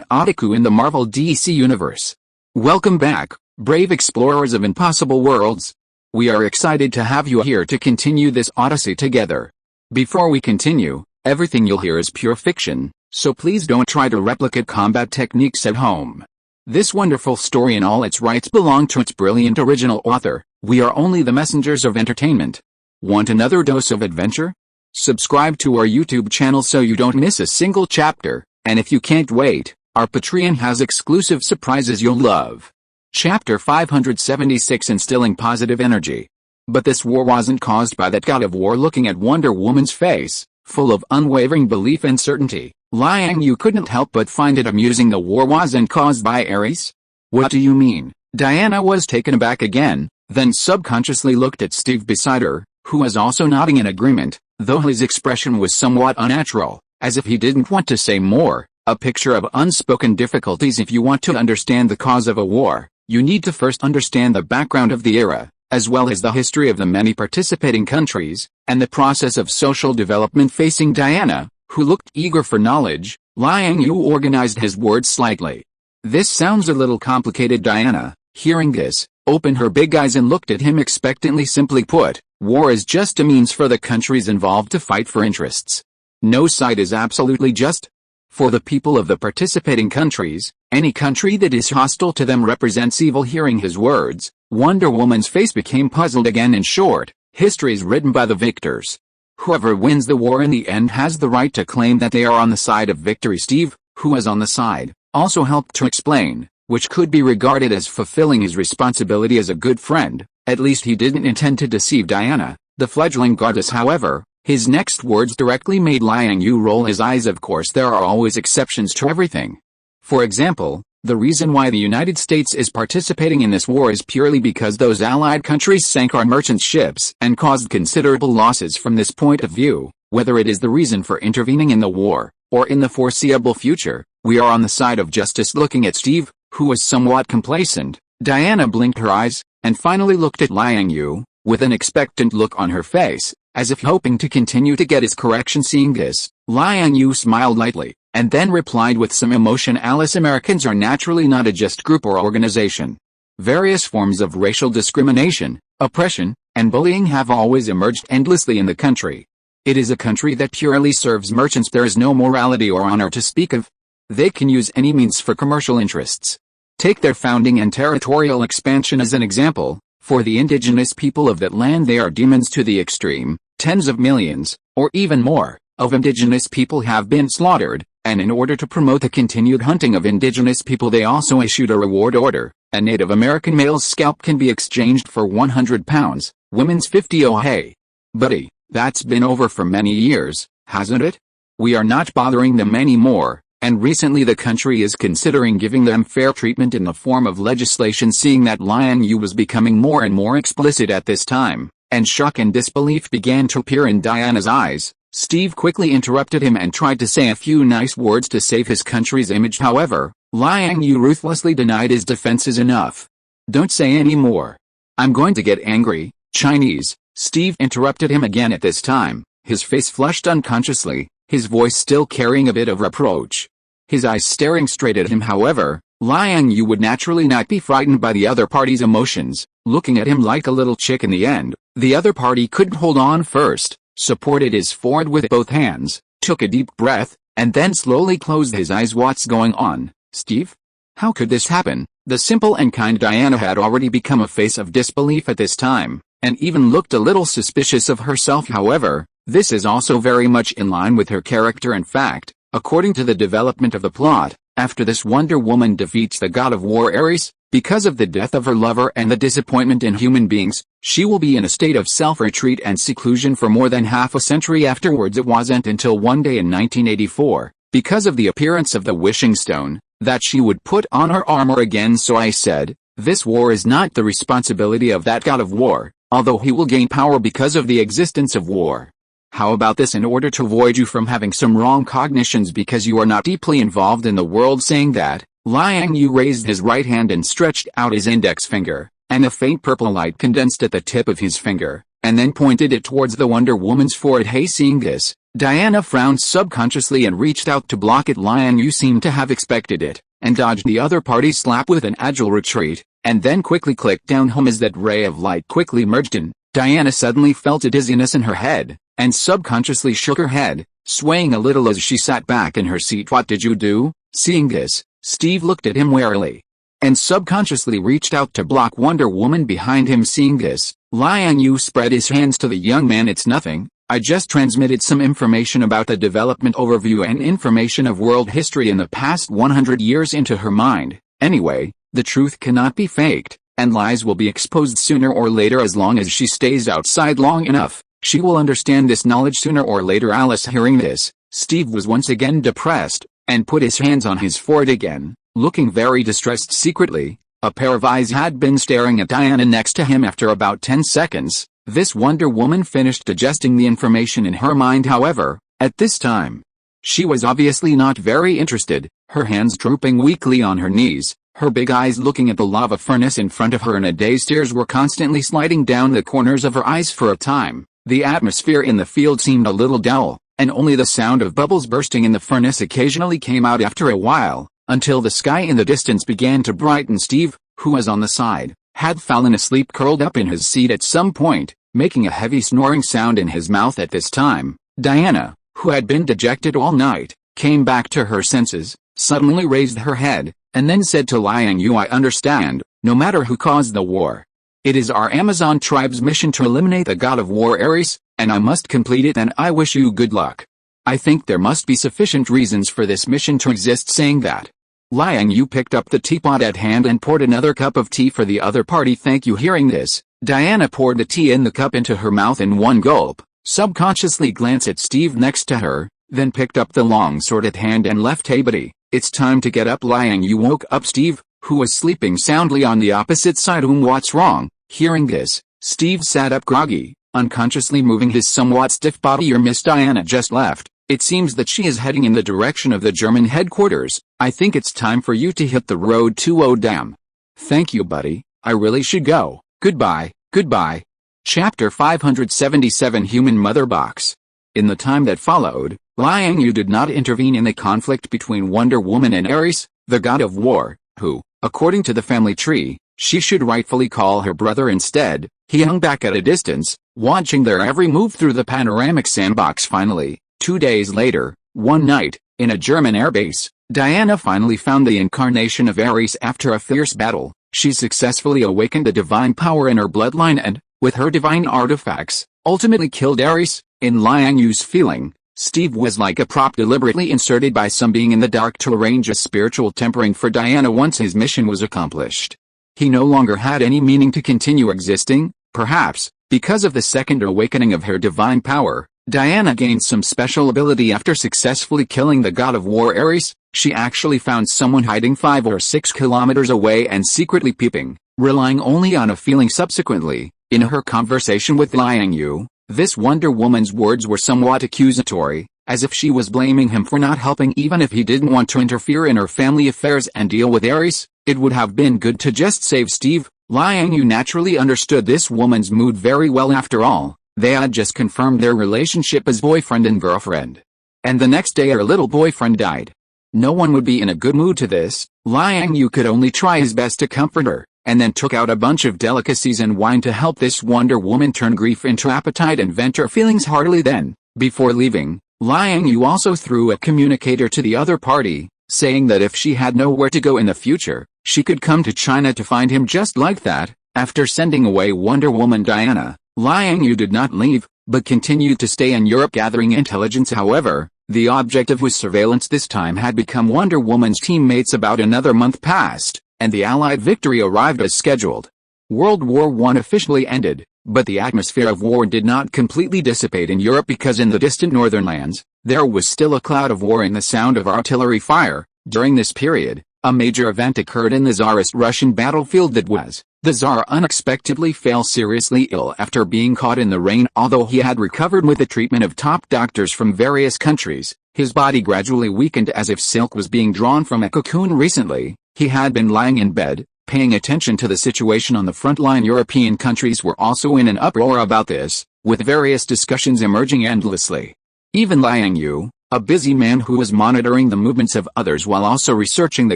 Otaku in the Marvel DC Universe. Welcome back, brave explorers of impossible worlds. We are excited to have you here to continue this odyssey together. Before we continue, everything you'll hear is pure fiction, so please don't try to replicate combat techniques at home. This wonderful story and all its rights belong to its brilliant original author. We are only the messengers of entertainment. Want another dose of adventure? Subscribe to our YouTube channel so you don't miss a single chapter, and if you can't wait, our Patreon has exclusive surprises you'll love. Chapter 576, Instilling Positive Energy. But this war wasn't caused by that god of war looking at Wonder Woman's face, full of unwavering belief and certainty. Liang Yue couldn't help but find it amusing the war wasn't caused by Ares. What do you mean? Diana was taken aback again, then subconsciously looked at Steve beside her, who was also nodding in agreement, though his expression was somewhat unnatural, as if he didn't want to say more, a picture of unspoken difficulties. If you want to understand the cause of a war, you need to first understand the background of the era, as well as the history of the many participating countries, and the process of social development facing Diana, who looked eager for knowledge. Liang Yue organized his words slightly. This sounds a little complicated. Diana, hearing this, opened her big eyes and looked at him expectantly. Simply put, war is just a means for the countries involved to fight for interests. No side is absolutely just. For the people of the participating countries, any country that is hostile to them represents evil. Hearing his words, Wonder Woman's face became puzzled again. In short, history is written by the victors. Whoever wins the war in the end has the right to claim that they are on the side of victory. Steve, who was on the side, also helped to explain, which could be regarded as fulfilling his responsibility as a good friend. At least he didn't intend to deceive Diana, the fledgling goddess. However, his next words directly made Liang Yue roll his eyes. Of course, there are always exceptions to everything. For example, the reason why the United States is participating in this war is purely because those allied countries sank our merchant ships and caused considerable losses. From this point of view, whether it is the reason for intervening in the war, or in the foreseeable future, we are on the side of justice. Looking at Steve, who was somewhat complacent, Diana blinked her eyes, and finally looked at Liang Yue, with an expectant look on her face, as if hoping to continue to get his correction. Seeing this, Liang Yue smiled lightly, and then replied with some emotion, Alice, Americans are naturally not a just group or organization. Various forms of racial discrimination, oppression, and bullying have always emerged endlessly in the country. It is a country that purely serves merchants. There is no morality or honor to speak of. They can use any means for commercial interests. Take their founding and territorial expansion as an example. For the indigenous people of that land, they are demons to the extreme. Tens of millions, or even more, of indigenous people have been slaughtered, and in order to promote the continued hunting of indigenous people, they also issued a reward order. A Native American male's scalp can be exchanged for 100 pounds, women's 50. Oh hey, buddy, that's been over for many years, hasn't it? We are not bothering them anymore. And recently the country is considering giving them fair treatment in the form of legislation. Seeing that Liang Yue was becoming more and more explicit at this time, and shock and disbelief began to appear in Diana's eyes, Steve quickly interrupted him and tried to say a few nice words to save his country's image. However, Liang Yue ruthlessly denied his defenses. Enough. Don't say any more. I'm going to get angry. Chinese, Steve interrupted him again at this time, his face flushed unconsciously, his voice still carrying a bit of reproach. His eyes staring straight at him. However, Liang Yue would naturally not be frightened by the other party's emotions, looking at him like a little chick. In the end, the other party couldn't hold on first, supported his forehead with both hands, took a deep breath, and then slowly closed his eyes. What's going on, Steve? How could this happen? The simple and kind Diana had already become a face of disbelief at this time, and even looked a little suspicious of herself. However, this is also very much in line with her character. In fact, according to the development of the plot, after this Wonder Woman defeats the god of war Ares, because of the death of her lover and the disappointment in human beings, she will be in a state of self-retreat and seclusion for more than half a century afterwards. It wasn't until one day in 1984, because of the appearance of the wishing stone, that she would put on her armor again. So I said, this war is not the responsibility of that god of war, although he will gain power because of the existence of war. How about this? In order to avoid you from having some wrong cognitions because you are not deeply involved in the world. Saying that, Liang Yue raised his right hand and stretched out his index finger, and a faint purple light condensed at the tip of his finger, and then pointed it towards the Wonder Woman's forehead. Hey, seeing this, Diana frowned subconsciously and reached out to block it. Liang Yue seemed to have expected it, and dodged the other party's slap with an agile retreat, and then quickly clicked down home as that ray of light quickly merged in. Diana suddenly felt a dizziness in her head, and subconsciously shook her head, swaying a little as she sat back in her seat. What did you do? Seeing this, Steve looked at him warily, and subconsciously reached out to block Wonder Woman behind him. Seeing this, Liang Yue spread his hands to the young man. It's nothing. I just transmitted some information about the development overview and information of world history in the past 100 years into her mind. Anyway, the truth cannot be faked, and lies will be exposed sooner or later. As long as she stays outside long enough, she will understand this knowledge sooner or later. Alice, hearing this, Steve was once again depressed, and put his hands on his forehead again, looking very distressed. Secretly, a pair of eyes had been staring at Diana next to him. After about 10 seconds, this Wonder Woman finished digesting the information in her mind. However, at this time, she was obviously not very interested, her hands drooping weakly on her knees, her big eyes looking at the lava furnace in front of her, and a dazed tears were constantly sliding down the corners of her eyes. For a time, the atmosphere in the field seemed a little dull, and only the sound of bubbles bursting in the furnace occasionally came out after a while, until the sky in the distance began to brighten. Steve, who was on the side, had fallen asleep curled up in his seat at some point, making a heavy snoring sound in his mouth. At this time, Diana, who had been dejected all night, came back to her senses, suddenly raised her head, and then said to Liang Yue, I understand, no matter who caused the war. It is our Amazon tribe's mission to eliminate the god of war Ares, and I must complete it, and I wish you good luck. I think there must be sufficient reasons for this mission to exist. Saying that, Liang Yue picked up the teapot at hand and poured another cup of tea for the other party. Thank you. Hearing this, Diana poured the tea in the cup into her mouth in one gulp, subconsciously glanced at Steve next to her, then picked up the long sword at hand and left. Hey buddy, it's time to get up. Liang Yue woke up Steve, who was sleeping soundly on the opposite side. What's wrong? Hearing this, Steve sat up groggy, unconsciously moving his somewhat stiff body. Your Miss Diana just left. It seems that she is heading in the direction of the German headquarters. I think it's time for you to hit the road too. Oh damn. Thank you buddy, I really should go. Goodbye, goodbye. Chapter 577 Human Mother Box. In the time that followed, Liang Yue did not intervene in the conflict between Wonder Woman and Ares, the god of war, who, according to the family tree, she should rightfully call her brother. Instead, he hung back at a distance, watching their every move through the panoramic sandbox. Finally, 2 days later, one night, in a German airbase, Diana finally found the incarnation of Ares. After a fierce battle, she successfully awakened the divine power in her bloodline and, with her divine artifacts, ultimately killed Ares. In Liang Yue's feeling, Steve was like a prop deliberately inserted by some being in the dark to arrange a spiritual tempering for Diana once his mission was accomplished. He no longer had any meaning to continue existing. Perhaps, because of the second awakening of her divine power, Diana gained some special ability. After successfully killing the god of war Ares, she actually found someone hiding 5 or 6 kilometers away and secretly peeping, relying only on a feeling. Subsequently, in her conversation with Liang Yue, this Wonder Woman's words were somewhat accusatory, as if she was blaming him for not helping. Even if he didn't want to interfere in her family affairs and deal with Ares, it would have been good to just save Steve. Liang Yue naturally understood this woman's mood very well. After all, they had just confirmed their relationship as boyfriend and girlfriend. And the next day her little boyfriend died. No one would be in a good mood to this. Liang Yue could only try his best to comfort her, and then took out a bunch of delicacies and wine to help this Wonder Woman turn grief into appetite and vent her feelings heartily. Then, before leaving, Liang Yue also threw a communicator to the other party, saying that if she had nowhere to go in the future, she could come to China to find him. Just like that, after sending away Wonder Woman Diana, Liang Yue did not leave, but continued to stay in Europe gathering intelligence. However, the objective was surveillance. This time had become Wonder Woman's teammates. About another month passed, and the Allied victory arrived as scheduled. World War I officially ended, but the atmosphere of war did not completely dissipate in Europe, because in the distant northern lands, there was still a cloud of war and the sound of artillery fire. During this period, a major event occurred in the Tsarist-Russian battlefield. That was, the Tsar unexpectedly fell seriously ill after being caught in the rain. Although he had recovered with the treatment of top doctors from various countries, his body gradually weakened as if silk was being drawn from a cocoon. Recently, he had been lying in bed, paying attention to the situation on the front line. European countries were also in an uproar about this, with various discussions emerging endlessly. Even Liang Yue, a busy man who was monitoring the movements of others while also researching the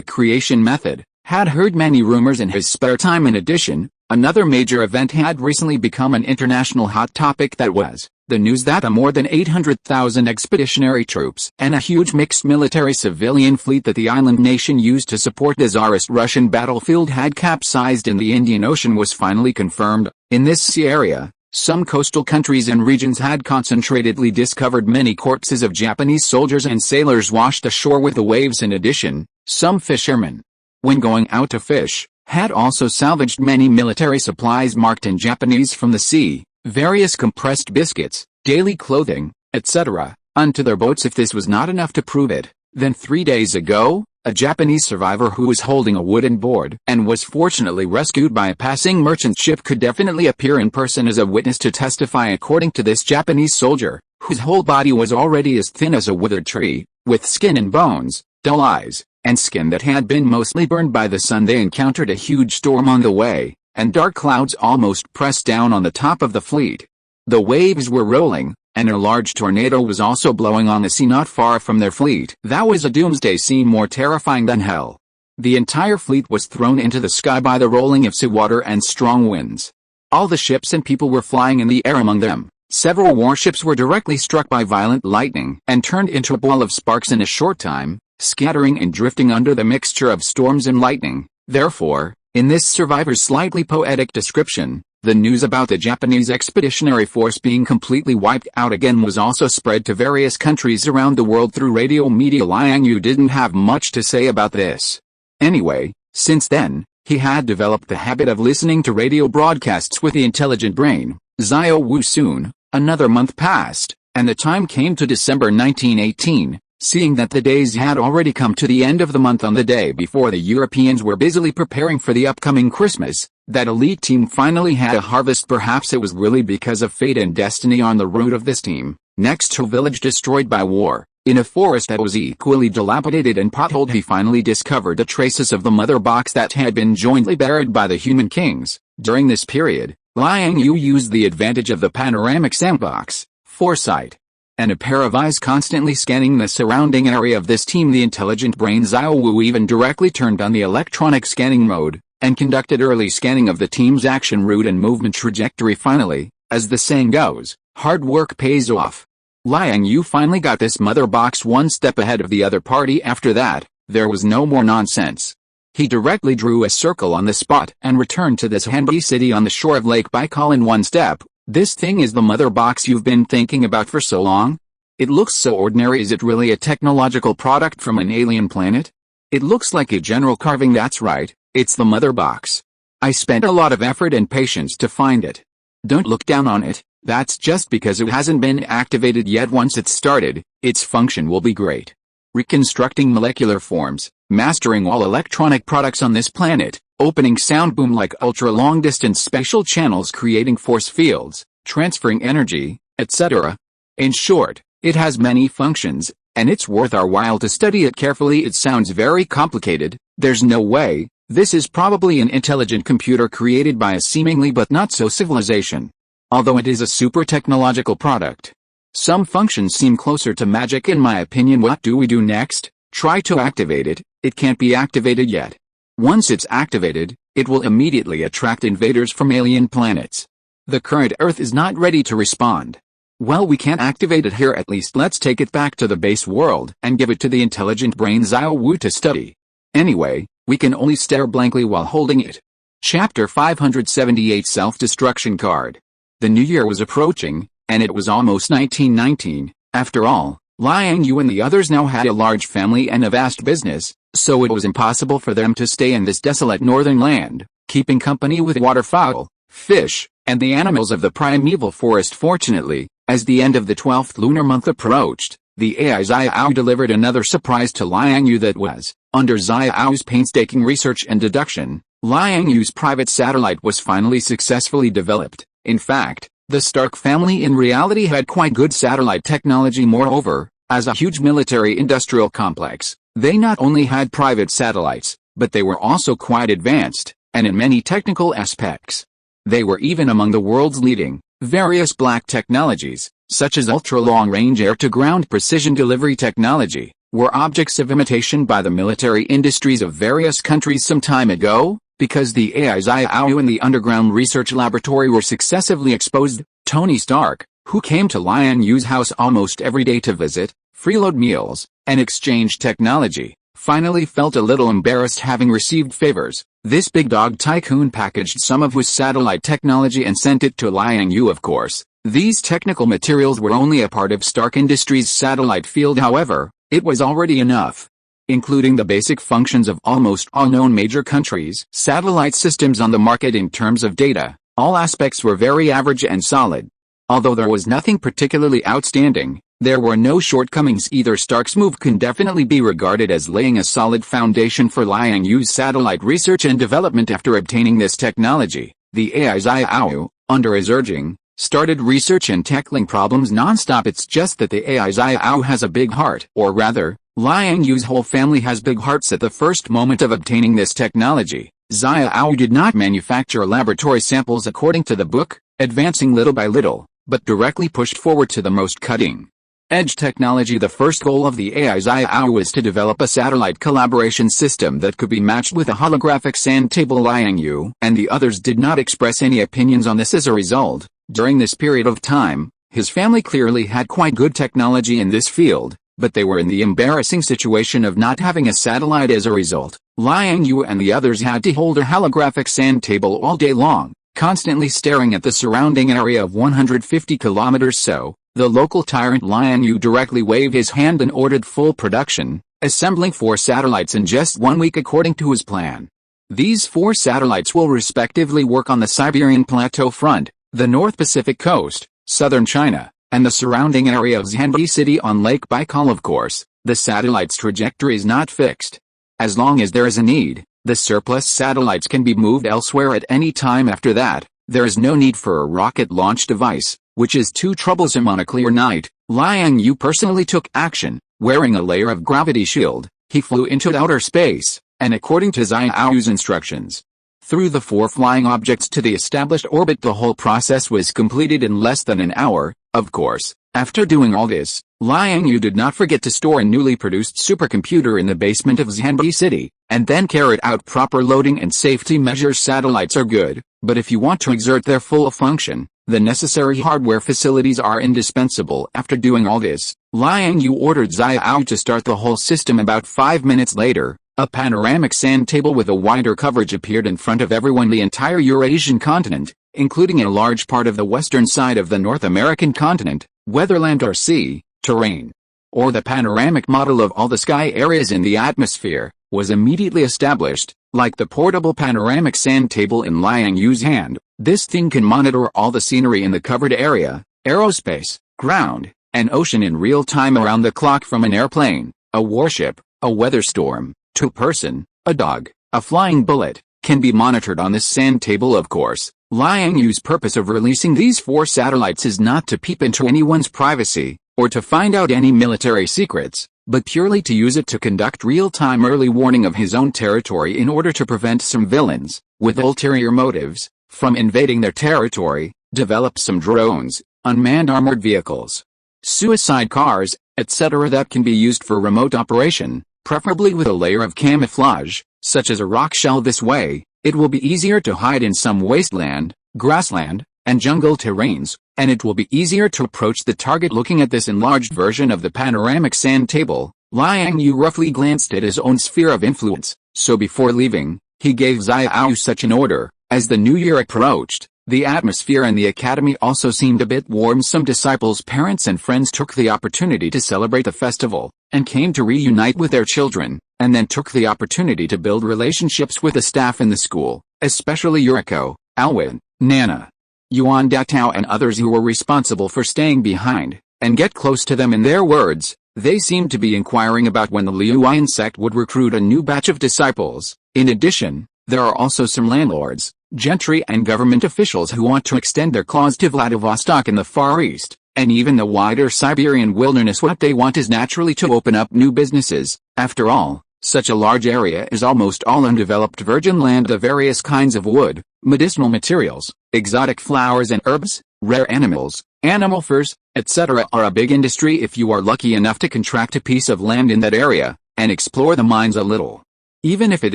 creation method, had heard many rumors in his spare time. In addition, another major event had recently become an international hot topic, that was the news that a more than 800,000 expeditionary troops and a huge mixed military-civilian fleet that the island nation used to support the Tsarist Russian battlefield had capsized in the Indian Ocean was finally confirmed. In this sea area, some coastal countries and regions had concentratedly discovered many corpses of Japanese soldiers and sailors washed ashore with the waves. In addition, some fishermen, when going out to fish, had also salvaged many military supplies marked in Japanese from the sea, various compressed biscuits, daily clothing, etc., onto their boats. If this was not enough to prove it, then 3 days ago, a Japanese survivor who was holding a wooden board and was fortunately rescued by a passing merchant ship could definitely appear in person as a witness to testify. According to this Japanese soldier, whose whole body was already as thin as a withered tree, with skin and bones, dull eyes, and skin that had been mostly burned by the sun, they encountered a huge storm on the way, and dark clouds almost pressed down on the top of the fleet. The waves were rolling, and a large tornado was also blowing on the sea not far from their fleet. That was a doomsday scene more terrifying than hell. The entire fleet was thrown into the sky by the rolling of seawater and strong winds. All the ships and people were flying in the air. Among them, several warships were directly struck by violent lightning and turned into a ball of sparks in a short time, scattering and drifting under the mixture of storms and lightning. Therefore, in this survivor's slightly poetic description, the news about the Japanese expeditionary force being completely wiped out again was also spread to various countries around the world through radio media. Liang Yue didn't have much to say about this. Anyway, since then, he had developed the habit of listening to radio broadcasts with the intelligent brain. Xiao Wu. Soon, another month passed, and the time came to December 1918. Seeing that the days had already come to the end of the month on the day before the Europeans were busily preparing for the upcoming Christmas, that elite team finally had a harvest. Perhaps it was really because of fate and destiny on the route of this team. Next to a village destroyed by war, in a forest that was equally dilapidated and potholed, he finally discovered the traces of the mother box that had been jointly buried by the human kings. During this period, Liang Yue used the advantage of the panoramic sandbox, foresight, and a pair of eyes constantly scanning the surrounding area of this team. The intelligent brain Xiao Wu even directly turned on the electronic scanning mode, and conducted early scanning of the team's action route and movement trajectory. Finally, as the saying goes, hard work pays off. Liang Yue finally got this mother box one step ahead of the other party. After that, there was no more nonsense. He directly drew a circle on the spot and returned to this handy city on the shore of Lake Baikal in one step. This thing is the mother box you've been thinking about for so long? It looks so ordinary. Is it really a technological product from an alien planet? It looks like a general carving. That's right, it's the mother box. I spent a lot of effort and patience to find it. Don't look down on it, that's just because it hasn't been activated yet. Once it's started, its function will be great. Reconstructing molecular forms, mastering all electronic products on this planet, opening sound boom like ultra-long-distance spatial channels, creating force fields, transferring energy, etc. In short, it has many functions, and it's worth our while to study it carefully. It sounds very complicated. There's no way. This is probably an intelligent computer created by a seemingly but not so civilization. Although it is a super technological product, some functions seem closer to magic in my opinion. What do we do next? Try to activate it. It can't be activated yet. Once it's activated, it will immediately attract invaders from alien planets. The current Earth is not ready to respond. Well, we can't activate it here. At least let's take it back to the base world and give it to the intelligent brain Xiao Wu to study. Anyway, we can only stare blankly while holding it. Chapter 578 Self-Destruction Card. The new year was approaching, and it was almost 1919. After all, Liang Yue and the others now had a large family and a vast business, so it was impossible for them to stay in this desolate northern land, keeping company with waterfowl, fish, and the animals of the primeval forest. Fortunately, as the end of the 12th lunar month approached, the AI Xiao delivered another surprise to Liang Yue. That was, under Xiao's painstaking research and deduction, Liang Yue's private satellite was finally successfully developed. In fact, the Stark family in reality had quite good satellite technology. Moreover, as a huge military-industrial complex, they not only had private satellites, but they were also quite advanced, and in many technical aspects, they were even among the world's leading, various black technologies, such as ultra-long-range air-to-ground precision delivery technology, were objects of imitation by the military industries of various countries some time ago, because the AI Xiao in the underground research laboratory were successively exposed. Tony Stark, who came to Liang Yue's house almost every day to visit, freeload meals, and exchange technology, finally felt a little embarrassed having received favors. This big dog tycoon packaged some of his satellite technology and sent it to Liang Yue, of course. These technical materials were only a part of Stark Industries' satellite field, however, it was already enough. Including the basic functions of almost all known major countries' satellite systems on the market in terms of data, all aspects were very average and solid. Although there was nothing particularly outstanding, there were no shortcomings either. Stark's move can definitely be regarded as laying a solid foundation for Liang Yue's satellite research and development. After obtaining this technology, the AI Xiao, under his urging, started research and tackling problems non-stop. It's just that the AI Xiao has a big heart, or rather, Liang Yue's whole family has big hearts. At the first moment of obtaining this technology, Xiao did not manufacture laboratory samples according to the book, advancing little by little, but directly pushed forward to the most cutting-edge technology. The first goal of the AI Xiao was to develop a satellite collaboration system that could be matched with a holographic sand table. Liang Yue and the others did not express any opinions on this. As a result, during this period of time, his family clearly had quite good technology in this field, but they were in the embarrassing situation of not having a satellite. As a result, Liang Yue and the others had to hold a holographic sand table all day long, constantly staring at the surrounding area of 150 kilometers. So, the local tyrant Liang Yue directly waved his hand and ordered full production, assembling 4 satellites in just 1 week according to his plan. These 4 satellites will respectively work on the Siberian Plateau front, the North Pacific coast, southern China, and the surrounding area of Zhanyi City on Lake Baikal. Of course, the satellite's trajectory is not fixed. As long as there is a need, the surplus satellites can be moved elsewhere at any time. After that, there is no need for a rocket launch device, which is too troublesome on a clear night. Liang Yue personally took action. Wearing a layer of gravity shield, he flew into outer space, and according to Xiao's instructions, threw the 4 flying objects to the established orbit. The whole process was completed in less than an hour. Of course, after doing all this, Liang Yue did not forget to store a newly produced supercomputer in the basement of Zhanyi City, and then carried out proper loading and safety measures. Satellites are good, but if you want to exert their full function, the necessary hardware facilities are indispensable. After doing all this, Liang Yue ordered Xiao to start the whole system. About 5 minutes later, a panoramic sand table with a wider coverage appeared in front of everyone. The entire Eurasian continent, including a large part of the western side of the North American continent, whether land or sea, terrain, or the panoramic model of all the sky areas in the atmosphere, was immediately established. Like the portable panoramic sand table in Liang Yue's hand, this thing can monitor all the scenery in the covered area, aerospace, ground, and ocean in real time around the clock. From an airplane, a warship, a weather storm, to a person, a dog, a flying bullet, can be monitored on this sand table. Of course, Liang Yue's purpose of releasing these 4 satellites is not to peep into anyone's privacy, or to find out any military secrets, but purely to use it to conduct real-time early warning of his own territory in order to prevent some villains, with ulterior motives, from invading their territory, develop some drones, unmanned armored vehicles, suicide cars, etc. that can be used for remote operation, preferably with a layer of camouflage, such as a rock shell. This way, it will be easier to hide in some wasteland, grassland, and jungle terrains, and it will be easier to approach the target. Looking at this enlarged version of the panoramic sand table, Liang Yue roughly glanced at his own sphere of influence, so before leaving, he gave Xiao such an order. As the new year approached, the atmosphere in the academy also seemed a bit warm. Some disciples' parents and friends took the opportunity to celebrate the festival, and came to reunite with their children, and then took the opportunity to build relationships with the staff in the school, especially Yuriko, Alwyn, Nana, Yuan Datao and others who were responsible for staying behind, and get close to them. In their words, they seemed to be inquiring about when the Liuyan sect would recruit a new batch of disciples. In addition, there are also some landlords, gentry and government officials who want to extend their claws to Vladivostok in the Far East, and even the wider Siberian wilderness. What they want is naturally to open up new businesses. After all, such a large area is almost all undeveloped virgin land. The various kinds of wood, medicinal materials, exotic flowers and herbs, Rare animals, animal furs, etc. are a big industry if you are lucky enough to contract a piece of land in that area, and explore the mines a little. Even if it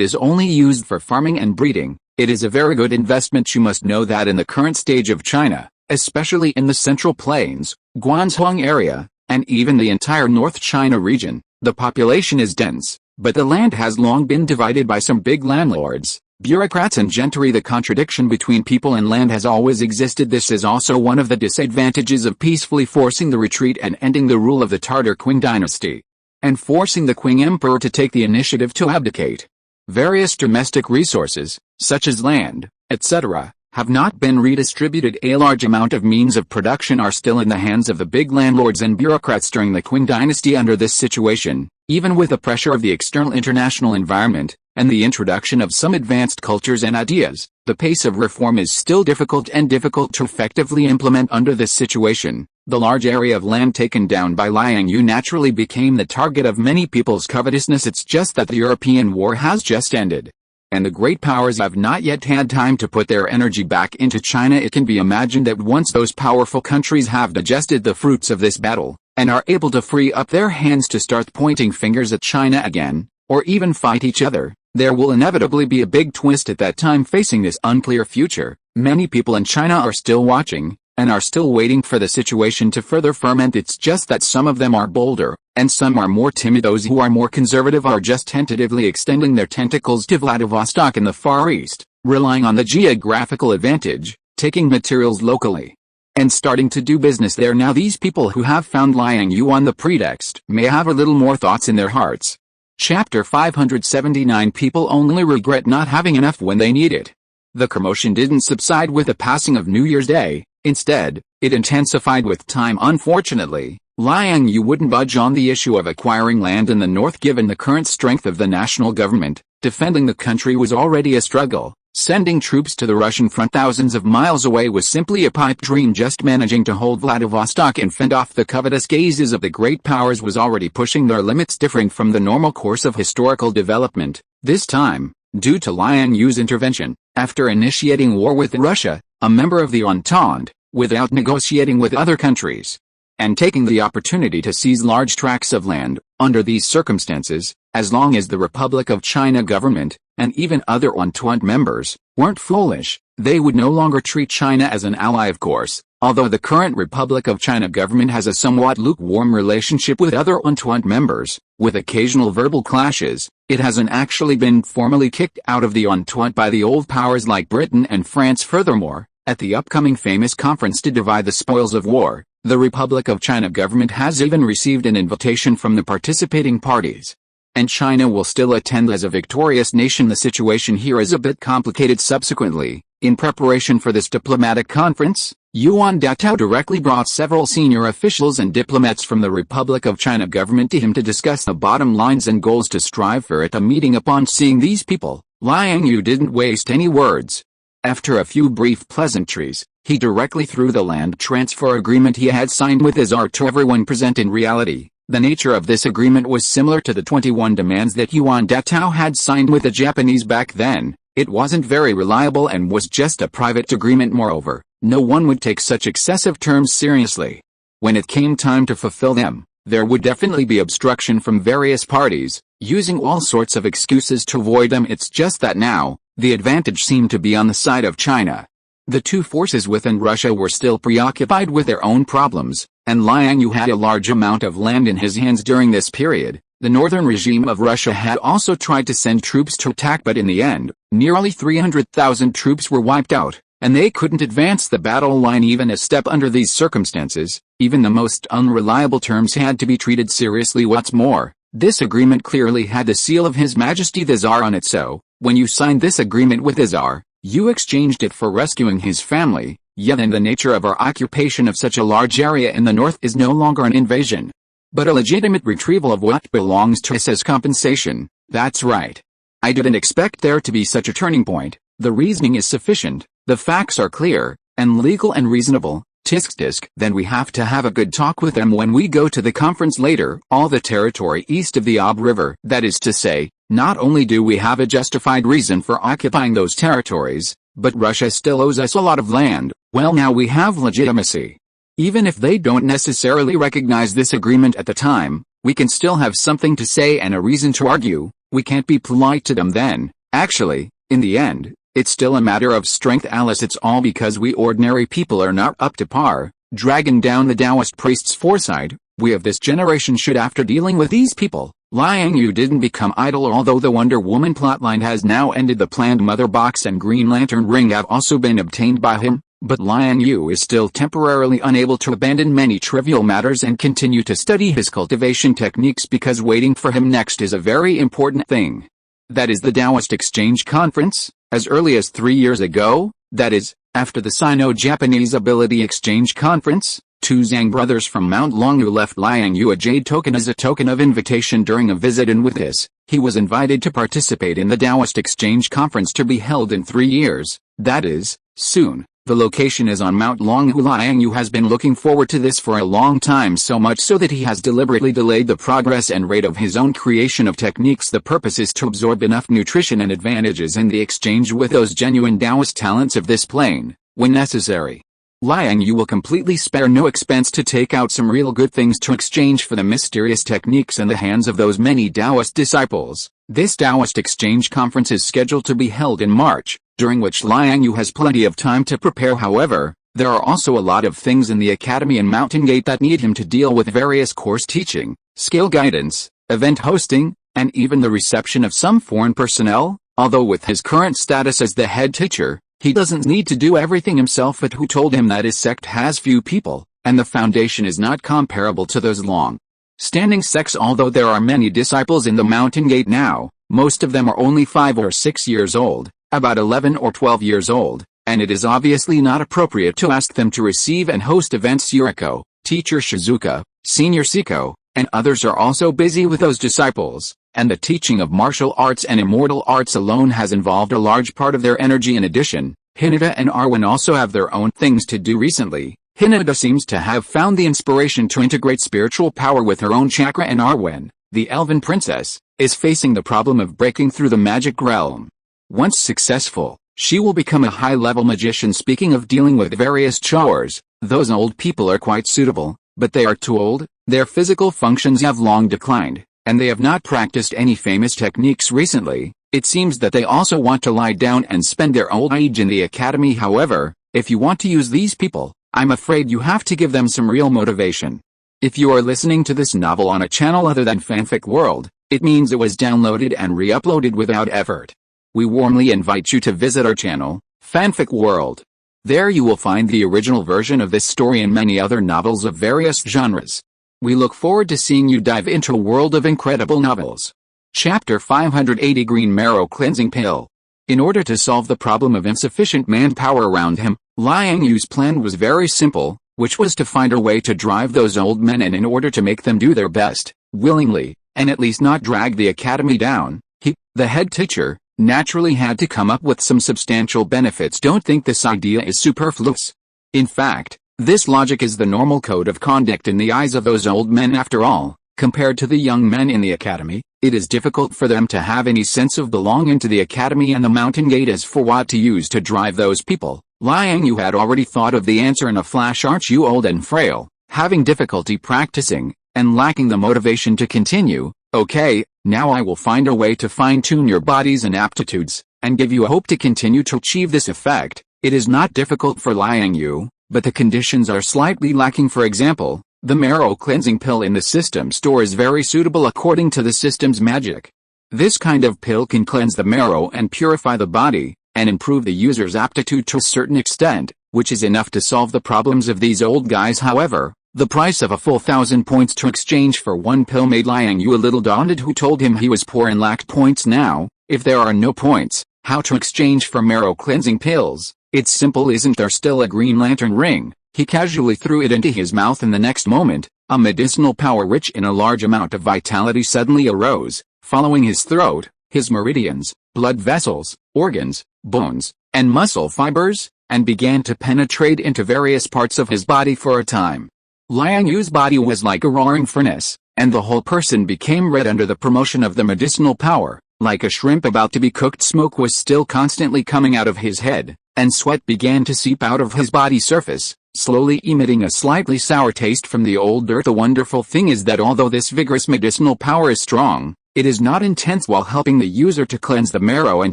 is only used for farming and breeding, it is a very good investment. You must know that in the current stage of China, especially in the Central Plains, Guangdong area, and even the entire North China region, the population is dense, but the land has long been divided by some big landlords, bureaucrats and gentry. The contradiction between people and land has always existed. This is also one of the disadvantages of peacefully forcing the retreat and ending the rule of the Tartar Qing dynasty, and forcing the Qing emperor to take the initiative to abdicate. Various domestic resources, such as land, etc., have not been redistributed. A large amount of means of production are still in the hands of the big landlords and bureaucrats during the Qing dynasty. Under this situation, even with the pressure of the external international environment, and the introduction of some advanced cultures and ideas, the pace of reform is still difficult to effectively implement. Under this situation, the large area of land taken down by Liang Yue naturally became the target of many people's covetousness. It's just that the European war has just ended, and the great powers have not yet had time to put their energy back into China. It can be imagined that once those powerful countries have digested the fruits of this battle, and are able to free up their hands to start pointing fingers at China again, or even fight each other, there will inevitably be a big twist at that time. Facing this unclear future, many people in China are still watching, and are still waiting for the situation to further ferment. It's just that some of them are bolder, and some are more timid. Those who are more conservative are just tentatively extending their tentacles to Vladivostok in the Far East, relying on the geographical advantage, taking materials locally, and starting to do business there. Now these people who have found Liang Yue on the pretext may have a little more thoughts in their hearts. Chapter 579. People only regret not having enough when they need it. The commotion didn't subside with the passing of New Year's Day. Instead, it intensified with time. Unfortunately, Liang Yue wouldn't budge on the issue of acquiring land in the north. Given the current strength of the national government, defending the country was already a struggle. Sending troops to the Russian front thousands of miles away was simply a pipe dream. Just managing to hold Vladivostok and fend off the covetous gazes of the great powers was already pushing their limits, differing from the normal course of historical development. This time, due to Liang Yue's intervention, after initiating war with Russia, a member of the Entente, without negotiating with other countries, and taking the opportunity to seize large tracts of land. Under these circumstances, as long as the Republic of China government, and even other Entente members, weren't foolish, they would no longer treat China as an ally. Of course, although the current Republic of China government has a somewhat lukewarm relationship with other Entente members, with occasional verbal clashes, it hasn't actually been formally kicked out of the Entente by the old powers like Britain and France. Furthermore, at the upcoming famous conference to divide the spoils of war, the Republic of China government has even received an invitation from the participating parties, and China will still attend as a victorious nation. The situation here is a bit complicated. Subsequently, in preparation for this diplomatic conference, Yuan Datao directly brought several senior officials and diplomats from the Republic of China government to him to discuss the bottom lines and goals to strive for at the meeting. Upon seeing these people, Liang Yue didn't waste any words. After a few brief pleasantries, he directly threw the land transfer agreement he had signed with the Tsar to everyone present. In reality, the nature of this agreement was similar to the 21 demands that Yuan Datao had signed with the Japanese back then. It wasn't very reliable and was just a private agreement. Moreover, no one would take such excessive terms seriously. When it came time to fulfill them, there would definitely be obstruction from various parties, using all sorts of excuses to avoid them. It's just that now, the advantage seemed to be on the side of China. The two forces within Russia were still preoccupied with their own problems, and Liang Yue had a large amount of land in his hands during this period. The northern regime of Russia had also tried to send troops to attack, but in the end, nearly 300,000 troops were wiped out, and they couldn't advance the battle line even a step. Under these circumstances, even the most unreliable terms had to be treated seriously. What's more, this agreement clearly had the seal of His Majesty the Tsar on it, so, when you signed this agreement with the Tsar, you exchanged it for rescuing his family. Yet in the nature of our occupation of such a large area in the north is no longer an invasion, but a legitimate retrieval of what belongs to us as compensation. That's right. I didn't expect there to be such a turning point. The reasoning is sufficient, the facts are clear, and legal and reasonable. Tisk. Then we have to have a good talk with them when we go to the conference later. All the territory east of the Ob River, that is to say, not only do we have a justified reason for occupying those territories, but Russia still owes us a lot of land. Well, now we have legitimacy. Even if they don't necessarily recognize this agreement at the time, we can still have something to say and a reason to argue. We can't be polite to them then. Actually, in the end, it's still a matter of strength, Alice. It's all because we ordinary people are not up to par, dragging down the Taoist priest's foresight. We of this generation should, after dealing with these people. Liang Yue didn't become idle. Although the Wonder Woman plotline has now ended, the planned Mother Box and Green Lantern ring have also been obtained by him, but Liang Yue is still temporarily unable to abandon many trivial matters and continue to study his cultivation techniques, because waiting for him next is a very important thing. That is the Taoist Exchange Conference, as early as 3 years ago, that is, after the Sino-Japanese Ability Exchange Conference. Two Zhang brothers from Mount Longwu left Liang Yue a jade token as a token of invitation during a visit, and with this, he was invited to participate in the Taoist Exchange Conference to be held in 3 years, that is, soon. The location is on Mount Longwu. Liang Yue has been looking forward to this for a long time, so much so that he has deliberately delayed the progress and rate of his own creation of techniques. The purpose is to absorb enough nutrition and advantages in the exchange with those genuine Taoist talents of this plane, when necessary. Liang Yue will completely spare no expense to take out some real good things to exchange for the mysterious techniques in the hands of those many Taoist disciples. This Taoist Exchange Conference is scheduled to be held in March, during which Liang Yue has plenty of time to prepare. However, there are also a lot of things in the Academy and Mountain Gate that need him to deal with: various course teaching, skill guidance, event hosting, and even the reception of some foreign personnel. Although with his current status as the head teacher, he doesn't need to do everything himself. But who told him that his sect has few people, and the foundation is not comparable to those long-standing sects? Although there are many disciples in the Mountain Gate now, most of them are only 5 or 6 years old, about 11 or 12 years old, and it is obviously not appropriate to ask them to receive and host events. Yuriko, teacher Shizuka, senior Siko, and others are also busy with those disciples, and the teaching of martial arts and immortal arts alone has involved a large part of their energy. In addition, Hinata and Arwen also have their own things to do. Recently, Hinata seems to have found the inspiration to integrate spiritual power with her own chakra, and Arwen, the elven princess, is facing the problem of breaking through the magic realm. Once successful, she will become a high-level magician. Speaking of dealing with various chores, those old people are quite suitable, but they are too old, their physical functions have long declined, and they have not practiced any famous techniques recently. It seems that they also want to lie down and spend their old age in the academy. However, if you want to use these people, I'm afraid you have to give them some real motivation. If you are listening to this novel on a channel other than Fanfic World, it means it was downloaded and re-uploaded without effort. We warmly invite you to visit our channel, Fanfic World. There you will find the original version of this story and many other novels of various genres. We look forward to seeing you dive into a world of incredible novels. Chapter 580: Green Marrow Cleansing Pill. In order to solve the problem of insufficient manpower around him, Liang Yue's plan was very simple, which was to find a way to drive those old men in order to make them do their best, willingly, and at least not drag the academy down. He, the head teacher, naturally had to come up with some substantial benefits. Don't think this idea is superfluous. In fact, this logic is the normal code of conduct in the eyes of those old men. After all, compared to the young men in the academy, it is difficult for them to have any sense of belonging to the academy and the Mountain Gate. As for what to use to drive those people, Liang Yue had already thought of the answer in a flash. Aren't you old and frail, having difficulty practicing, and lacking the motivation to continue? Okay, now I will find a way to fine-tune your bodies and aptitudes, and give you a hope to continue to achieve this effect. It is not difficult for Liang Yue, but the conditions are slightly lacking. For example, the marrow cleansing pill in the system store is very suitable according to the system's magic. This kind of pill can cleanse the marrow and purify the body, and improve the user's aptitude to a certain extent, which is enough to solve the problems of these old guys. However, the price of a full 1,000 points to exchange for one pill made Liang Yue a little daunted. Who told him he was poor and lacked points? Now, if there are no points, how to exchange for marrow cleansing pills? It's simple. Isn't there still a Green Lantern ring? He casually threw it into his mouth, and the next moment, a medicinal power rich in a large amount of vitality suddenly arose, following his throat, his meridians, blood vessels, organs, bones, and muscle fibers, and began to penetrate into various parts of his body. For a time, Liang Yue's body was like a roaring furnace, and the whole person became red under the promotion of the medicinal power. Like a shrimp about to be cooked, smoke was still constantly coming out of his head, and sweat began to seep out of his body surface, slowly emitting a slightly sour taste from the old dirt. The wonderful thing is that although this vigorous medicinal power is strong, it is not intense while helping the user to cleanse the marrow and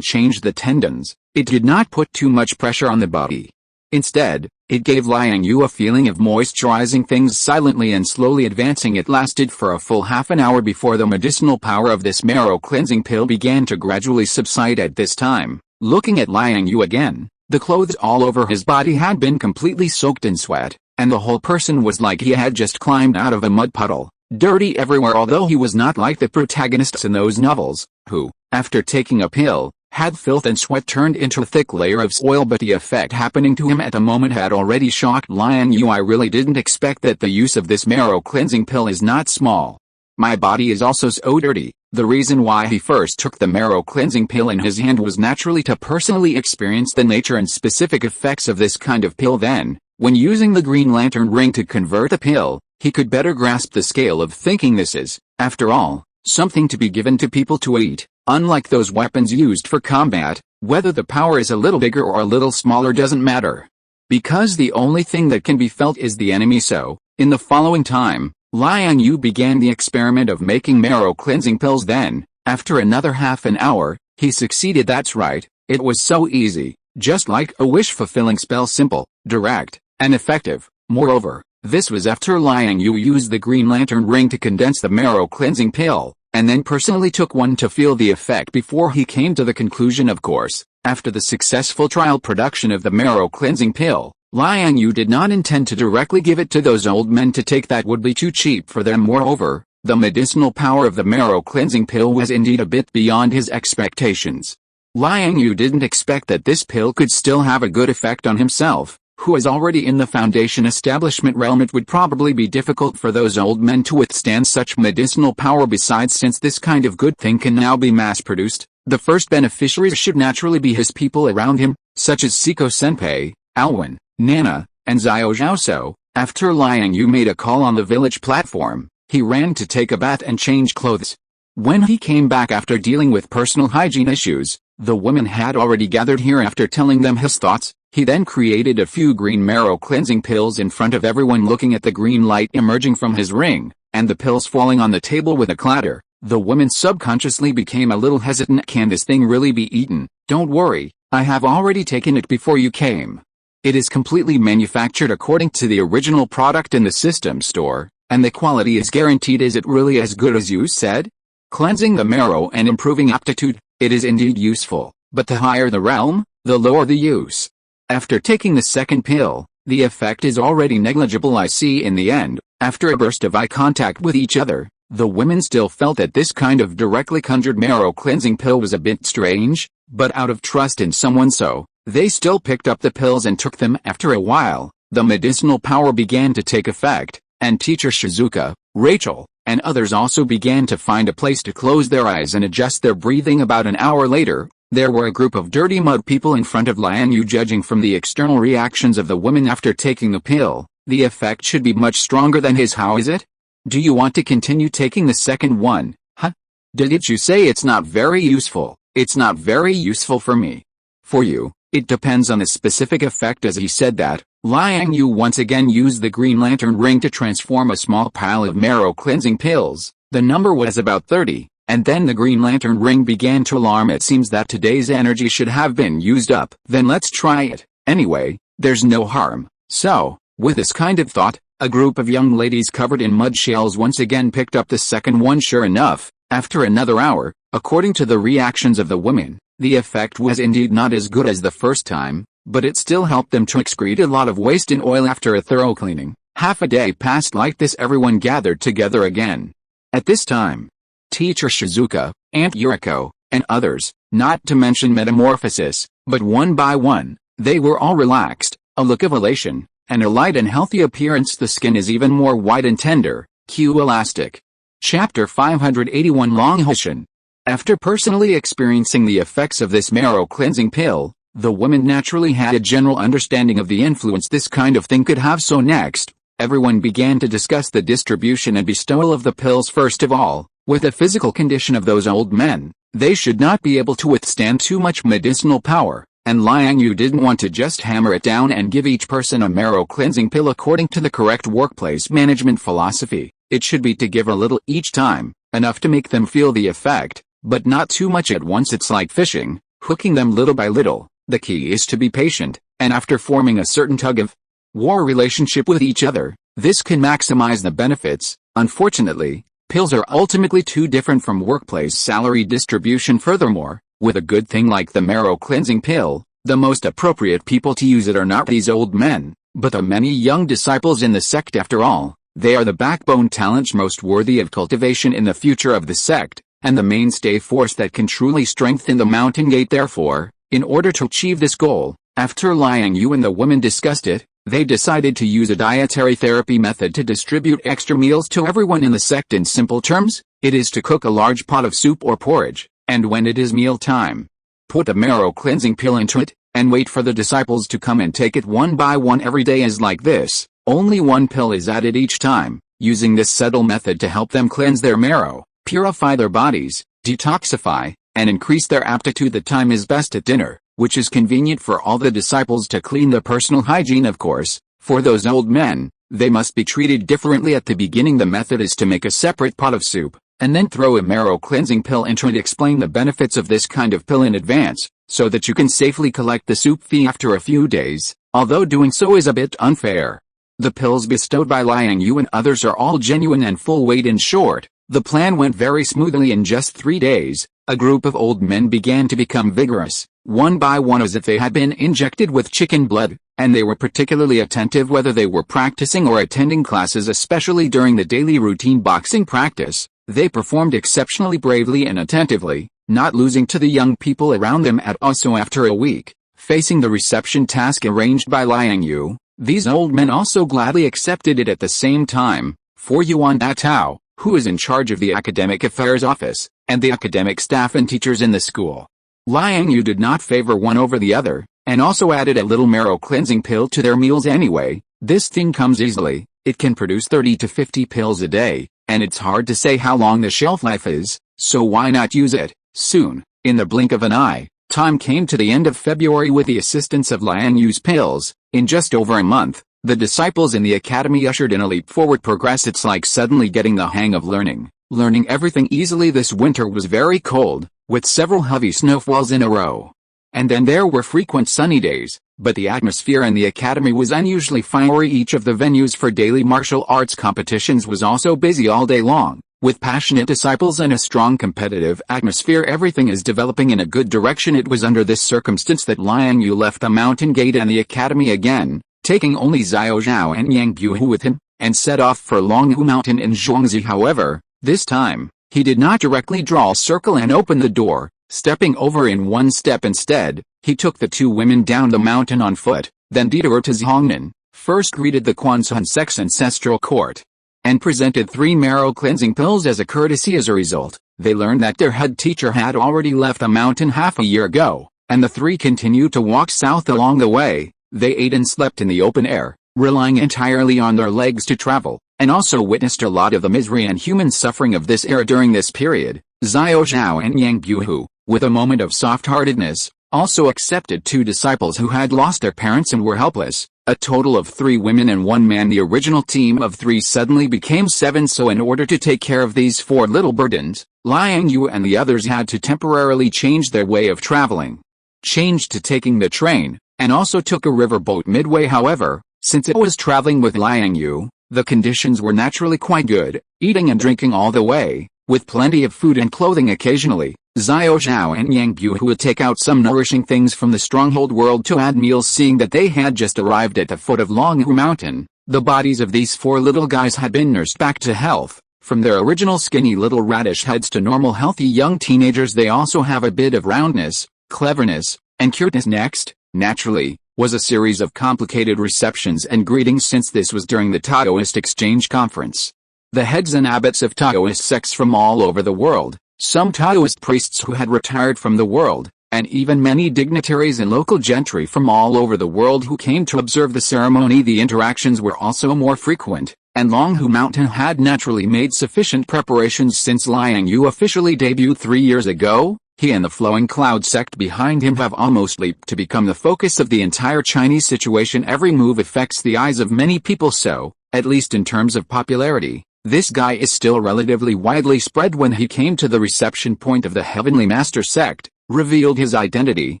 change the tendons. It did not put too much pressure on the body. Instead, it gave Liang Yue a feeling of moisturizing things silently and slowly advancing. It lasted for a full half an hour before the medicinal power of this marrow cleansing pill began to gradually subside. At this time, looking at Liang Yue again, the clothes all over his body had been completely soaked in sweat, and the whole person was like he had just climbed out of a mud puddle, dirty everywhere. Although he was not like the protagonists in those novels, who, after taking a pill, had filth and sweat turned into a thick layer of soil, but the effect happening to him at the moment had already shocked Liang Yue. I really didn't expect that. The use of this marrow cleansing pill is not small. My body is also so dirty. The reason why he first took the marrow cleansing pill in his hand was naturally to personally experience the nature and specific effects of this kind of pill. Then, when using the Green Lantern ring to convert the pill, he could better grasp the scale of thinking. This is, after all, something to be given to people to eat. Unlike those weapons used for combat, whether the power is a little bigger or a little smaller doesn't matter, because the only thing that can be felt is the enemy. So, in the following time, Liang Yue began the experiment of making marrow cleansing pills. Then, after another half an hour, he succeeded. That's right, it was so easy, just like a wish-fulfilling spell, simple, direct, and effective. Moreover, this was after Liang Yue used the Green Lantern ring to condense the marrow cleansing pill, and then personally took one to feel the effect before he came to the conclusion. Of course, after the successful trial production of the marrow cleansing pill, Liang Yue did not intend to directly give it to those old men to take. That would be too cheap for them. Moreover, the medicinal power of the marrow cleansing pill was indeed a bit beyond his expectations. Liang Yue didn't expect that this pill could still have a good effect on himself, who is already in the Foundation establishment realm. It would probably be difficult for those old men to withstand such medicinal power. Besides, since this kind of good thing can now be mass-produced, the first beneficiaries should naturally be his people around him, such as Siko-senpai, Alwyn, Nana, and Xiao Zhao. So, after Liang Yue made a call on the village platform, he ran to take a bath and change clothes. When he came back after dealing with personal hygiene issues, the women had already gathered here. After telling them his thoughts, he then created a few green marrow cleansing pills in front of everyone. Looking at the green light emerging from his ring, and the pills falling on the table with a clatter, the women subconsciously became a little hesitant. Can this thing really be eaten? Don't worry, I have already taken it before you came. It is completely manufactured according to the original product in the system store, and the quality is guaranteed. Is it really as good as you said? Cleansing the marrow and improving aptitude, it is indeed useful, but the higher the realm, the lower the use. After taking the second pill, the effect is already negligible. I see. In the end, after a burst of eye contact with each other, the women still felt that this kind of directly conjured marrow cleansing pill was a bit strange, but out of trust in someone, so they still picked up the pills and took them. After a while, the medicinal power began to take effect, and teacher Shizuka, Rachel, and others also began to find a place to close their eyes and adjust their breathing. About an hour later, there were a group of dirty mud people in front of Liang Yue. Judging from the external reactions of the women after taking the pill, the effect should be much stronger than his. How is it? Do you want to continue taking the second one? Huh? Did you say it's not very useful? It's not very useful for me. For you, it depends on the specific effect. As he said that, Liang Yue once again used the Green Lantern ring to transform a small pile of marrow cleansing pills. The number was about 30, and then the Green Lantern ring began to alarm. It seems that today's energy should have been used up. Then let's try it. Anyway, there's no harm. So, with this kind of thought, a group of young ladies covered in mud shells once again picked up the second one. Sure enough, after another hour, according to the reactions of the women, the effect was indeed not as good as the first time, but it still helped them to excrete a lot of waste in oil. After a thorough cleaning, half a day passed like this. Everyone gathered together again. At this time, teacher Shizuka, Aunt Yuriko, and others, not to mention Metamorphosis, but one by one, they were all relaxed, a look of elation, and a light and healthy appearance. The skin is even more white and tender, elastic. Chapter 581 Long Hushin. After personally experiencing the effects of this marrow cleansing pill, the women naturally had a general understanding of the influence this kind of thing could have. So next, everyone began to discuss the distribution and bestowal of the pills. First of all, with the physical condition of those old men, they should not be able to withstand too much medicinal power, and Liang Yue didn't want to just hammer it down and give each person a marrow cleansing pill according to the correct workplace management philosophy. It should be to give a little each time, enough to make them feel the effect, but not too much at once. It's like fishing, hooking them little by little. The key is to be patient, and after forming a certain tug-of-war relationship with each other, this can maximize the benefits. Unfortunately, pills are ultimately too different from workplace salary distribution. Furthermore, with a good thing like the marrow cleansing pill, the most appropriate people to use it are not these old men, but the many young disciples in the sect. After all, they are the backbone talent most worthy of cultivation in the future of the sect, and the mainstay force that can truly strengthen the mountain gate. Therefore, in order to achieve this goal, after Liang Yue and the women discussed it, they decided to use a dietary therapy method to distribute extra meals to everyone in the sect. In simple terms, it is to cook a large pot of soup or porridge, and when it is meal time, put the marrow cleansing pill into it, and wait for the disciples to come and take it one by one. Every day is like this, only one pill is added each time, using this subtle method to help them cleanse their marrow, purify their bodies, detoxify, and increase their aptitude. The time is best at dinner, which is convenient for all the disciples to clean their personal hygiene. Of course, for those old men, they must be treated differently. At the beginning, the method is to make a separate pot of soup, and then throw a marrow cleansing pill into it. Explain the benefits of this kind of pill in advance, so that you can safely collect the soup fee after a few days, although doing so is a bit unfair. The pills bestowed by Liang Yue and others are all genuine and full weight. In short, the plan went very smoothly. In just 3 days, a group of old men began to become vigorous, one by one, as if they had been injected with chicken blood, and they were particularly attentive whether they were practicing or attending classes. Especially during the daily routine boxing practice, they performed exceptionally bravely and attentively, not losing to the young people around them at all. So after a week, facing the reception task arranged by Liang Yue, these old men also gladly accepted it. At the same time, for Yuan Datao, who is in charge of the academic affairs office, and the academic staff and teachers in the school, Liang Yue did not favor one over the other, and also added a little marrow cleansing pill to their meals anyway. This thing comes easily, it can produce 30 to 50 pills a day, and it's hard to say how long the shelf life is, so why not use it? Soon, in the blink of an eye, time came to the end of February. With the assistance of Liang Yue's pills, in just over a month, the disciples in the academy ushered in a leap forward progress. It's like suddenly getting the hang of learning everything easily. This winter was very cold, with several heavy snowfalls in a row. And then there were frequent sunny days, but the atmosphere in the academy was unusually fiery. Each of the venues for daily martial arts competitions was also busy all day long, with passionate disciples and a strong competitive atmosphere. Everything is developing in a good direction. It was under this circumstance that Liang Yue left the mountain gate and the academy again, taking only Xiao Zhao and Yang Yue with him, and set off for Longhu Mountain in Zhuangzi. However, this time, he did not directly draw a circle and open the door, stepping over in one step. Instead, he took the two women down the mountain on foot, then detoured to Zhongnan, first greeted the Quanzhen sect's ancestral court, and presented 3 marrow cleansing pills as a courtesy. As a result, they learned that their head teacher had already left the mountain half a year ago, and the 3 continued to walk south. Along the way, they ate and slept in the open air, relying entirely on their legs to travel, and also witnessed a lot of the misery and human suffering of this era. During this period, Xiao Zhao and Yang Yue, with a moment of soft-heartedness, also accepted 2 disciples who had lost their parents and were helpless. A total of 3 women and 1 man. The original team of 3 suddenly became 7. So in order to take care of these 4 little burdens, Liang Yue and the others had to temporarily change their way of traveling. Changed to taking the train, and also took a riverboat midway. However, since it was traveling with Liang Yue, the conditions were naturally quite good, eating and drinking all the way, with plenty of food and clothing occasionally. Xiao Zhao and Yang Yue would take out some nourishing things from the stronghold world to add meals. Seeing that they had just arrived at the foot of Longhu Mountain, the bodies of these 4 little guys had been nursed back to health, from their original skinny little radish heads to normal healthy young teenagers. They also have a bit of roundness, cleverness, and cuteness. Next, naturally, was a series of complicated receptions and greetings, since this was during the Taoist Exchange Conference. The heads and abbots of Taoist sects from all over the world, some Taoist priests who had retired from the world, and even many dignitaries and local gentry from all over the world who came to observe the ceremony. The interactions were also more frequent, and Longhu Mountain had naturally made sufficient preparations since Liang Yue officially debuted 3 years ago. He and the flowing cloud sect behind him have almost leaped to become the focus of the entire Chinese situation. Every move affects the eyes of many people, so, at least in terms of popularity, this guy is still relatively widely spread. When he came to the reception point of the Heavenly Master sect, revealed his identity,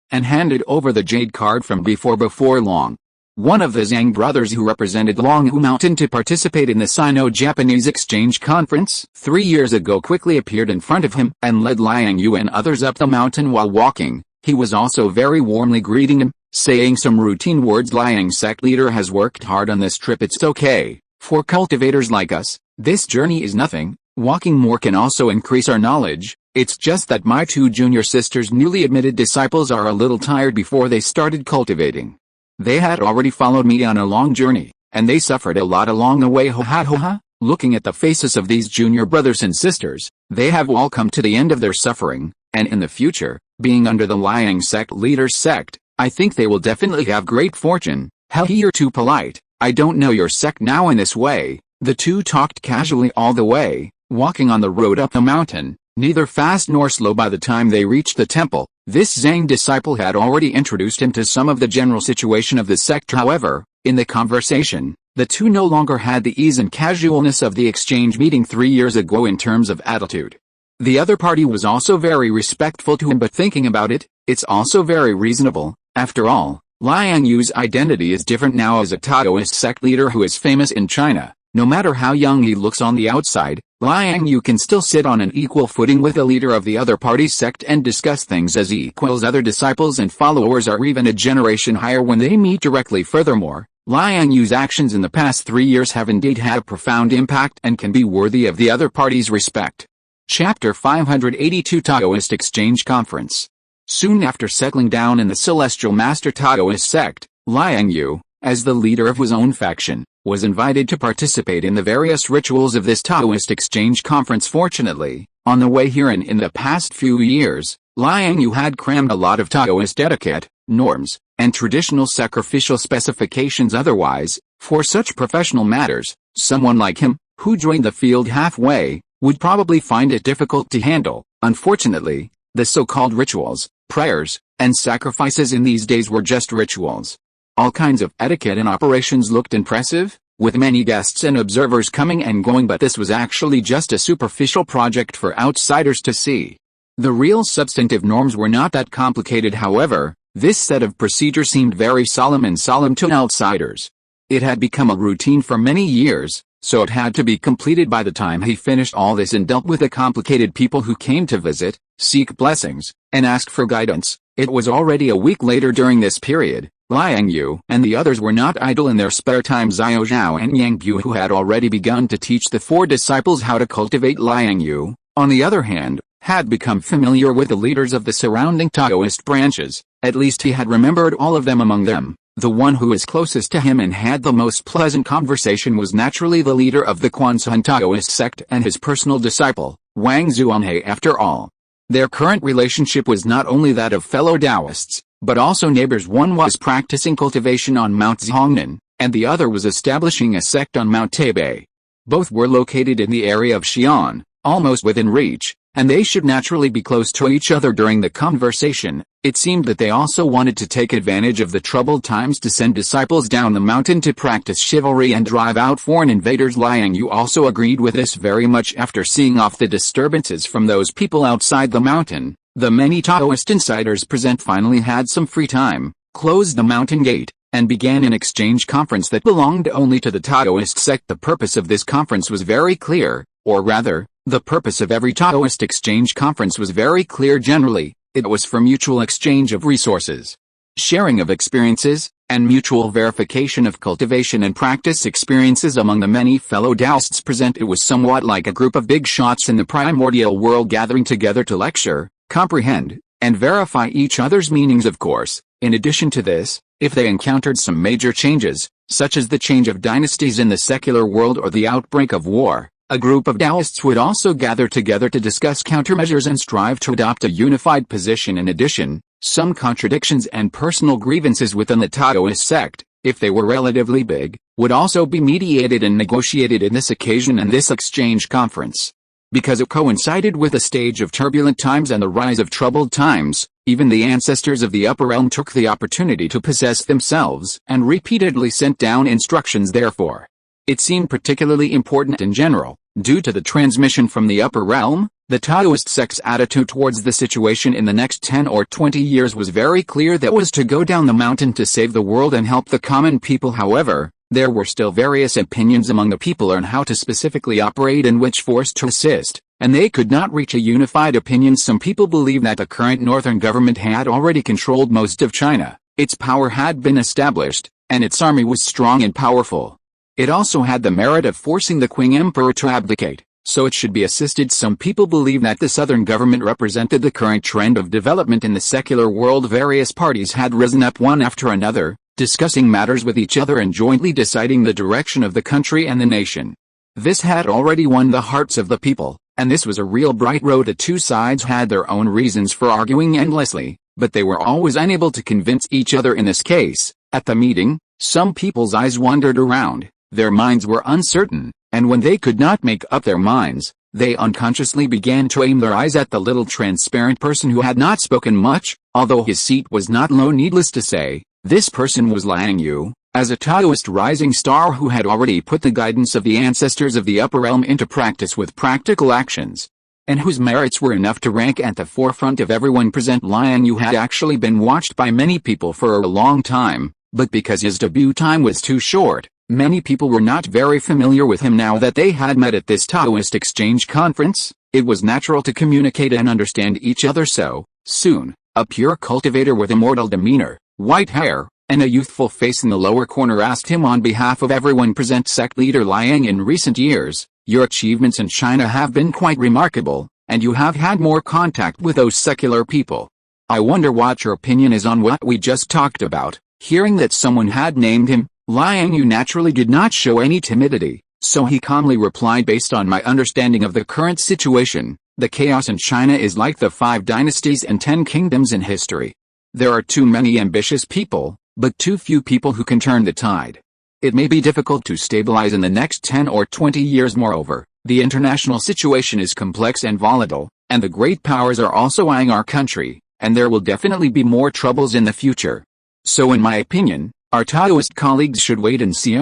and handed over the jade card from before long. One of the Zhang brothers who represented Liang Yue Mountain to participate in the Sino-Japanese Exchange Conference 3 years ago quickly appeared in front of him and led Liang Yue and others up the mountain while walking. He was also very warmly greeting him, saying some routine words. Liang's sect leader has worked hard on this trip. It's okay. For cultivators like us, this journey is nothing. Walking more can also increase our knowledge. It's just that my 2 junior sisters, newly admitted disciples, are a little tired before they started cultivating. They had already followed me on a long journey, and they suffered a lot along the way. Ho ha. Looking at the faces of these junior brothers and sisters, they have all come to the end of their suffering, and in the future, being under the Liang sect leader's sect, I think they will definitely have great fortune. Hell, you're too polite. I don't know your sect now. In this way, the 2 talked casually all the way, walking on the road up the mountain, neither fast nor slow. By the time they reached the temple, this Zhang disciple had already introduced him to some of the general situation of the sect. However, in the conversation, the 2 no longer had the ease and casualness of the exchange meeting 3 years ago in terms of attitude. The other party was also very respectful to him, but thinking about it, it's also very reasonable. After all, Liang Yue's identity is different now as a Taoist sect leader who is famous in China. No matter how young he looks on the outside, Liang Yue can still sit on an equal footing with the leader of the other party's sect and discuss things as equals. Other disciples and followers are even a generation higher when they meet directly. Furthermore, Liang Yue's actions in the past 3 years have indeed had a profound impact and can be worthy of the other party's respect. Chapter 582 Taoist Exchange Conference. Soon after settling down in the Celestial Master Taoist sect, Liang Yue, as the leader of his own faction, was invited to participate in the various rituals of this Taoist Exchange Conference. Fortunately, on the way here and in the past few years, Liang Yue had crammed a lot of Taoist etiquette, norms, and traditional sacrificial specifications. Otherwise, for such professional matters, someone like him, who joined the field halfway, would probably find it difficult to handle. Unfortunately, the so-called rituals, prayers, and sacrifices in these days were just rituals. All kinds of etiquette and operations looked impressive, with many guests and observers coming and going, but this was actually just a superficial project for outsiders to see. The real substantive norms were not that complicated. However, this set of procedures seemed very solemn to outsiders. It had become a routine for many years, so it had to be completed by the time he finished all this and dealt with the complicated people who came to visit, seek blessings, and ask for guidance. It was already a week later. During this period, Liang Yue and the others were not idle in their spare time. Xiao Zhao and Yang Bu, who had already begun to teach the 4 disciples how to cultivate, Liang Yue, on the other hand, had become familiar with the leaders of the surrounding Taoist branches. At least he had remembered all of them. Among them, the one who was closest to him and had the most pleasant conversation was naturally the leader of the Quanzhan Taoist sect and his personal disciple, Wang Zuanhe. After all, their current relationship was not only that of fellow Taoists, but also neighbors. One was practicing cultivation on Mount Zhongnan, and the other was establishing a sect on Mount Taipei. Both were located in the area of Xi'an, almost within reach, and they should naturally be close to each other. During the conversation, it seemed that they also wanted to take advantage of the troubled times to send disciples down the mountain to practice chivalry and drive out foreign invaders. Liang Yue also agreed with this very much. After seeing off the disturbances from those people outside the mountain, the many Taoist insiders present finally had some free time, closed the mountain gate, and began an exchange conference that belonged only to the Taoist sect. The purpose of this conference was very clear, or rather, the purpose of every Taoist exchange conference was very clear generally. It was for mutual exchange of resources, sharing of experiences, and mutual verification of cultivation and practice experiences among the many fellow Taoists present. It was somewhat like a group of big shots in the primordial world gathering together to lecture, comprehend, and verify each other's meanings. Of course, in addition to this, if they encountered some major changes, such as the change of dynasties in the secular world or the outbreak of war, a group of Taoists would also gather together to discuss countermeasures and strive to adopt a unified position. In addition, some contradictions and personal grievances within the Taoist sect, if they were relatively big, would also be mediated and negotiated in this occasion and this exchange conference. Because it coincided with a stage of turbulent times and the rise of troubled times, even the ancestors of the upper realm took the opportunity to possess themselves and repeatedly sent down instructions therefore. It seemed particularly important in general, due to the transmission from the upper realm. The Taoist sect's attitude towards the situation in the next 10 or 20 years was very clear, that was to go down the mountain to save the world and help the common people. However, there were still various opinions among the people on how to specifically operate and which force to assist, and they could not reach a unified opinion. Some people believed that the current northern government had already controlled most of China, its power had been established, and its army was strong and powerful. It also had the merit of forcing the Qing emperor to abdicate, so it should be assisted. Some people believe that the southern government represented the current trend of development in the secular world. Various parties had risen up one after another, discussing matters with each other and jointly deciding the direction of the country and the nation. This had already won the hearts of the people, and this was a real bright road. The two sides had their own reasons for arguing endlessly, but they were always unable to convince each other. In this case, at the meeting, some people's eyes wandered around, their minds were uncertain, and when they could not make up their minds, they unconsciously began to aim their eyes at the little transparent person who had not spoken much, although his seat was not low. Needless to say, this person was Liang Yue, as a Taoist rising star who had already put the guidance of the ancestors of the upper realm into practice with practical actions, and whose merits were enough to rank at the forefront of everyone present. Liang Yue had actually been watched by many people for a long time, but because his debut time was too short, many people were not very familiar with him. Now that they had met at this Taoist exchange conference, it was natural to communicate and understand each other. So, soon, a pure cultivator with immortal demeanor, white hair, and a youthful face in the lower corner asked him on behalf of everyone present, "Sect leader Liang, in recent years, your achievements in China have been quite remarkable, and you have had more contact with those secular people. I wonder what your opinion is on what we just talked about." Hearing that someone had named him, Liang Yue naturally did not show any timidity, so he calmly replied, "Based on my understanding of the current situation, the chaos in China is like the 5 dynasties and 10 kingdoms in history. There are too many ambitious people, but too few people who can turn the tide. It may be difficult to stabilize in the next 10 or 20 years. Moreover, the international situation is complex and volatile, and the great powers are also eyeing our country, and there will definitely be more troubles in the future. So in my opinion, our Taoist colleagues should wait and see."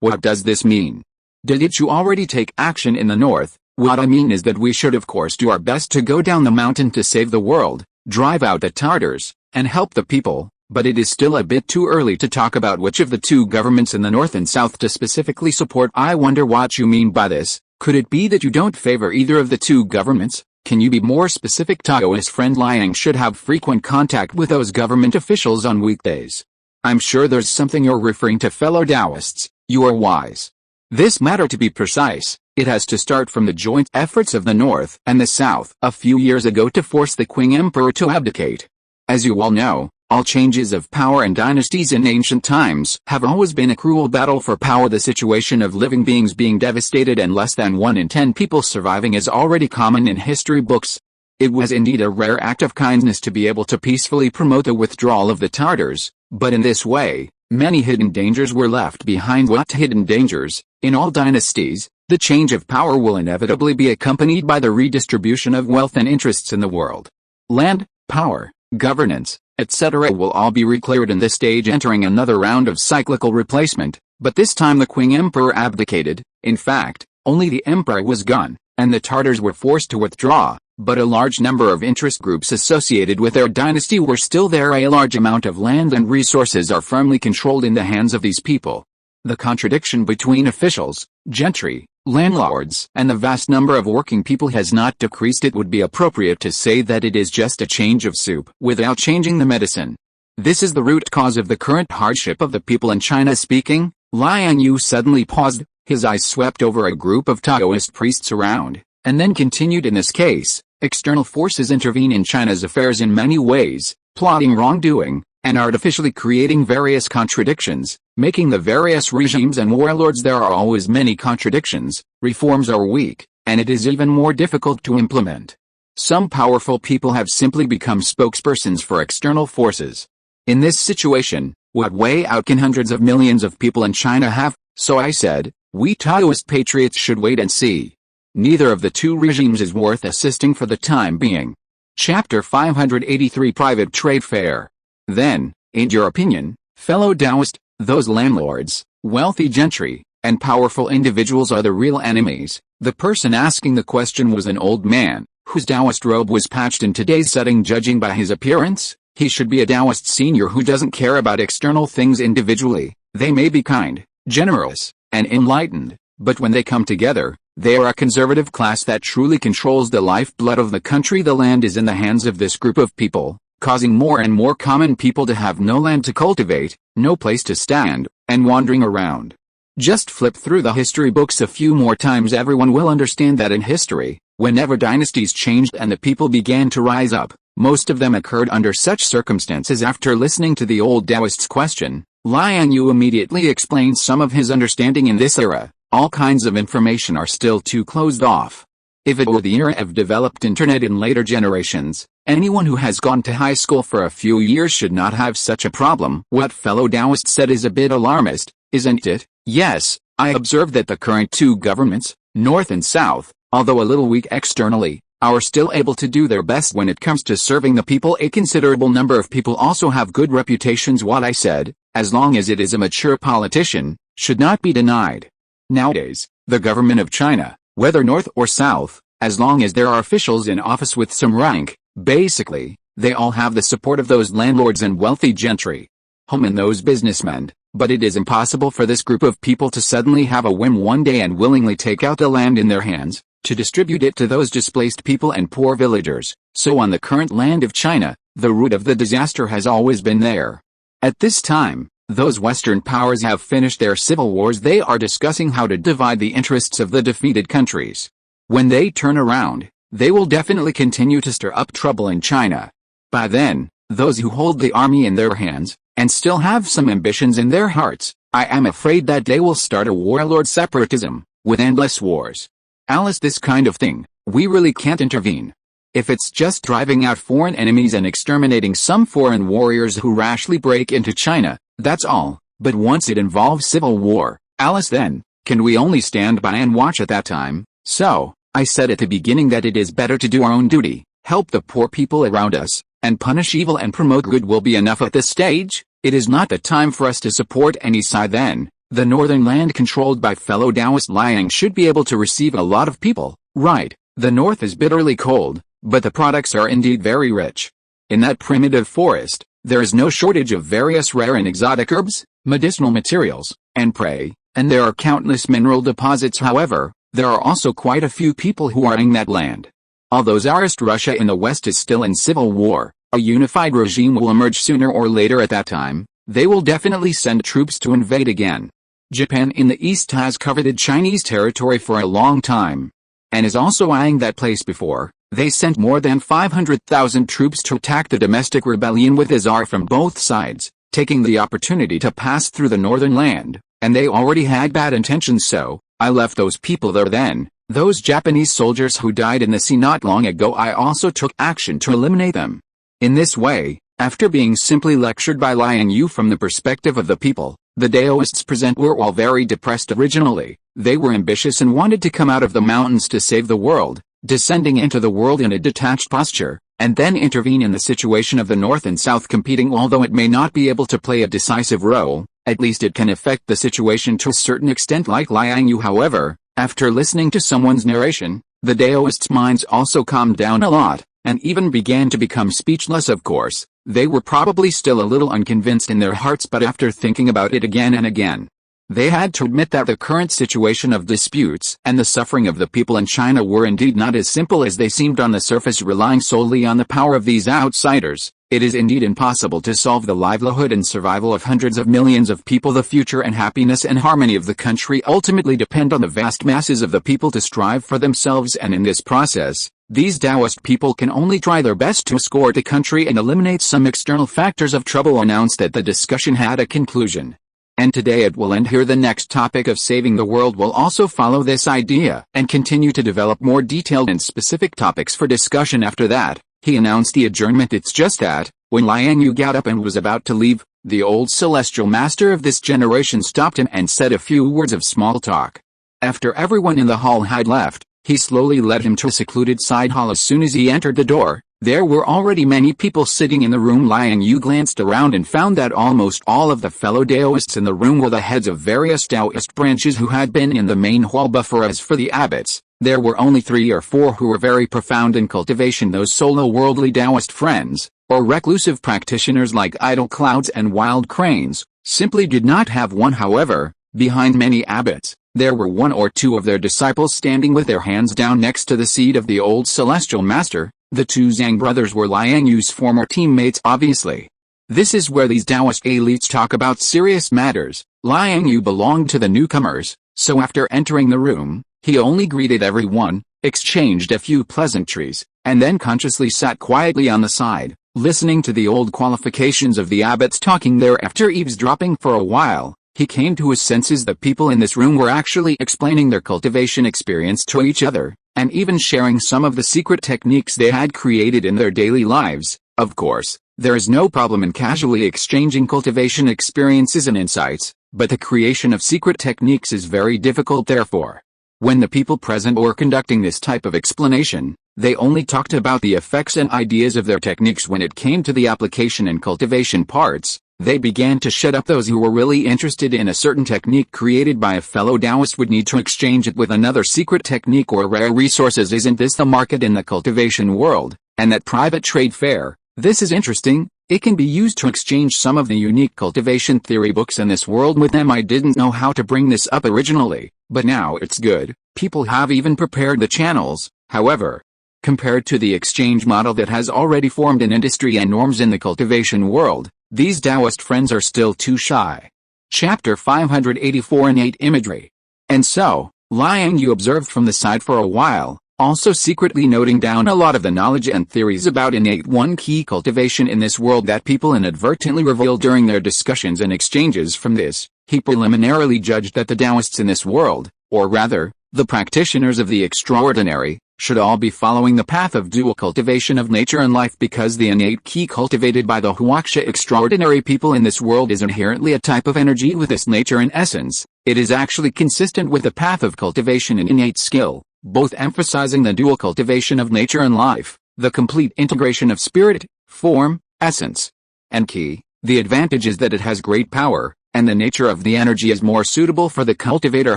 What does this mean? Did you already take action in the north? What I mean is that we should of course do our best to go down the mountain to save the world, drive out the Tartars, and help the people, but it is still a bit too early to talk about which of the two governments in the north and south to specifically support. I wonder what you mean by this. Could it be that you don't favor either of the two governments? Can you be more specific? Taoist friend Liang should have frequent contact with those government officials on weekdays. I'm sure there's something you're referring to. Fellow Taoists, you are wise. This matter, to be precise, it has to start from the joint efforts of the North and the South a few years ago to force the Qing Emperor to abdicate. As you all know, all changes of power and dynasties in ancient times have always been a cruel battle for power. The situation of living beings being devastated and less than 1 in 10 people surviving is already common in history books. It was indeed a rare act of kindness to be able to peacefully promote the withdrawal of the Tartars, but in this way, many hidden dangers were left behind. What hidden dangers? In all dynasties, the change of power will inevitably be accompanied by the redistribution of wealth and interests in the world. Land, power, governance, etc. will all be recleared in this stage, entering another round of cyclical replacement, but this time the Qing Emperor abdicated. In fact, only the emperor was gone, and the Tartars were forced to withdraw, but a large number of interest groups associated with their dynasty were still there. A large amount of land and resources are firmly controlled in the hands of these people. The contradiction between officials, gentry, landlords, and the vast number of working people has not decreased. It would be appropriate to say that it is just a change of soup without changing the medicine. This is the root cause of the current hardship of the people in China. Speaking, Liang Yue suddenly paused, his eyes swept over a group of Taoist priests around, and then continued. In this case, external forces intervene in China's affairs in many ways, plotting wrongdoing, and artificially creating various contradictions, making the various regimes and warlords. There are always many contradictions, reforms are weak, and it is even more difficult to implement. Some powerful people have simply become spokespersons for external forces. In this situation, what way out can hundreds of millions of people in China have? So I said, we Taoist patriots should wait and see. Neither of the two regimes is worth assisting for the time being. Chapter 583 Private Trade Fair. Then, in your opinion, fellow Taoist, those landlords, wealthy gentry, and powerful individuals are the real enemies. The person asking the question was an old man, whose Taoist robe was patched in today's setting. Judging by his appearance, he should be a Taoist senior who doesn't care about external things individually. They may be kind, generous, and enlightened, but when they come together, they are a conservative class that truly controls the lifeblood of the country. The land is in the hands of this group of people, causing more and more common people to have no land to cultivate, no place to stand, and wandering around. Just flip through the history books a few more times. Everyone will understand that in history, whenever dynasties changed and the people began to rise up, most of them occurred under such circumstances. After listening to the old Taoist's question, Liang Yue immediately explained some of his understanding. In this era, all kinds of information are still too closed off. If it were the era of developed internet in later generations, anyone who has gone to high school for a few years should not have such a problem. What fellow Taoist said is a bit alarmist, isn't it? Yes, I observe that the current two governments, North and South, although a little weak externally, are still able to do their best when it comes to serving the people. A considerable number of people also have good reputations. What I said, as long as it is a mature politician, should not be denied. Nowadays, the government of China, whether North or South, as long as there are officials in office with some rank, basically, they all have the support of those landlords and wealthy gentry. And those businessmen. But it is impossible for this group of people to suddenly have a whim one day and willingly take out the land in their hands, to distribute it to those displaced people and poor villagers. So on the current land of China, the root of the disaster has always been there. At this time, those Western powers have finished their civil wars. They are discussing how to divide the interests of the defeated countries. When they turn around, they will definitely continue to stir up trouble in China. By then, those who hold the army in their hands, and still have some ambitions in their hearts, I am afraid that they will start a warlord separatism, with endless wars. Alice, this kind of thing, we really can't intervene. If it's just driving out foreign enemies and exterminating some foreign warriors who rashly break into China, that's all. But once it involves civil war, Alice, then, can we only stand by and watch at that time? So, I said at the beginning that it is better to do our own duty, help the poor people around us, and punish evil and promote good will be enough at this stage. It is not the time for us to support any side. Then, the northern land controlled by fellow Taoist Liang should be able to receive a lot of people, right? The north is bitterly cold, but the products are indeed very rich. In that primitive forest, there is no shortage of various rare and exotic herbs, medicinal materials, and prey, and there are countless mineral deposits. However, there are also quite a few people who are in that land. Although Tsarist Russia in the west is still in civil war, a unified regime will emerge sooner or later. At that time, they will definitely send troops to invade again. Japan in the east has coveted Chinese territory for a long time, and is also eyeing that place. Before, they sent more than 500,000 troops to attack the domestic rebellion with the Tsar from both sides, taking the opportunity to pass through the northern land, and they already had bad intentions. So, I left those people there. Then, those Japanese soldiers who died in the sea not long ago, I also took action to eliminate them. In this way, after being simply lectured by Liang Yue from the perspective of the people, the Taoists present were all very depressed originally. They were ambitious and wanted to come out of the mountains to save the world, descending into the world in a detached posture, and then intervene in the situation of the North and South competing. Although it may not be able to play a decisive role, at least it can affect the situation to a certain extent. Like Liang Yue, however, after listening to someone's narration, the Taoists' minds also calmed down a lot, and even began to become speechless. Of course, they were probably still a little unconvinced in their hearts, but after thinking about it again and again, they had to admit that the current situation of disputes and the suffering of the people in China were indeed not as simple as they seemed on the surface. Relying solely on the power of these outsiders, it is indeed impossible to solve the livelihood and survival of hundreds of millions of people. The future and happiness and harmony of the country ultimately depend on the vast masses of the people to strive for themselves, and in this process, these Taoist people can only try their best to escort the country and eliminate some external factors of trouble. Announced that the discussion had a conclusion, and today it will end here. The next topic of saving the world will also follow this idea and continue to develop more detailed and specific topics for discussion. After that, he announced the adjournment. It's just that, when Liang Yue got up and was about to leave, the old celestial master of this generation stopped him and said a few words of small talk. After everyone in the hall had left, He slowly led him to a secluded side hall. As soon as he entered the door, there were already many people sitting in the room. Liang Yue glanced around and found that almost all of the fellow Daoists in the room were the heads of various Taoist branches who had been in the main hall before. As for the abbots, there were only 3 or 4 who were very profound in cultivation. Those solo worldly Taoist friends, or reclusive practitioners like idle clouds and wild cranes, simply did not have one. However, behind many abbots, there were 1 or 2 of their disciples standing with their hands down next to the seat of the old celestial master. The 2 Zhang brothers were Liang Yue's former teammates. Obviously, this is where these Taoist elites talk about serious matters. Liang Yue belonged to the newcomers, so after entering the room, he only greeted everyone, exchanged a few pleasantries, and then consciously sat quietly on the side, listening to the old qualifications of the abbots talking there. After eavesdropping for a while, he came to his senses that people in this room were actually explaining their cultivation experience to each other, and even sharing some of the secret techniques they had created in their daily lives. Of course, there is no problem in casually exchanging cultivation experiences and insights, but the creation of secret techniques is very difficult. Therefore, when the people present were conducting this type of explanation, they only talked about the effects and ideas of their techniques. When it came to the application and cultivation parts, they began to shut up. Those who were really interested in a certain technique created by a fellow Taoist would need to exchange it with another secret technique or rare resources. Isn't this the market in the cultivation world, and that private trade fair? This is interesting. It can be used to exchange some of the unique cultivation theory books in this world with them. I didn't know how to bring this up originally, but now it's good. People have even prepared the channels. However, compared to the exchange model that has already formed an industry and norms in the cultivation world, these Taoist friends are still too shy. Chapter 584 Innate Imagery. And so, Liang Yue observed from the side for a while, also secretly noting down a lot of the knowledge and theories about innate one-key cultivation in this world that people inadvertently revealed during their discussions and exchanges. From this, he preliminarily judged that the Taoists in this world, or rather, the practitioners of the extraordinary, should all be following the path of dual cultivation of nature and life, because the innate key cultivated by the Huaxia extraordinary people in this world is inherently a type of energy with this nature and essence. It is actually consistent with the path of cultivation and innate skill, both emphasizing the dual cultivation of nature and life, the complete integration of spirit, form, essence, and ki. The advantage is that it has great power, and the nature of the energy is more suitable for the cultivator.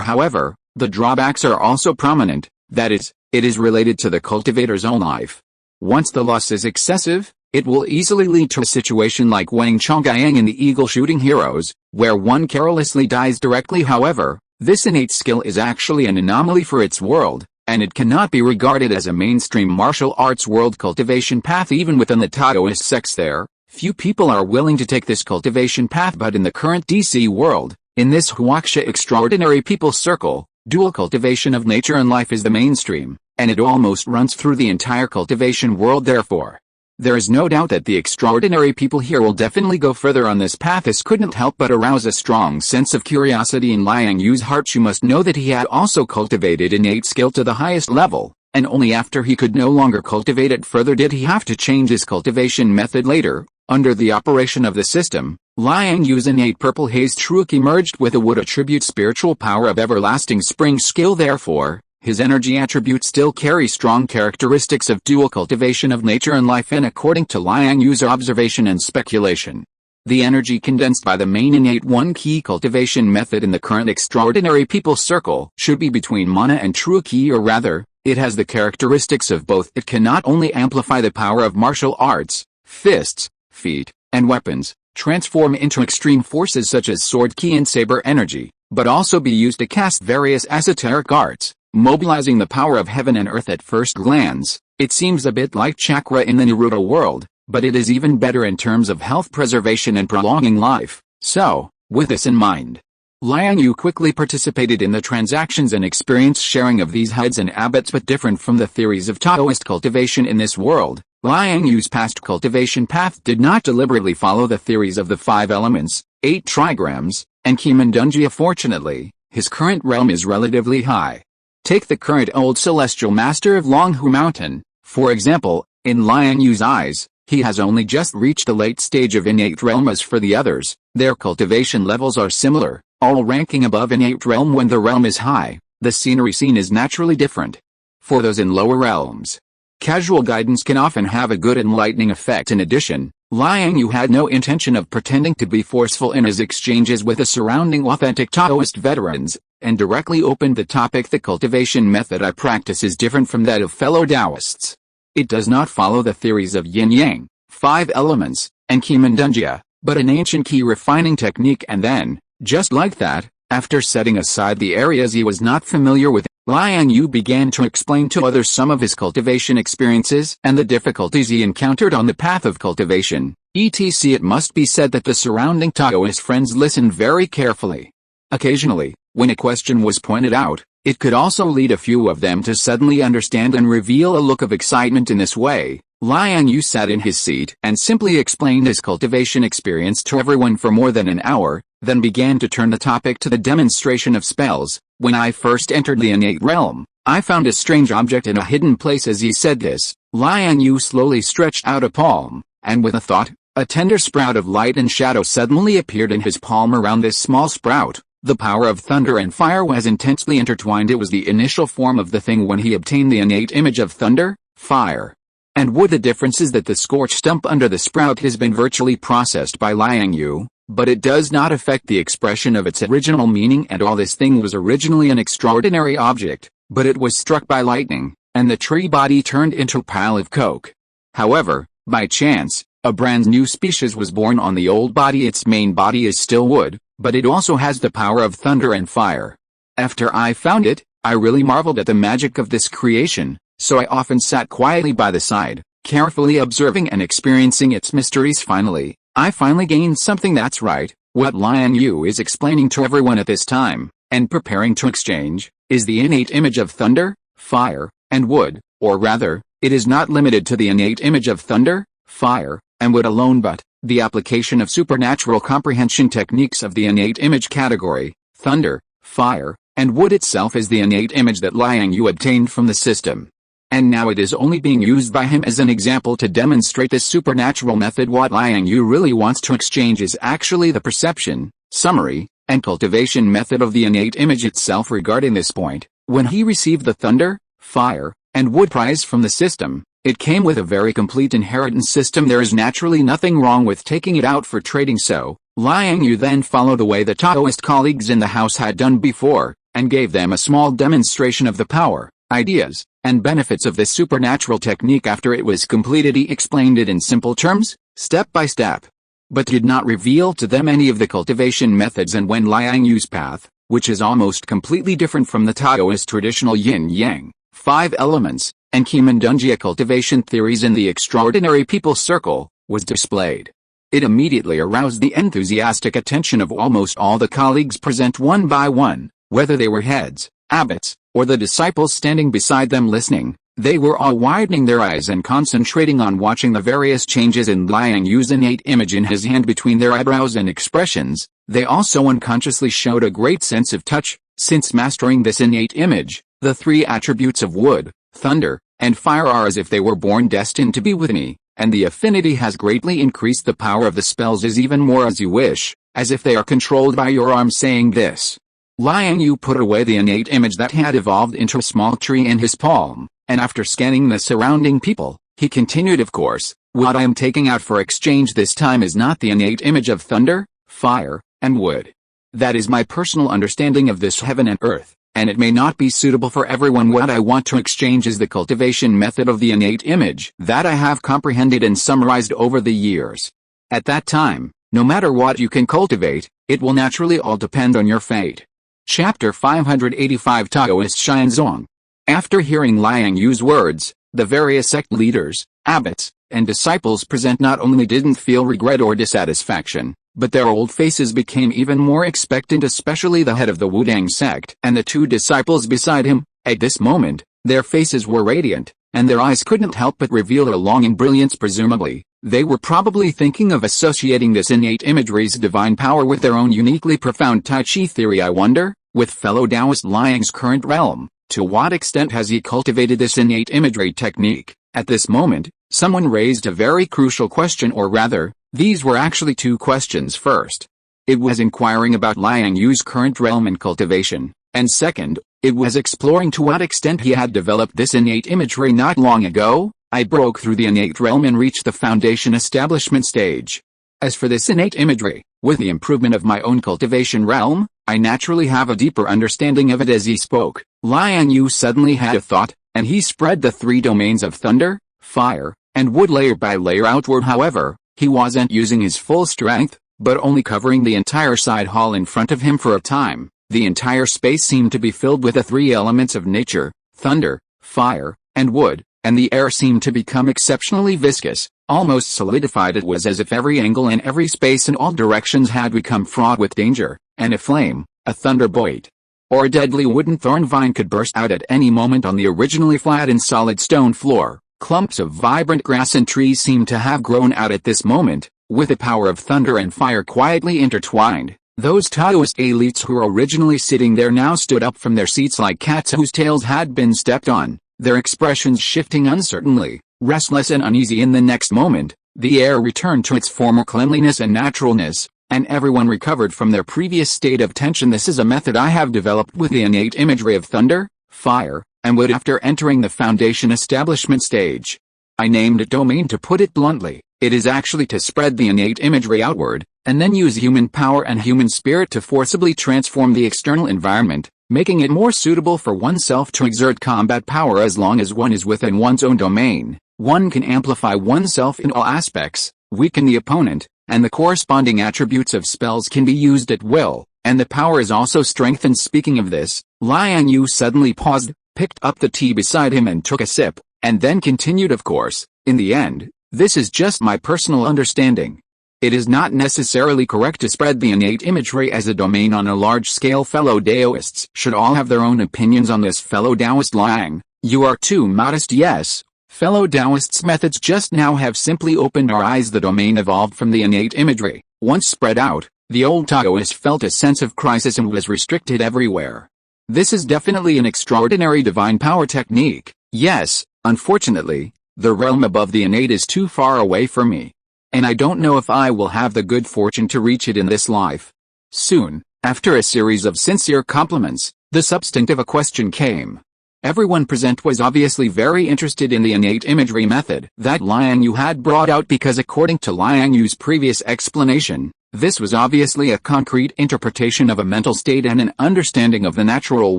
However, the drawbacks are also prominent, that is, it is related to the cultivator's own life. Once the loss is excessive, it will easily lead to a situation like Wang Chongjiang in the Eagle Shooting Heroes, where one carelessly dies directly. However, this innate skill is actually an anomaly for its world, and it cannot be regarded as a mainstream martial arts world cultivation path. Even within the Taoist sects there, few people are willing to take this cultivation path, but in the current DC world, in this Huaxia extraordinary people circle, dual cultivation of nature and life is the mainstream, and it almost runs through the entire cultivation world. Therefore, there is no doubt that the extraordinary people here will definitely go further on this path. This couldn't help but arouse a strong sense of curiosity in Liang Yue's heart. You must know that he had also cultivated innate skill to the highest level, and only after he could no longer cultivate it further did he have to change his cultivation method later. Under the operation of the system, Liang Yue's innate purple haze truque emerged with a wood attribute spiritual power of everlasting spring skill. Therefore, his energy attributes still carry strong characteristics of dual cultivation of nature and life, and according to Liang Yue's observation and speculation, the energy condensed by the main innate one-key cultivation method in the current extraordinary people circle should be between mana and true ki, or rather, it has the characteristics of both. It can not only amplify the power of martial arts, fists, feet, and weapons, transform into extreme forces such as sword ki and saber energy, but also be used to cast various esoteric arts, mobilizing the power of heaven and earth. At first glance, it seems a bit like chakra in the Naruto world, but it is even better in terms of health preservation and prolonging life. So, with this in mind, Liang Yue quickly participated in the transactions and experience sharing of these heads and abbots. But different from the theories of Taoist cultivation in this world, Liang Yue's past cultivation path did not deliberately follow the theories of the 5 elements, 8 trigrams, and Kimandungia. Fortunately, his current realm is relatively high. Take the current old celestial master of Longhu Mountain, for example. In Liang Yue's eyes, he has only just reached the late stage of innate realm. As for the others, their cultivation levels are similar, all ranking above innate realm. When the realm is high, the scenery seen is naturally different. for those in lower realms. Casual guidance can often have a good enlightening effect. In addition, Liang Yue had no intention of pretending to be forceful in his exchanges with the surrounding authentic Taoist veterans, and directly opened the topic. The cultivation method I practice is different from that of fellow Taoists. It does not follow the theories of yin-yang, 5 elements, and qi, but an ancient key refining technique. And then, just like that, after setting aside the areas he was not familiar with, Liang Yue began to explain to others some of his cultivation experiences and the difficulties he encountered on the path of cultivation, etc. It must be said that the surrounding Taoist friends listened very carefully. Occasionally, when a question was pointed out, it could also lead a few of them to suddenly understand and reveal a look of excitement. In this way, Liang Yue sat in his seat and simply explained his cultivation experience to everyone for more than an hour, then began to turn the topic to the demonstration of spells. When I first entered the innate realm, I found a strange object in a hidden place. As he said this, Liang Yue slowly stretched out a palm, and with a thought, a tender sprout of light and shadow suddenly appeared in his palm. Around this small sprout, the power of thunder and fire was intensely intertwined. It was the initial form of the thing when he obtained the innate image of thunder, fire, and wood. The difference is that the scorched stump under the sprout has been virtually processed by Liang Yue, but it does not affect the expression of its original meaning at all. This thing was originally an extraordinary object, but it was struck by lightning, and the tree body turned into a pile of coke. However, by chance, a brand new species was born on the old body. Its main body is still wood, but it also has the power of thunder and fire. After I found it, I really marveled at the magic of this creation, so I often sat quietly by the side, carefully observing and experiencing its mysteries. Finally, I gained something. That's right, what Liang Yue is explaining to everyone at this time, and preparing to exchange, is the innate image of thunder, fire, and wood, or rather, it is not limited to the innate image of thunder, fire, and wood alone, but the application of supernatural comprehension techniques of the innate image category. Thunder, fire, and wood itself is the innate image that Liang Yue obtained from the system. And now it is only being used by him as an example to demonstrate this supernatural method. What Liang Yue really wants to exchange is actually the perception, summary, and cultivation method of the innate image itself. Regarding this point, when he received the thunder, fire, and wood prize from the system, it came with a very complete inheritance system. There is naturally nothing wrong with taking it out for trading, so Liang Yue then followed the way the Taoist colleagues in the house had done before, and gave them a small demonstration of the power, ideas, and benefits of this supernatural technique. After it was completed, he explained it in simple terms, step by step, but did not reveal to them any of the cultivation methods. And when Liang Yue's path, which is almost completely different from the Taoist traditional yin-yang, 5 elements, and qi cultivation theories in the extraordinary people's circle, was displayed, it immediately aroused the enthusiastic attention of almost all the colleagues present. One by one, whether they were heads, abbots, or the disciples standing beside them listening, they were all widening their eyes and concentrating on watching the various changes in Liang Yue's innate image in his hand between their eyebrows and expressions. They also unconsciously showed a great sense of touch, since mastering this innate image, the 3 attributes of wood, thunder, and fire are as if they were born destined to be with me, and the affinity has greatly increased. The power of the spells is even more as you wish, as if they are controlled by your arm. Saying this, Liang Yue put away the innate image that had evolved into a small tree in his palm, and after scanning the surrounding people, he continued, of course, what I am taking out for exchange this time is not the innate image of thunder, fire, and wood. That is my personal understanding of this heaven and earth, and it may not be suitable for everyone. What I want to exchange is the cultivation method of the innate image that I have comprehended and summarized over the years. At that time, no matter what you can cultivate, it will naturally all depend on your fate. Chapter 585 Taoist Xianzong. After hearing Liang Yue's words, the various sect leaders, abbots, and disciples present not only didn't feel regret or dissatisfaction, but their old faces became even more expectant, especially the head of the Wudang sect and the 2 disciples beside him. At this moment, their faces were radiant, and their eyes couldn't help but reveal a longing brilliance. Presumably, they were probably thinking of associating this innate imagery's divine power with their own uniquely profound Tai Chi theory. I wonder, with fellow Taoist Liang's current realm, to what extent has he cultivated this innate imagery technique? At this moment, someone raised a very crucial question, or rather, these were actually 2 questions. First, it was inquiring about Liang Yue's current realm and cultivation, and second, It was exploring to what extent he had developed this innate imagery not long ago. I broke through the innate realm and reached the foundation establishment stage. As for this innate imagery, with the improvement of my own cultivation realm, I naturally have a deeper understanding of it. As he spoke, Liang Yue suddenly had a thought, and he spread the 3 domains of thunder, fire, and wood layer by layer outward. However, he wasn't using his full strength, but only covering the entire side hall in front of him for a time. The entire space seemed to be filled with the 3 elements of nature, thunder, fire, and wood, and the air seemed to become exceptionally viscous, almost solidified. It was as if every angle and every space in all directions had become fraught with danger, and a flame, a thunderbolt, or a deadly wooden thorn vine could burst out at any moment on the originally flat and solid stone floor. Clumps of vibrant grass and trees seemed to have grown out at this moment, with the power of thunder and fire quietly intertwined. Those Taoist elites who were originally sitting there now stood up from their seats like cats whose tails had been stepped on, their expressions shifting uncertainly, restless and uneasy. In the next moment, the air returned to its former cleanliness and naturalness, and everyone recovered from their previous state of tension. This is a method I have developed with the innate imagery of thunder, fire, and wood after entering the foundation establishment stage. I named it domain to put it bluntly. It is actually to spread the innate imagery outward, and then use human power and human spirit to forcibly transform the external environment, making it more suitable for oneself to exert combat power. As long as one is within one's own domain, one can amplify oneself in all aspects, weaken the opponent, and the corresponding attributes of spells can be used at will, and the power is also strengthened. Speaking of this, Liang Yue suddenly paused, picked up the tea beside him and took a sip, and then continued. Of course, in the end, this is just my personal understanding. It is not necessarily correct to spread the innate imagery as a domain on a large scale. Fellow Daoists should all have their own opinions on this. Fellow Taoist Liang, you are too modest. Yes, fellow Taoists' methods just now have simply opened our eyes. The domain evolved from the innate imagery. Once spread out, the old Taoist felt a sense of crisis and was restricted everywhere. This is definitely an extraordinary divine power technique. Yes, unfortunately, the realm above the innate is too far away for me, and I don't know if I will have the good fortune to reach it in this life. Soon, after a series of sincere compliments, the substantive question came. Everyone present was obviously very interested in the innate imagery method that Liang Yue had brought out, because according to Liang Yue's previous explanation, this was obviously a concrete interpretation of a mental state and an understanding of the natural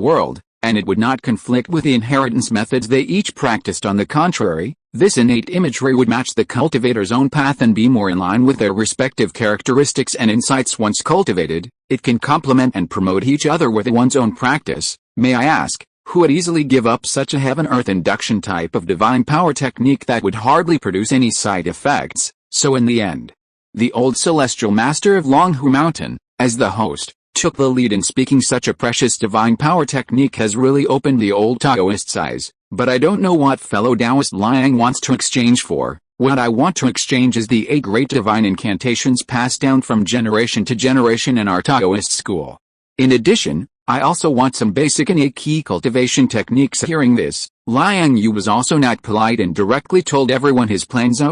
world, and it would not conflict with the inheritance methods they each practiced. On the contrary, this innate imagery would match the cultivator's own path and be more in line with their respective characteristics and insights. Once cultivated, it can complement and promote each other with one's own practice. May I ask, who would easily give up such a heaven-earth induction type of divine power technique that would hardly produce any side effects? So in the end, the old celestial master of Longhu Mountain, as the host, took the lead in speaking. Such a precious divine power technique has really opened the old Taoist's eyes, but I don't know what fellow Taoist Liang wants to exchange for. What I want to exchange is the 8 great divine incantations passed down from generation to generation in our Taoist school. In addition, I also want some basic innate key cultivation techniques. Hearing this, Liang Yue was also not polite and directly told everyone his plans.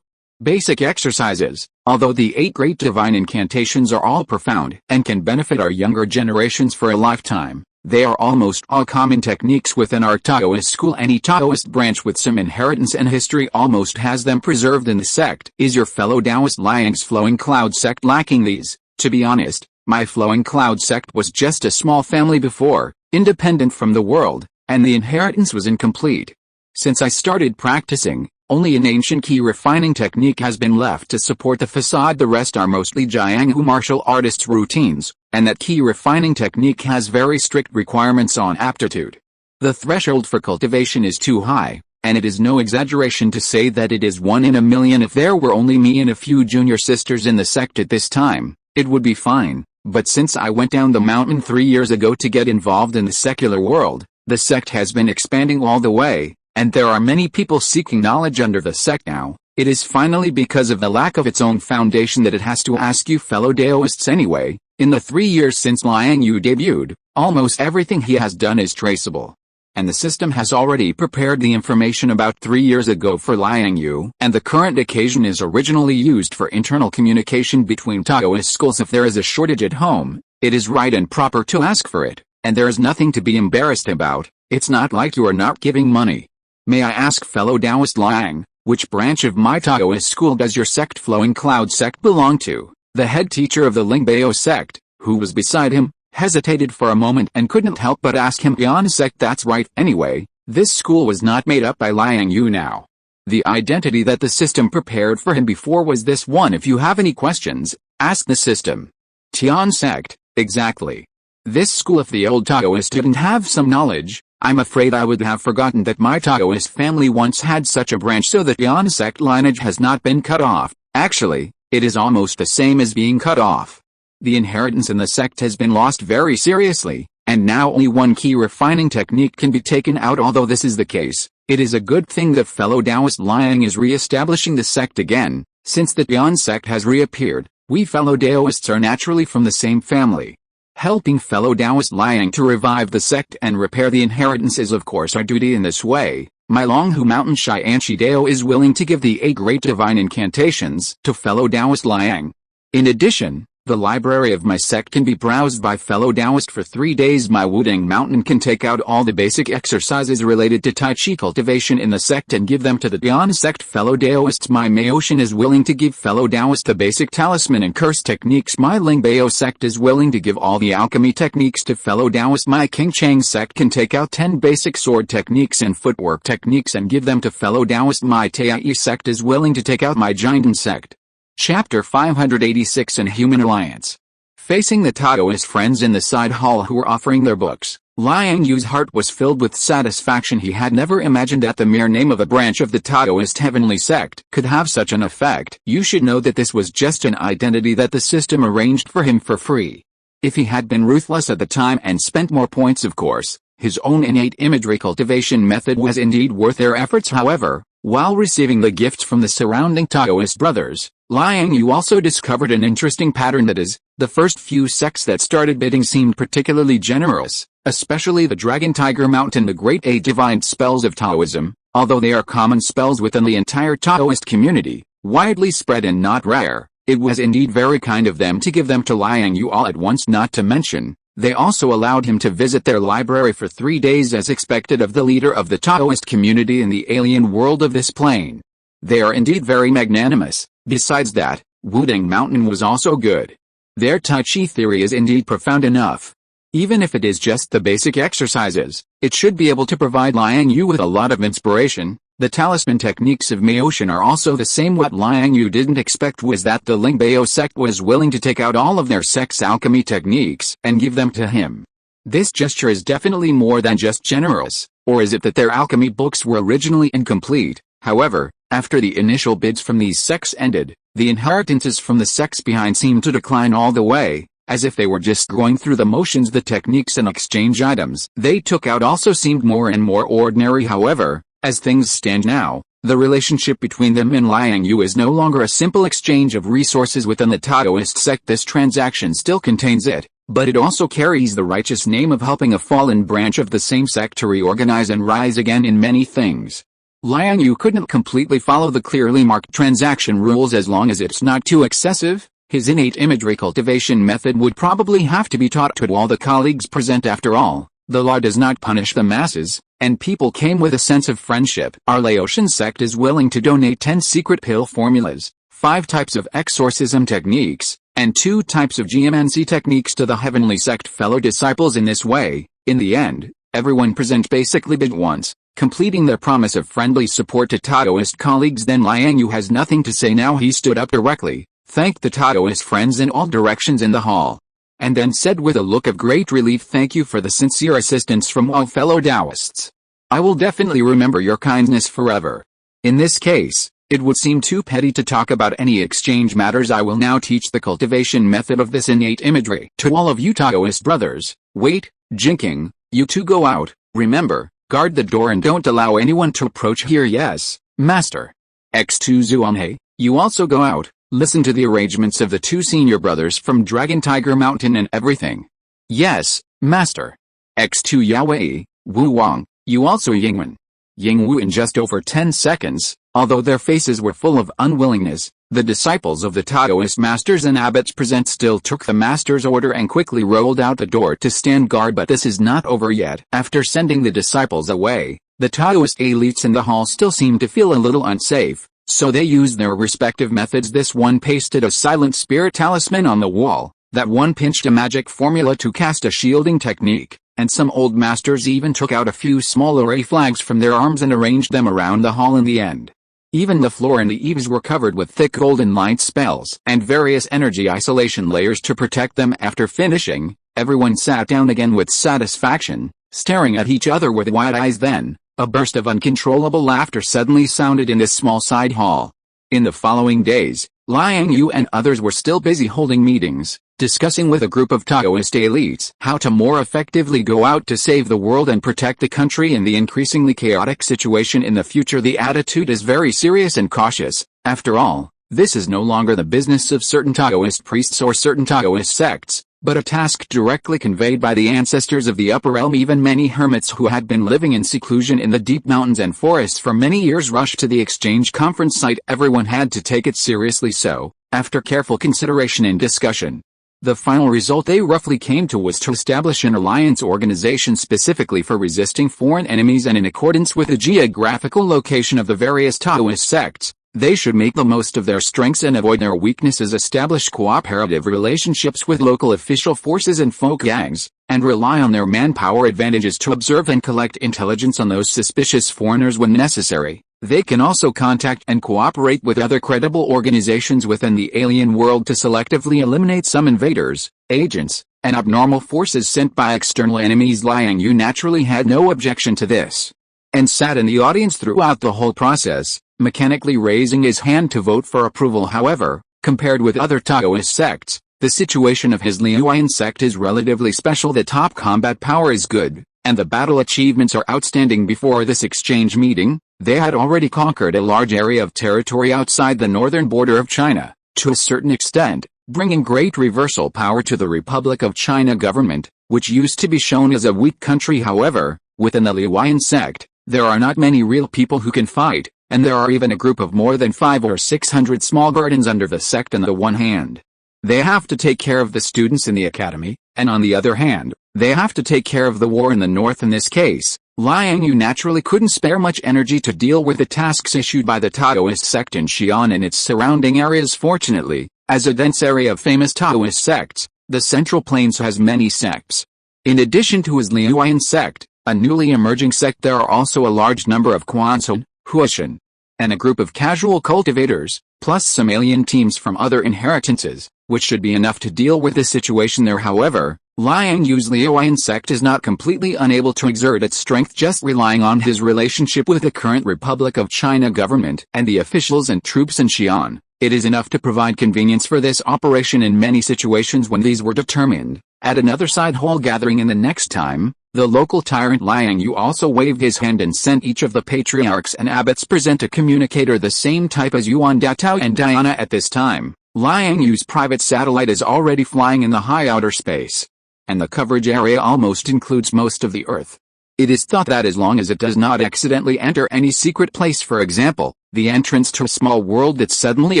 Basic exercises. Although the 8 great divine incantations are all profound and can benefit our younger generations for a lifetime, they are almost all common techniques within our Taoist school. Any Taoist branch with some inheritance and history almost has them preserved in the sect. Is your fellow Taoist Liang's Flowing Cloud sect lacking these? To be honest, my Flowing Cloud sect was just a small family before, independent from the world, and the inheritance was incomplete. Since I started practicing, only an ancient key refining technique has been left to support the facade. The rest are mostly Jianghu martial artists' routines, and that key refining technique has very strict requirements on aptitude. The threshold for cultivation is too high, and it is no exaggeration to say that it is 1 in a million. If there were only me and a few junior sisters in the sect at this time, it would be fine, but since I went down the mountain 3 years ago to get involved in the secular world, the sect has been expanding all the way, and there are many people seeking knowledge under the sect now. It is finally because of the lack of its own foundation that it has to ask you fellow Daoists anyway. In the 3 years since Liang Yue debuted, almost everything he has done is traceable. And the system has already prepared the information about 3 years ago for Liang Yue, and the current occasion is originally used for internal communication between Taoist schools. If there is a shortage at home, it is right and proper to ask for it, And there's nothing to be embarrassed about. It's not like you are not giving money. May I ask fellow Taoist Liang, which branch of my Taoist school does your sect Flowing Cloud sect belong to? The head teacher of the Lingbao sect, who was beside him, hesitated for a moment and couldn't help but ask him beyond sect. That's right. Anyway, this school was not made up by Liang Yue now. The identity that the system prepared for him before was this one. If you have any questions, ask the system. Tian sect, exactly. This school. If the old Taoist didn't have some knowledge, I'm afraid I would have forgotten that my Taoist family once had such a branch, so the Tian sect lineage has not been cut off. Actually, it is almost the same as being cut off. The inheritance in the sect has been lost very seriously, and now only one key refining technique can be taken out. Although this is the case, it is a good thing that fellow Taoist Liang is re-establishing the sect again. Since the Tian sect has reappeared, we fellow Taoists are naturally from the same family. Helping fellow Taoist Liang to revive the sect and repair the inheritance is of course our duty. In this way, my Longhu Mountain Xianxi Dao is willing to give the 8 great divine incantations to fellow Taoist Liang. In addition, the library of my sect can be browsed by fellow Taoist for 3 days. My Wudang Mountain can take out all the basic exercises related to Tai Chi cultivation in the sect and give them to the Tian sect fellow Taoists. My Maotian is willing to give fellow Taoist the basic talisman and curse techniques. My Lingbao sect is willing to give all the alchemy techniques to fellow Taoist. My King Chang sect can take out 10 basic sword techniques and footwork techniques and give them to fellow Taoist. My Tai sect is willing to take out my Jinden sect. Chapter 586 in Human Alliance. Facing the Taoist friends in the side hall who were offering their books, Liang Yu's heart was filled with satisfaction. He had never imagined that the mere name of a branch of the Taoist heavenly sect could have such an effect. You should know that this was just an identity that the system arranged for him for free. If he had been ruthless at the time and spent more points, of course, his own innate imagery cultivation method was indeed worth their efforts. However, while receiving the gifts from the surrounding Taoist brothers, Liang Yue also discovered an interesting pattern. That is, the first few sects that started bidding seemed particularly generous, especially the Dragon Tiger Mountain. The Great 8 Divine Spells of Taoism, although they are common spells within the entire Taoist community, widely spread and not rare, it was indeed very kind of them to give them to Liang Yue all at once. Not to mention, they also allowed him to visit their library for 3 days as expected of the leader of the Taoist community in the alien world of this plane. They are indeed very magnanimous. Besides that, Wudang Mountain was also good. Their Tai Chi theory is indeed profound enough. Even if it is just the basic exercises, it should be able to provide Liang Yue with a lot of inspiration. The talisman techniques of Maotian are also the same. What Liang Yue didn't expect was that the Lingbao sect was willing to take out all of their sect's alchemy techniques and give them to him. This gesture is definitely more than just generous. Or is it that their alchemy books were originally incomplete? However, after the initial bids from these sects ended, the inheritances from the sects behind seemed to decline all the way, as if they were just going through the motions. The techniques and exchange items they took out also seemed more and more ordinary. However, as things stand now, the relationship between them and Liang Yue is no longer a simple exchange of resources within the Taoist sect. This transaction still contains it, but it also carries the righteous name of helping a fallen branch of the same sect to reorganize and rise again in many things. Liang Yue couldn't completely follow the clearly marked transaction rules as long as it's not too excessive. His innate imagery cultivation method would probably have to be taught to all the colleagues present. After all, the law does not punish the masses, and people came with a sense of friendship. Our Laotian sect is willing to donate 10 secret pill formulas, 5 types of exorcism techniques, and 2 types of geomancy techniques to the heavenly sect fellow disciples. In this way, in the end, everyone present basically bid once, completing their promise of friendly support to Taoist colleagues. Then Liang Yue has nothing to say now. He stood up directly, thanked the Taoist friends in all directions in the hall, and then said with a look of great relief, "Thank you for the sincere assistance from all fellow Taoists. I will definitely remember your kindness forever. In this case, it would seem too petty to talk about any exchange matters. I will now teach the cultivation method of this innate imagery to all of you Taoist brothers. Wait, Jinking, you two go out. Remember, guard the door and don't allow anyone to approach here." "Yes, Master." X2 Zuanhe, you also go out. Listen to the arrangements of the 2 senior brothers from Dragon Tiger Mountain and everything. "Yes, Master." X2 Yahweh, Wu Wang, you also Yingwen. Liang Yue in just over 10 seconds. Although their faces were full of unwillingness, the disciples of the Taoist masters and abbots present still took the master's order and quickly rolled out the door to stand guard. But this is not over yet. After sending the disciples away, the Taoist elites in the hall still seemed to feel a little unsafe, so they used their respective methods. This one pasted a silent spirit talisman on the wall, that one pinched a magic formula to cast a shielding technique, and some old masters even took out a few small array flags from their arms and arranged them around the hall in the end. Even the floor and the eaves were covered with thick golden light spells and various energy isolation layers to protect them. After finishing, everyone sat down again with satisfaction, staring at each other with wide eyes. Then, a burst of uncontrollable laughter suddenly sounded in this small side hall. In the following days, Liang Yue and others were still busy holding meetings, discussing with a group of Taoist elites how to more effectively go out to save the world and protect the country in the increasingly chaotic situation in the future. The attitude is very serious and cautious. After all, this is no longer the business of certain Taoist priests or certain Taoist sects, but a task directly conveyed by the ancestors of the upper realm. Even many hermits who had been living in seclusion in the deep mountains and forests for many years rushed to the exchange conference site. Everyone had to take it seriously, so, after careful consideration and discussion, the final result they roughly came to was to establish an alliance organization specifically for resisting foreign enemies, and in accordance with the geographical location of the various Taoist sects, they should make the most of their strengths and avoid their weaknesses, establish cooperative relationships with local official forces and folk gangs, and rely on their manpower advantages to observe and collect intelligence on those suspicious foreigners when necessary. They can also contact and cooperate with other credible organizations within the alien world to selectively eliminate some invaders, agents, and abnormal forces sent by external enemies. Liang Yue naturally had no objection to this, and sat in the audience throughout the whole process, mechanically raising his hand to vote for approval. However, compared with other Taoist sects, the situation of his Liuan sect is relatively special. The top combat power is good, and the battle achievements are outstanding. Before this exchange meeting, they had already conquered a large area of territory outside the northern border of China, to a certain extent, bringing great reversal power to the Republic of China government, which used to be shown as a weak country. However, within the Liuan sect, there are not many real people who can fight, and there are even a group of more than 500 or 600 small burdens under the sect. On the one hand, they have to take care of the students in the academy, and on the other hand, they have to take care of the war in the north. In this case, Liang Yue naturally couldn't spare much energy to deal with the tasks issued by the Taoist sect in Xi'an and its surrounding areas. Fortunately, as a dense area of famous Taoist sects, the Central Plains has many sects. In addition to his Liuan sect, a newly emerging sect, there are also a large number of Quanzhou, Huashan, and a group of casual cultivators, plus some alien teams from other inheritances, which should be enough to deal with the situation there. However, Liang Yue's Liuan sect is not completely unable to exert its strength just relying on his relationship with the current Republic of China government and the officials and troops in Xi'an. It is enough to provide convenience for this operation in many situations when these were determined. At another side hall gathering in the next time, the local tyrant Liang Yue also waved his hand and sent each of the patriarchs and abbots present a communicator the same type as Yuan Datao and Diana. At this time, Liang Yue's private satellite is already flying in the high outer space, and the coverage area almost includes most of the Earth. It is thought that as long as it does not accidentally enter any secret place, for example, the entrance to a small world that suddenly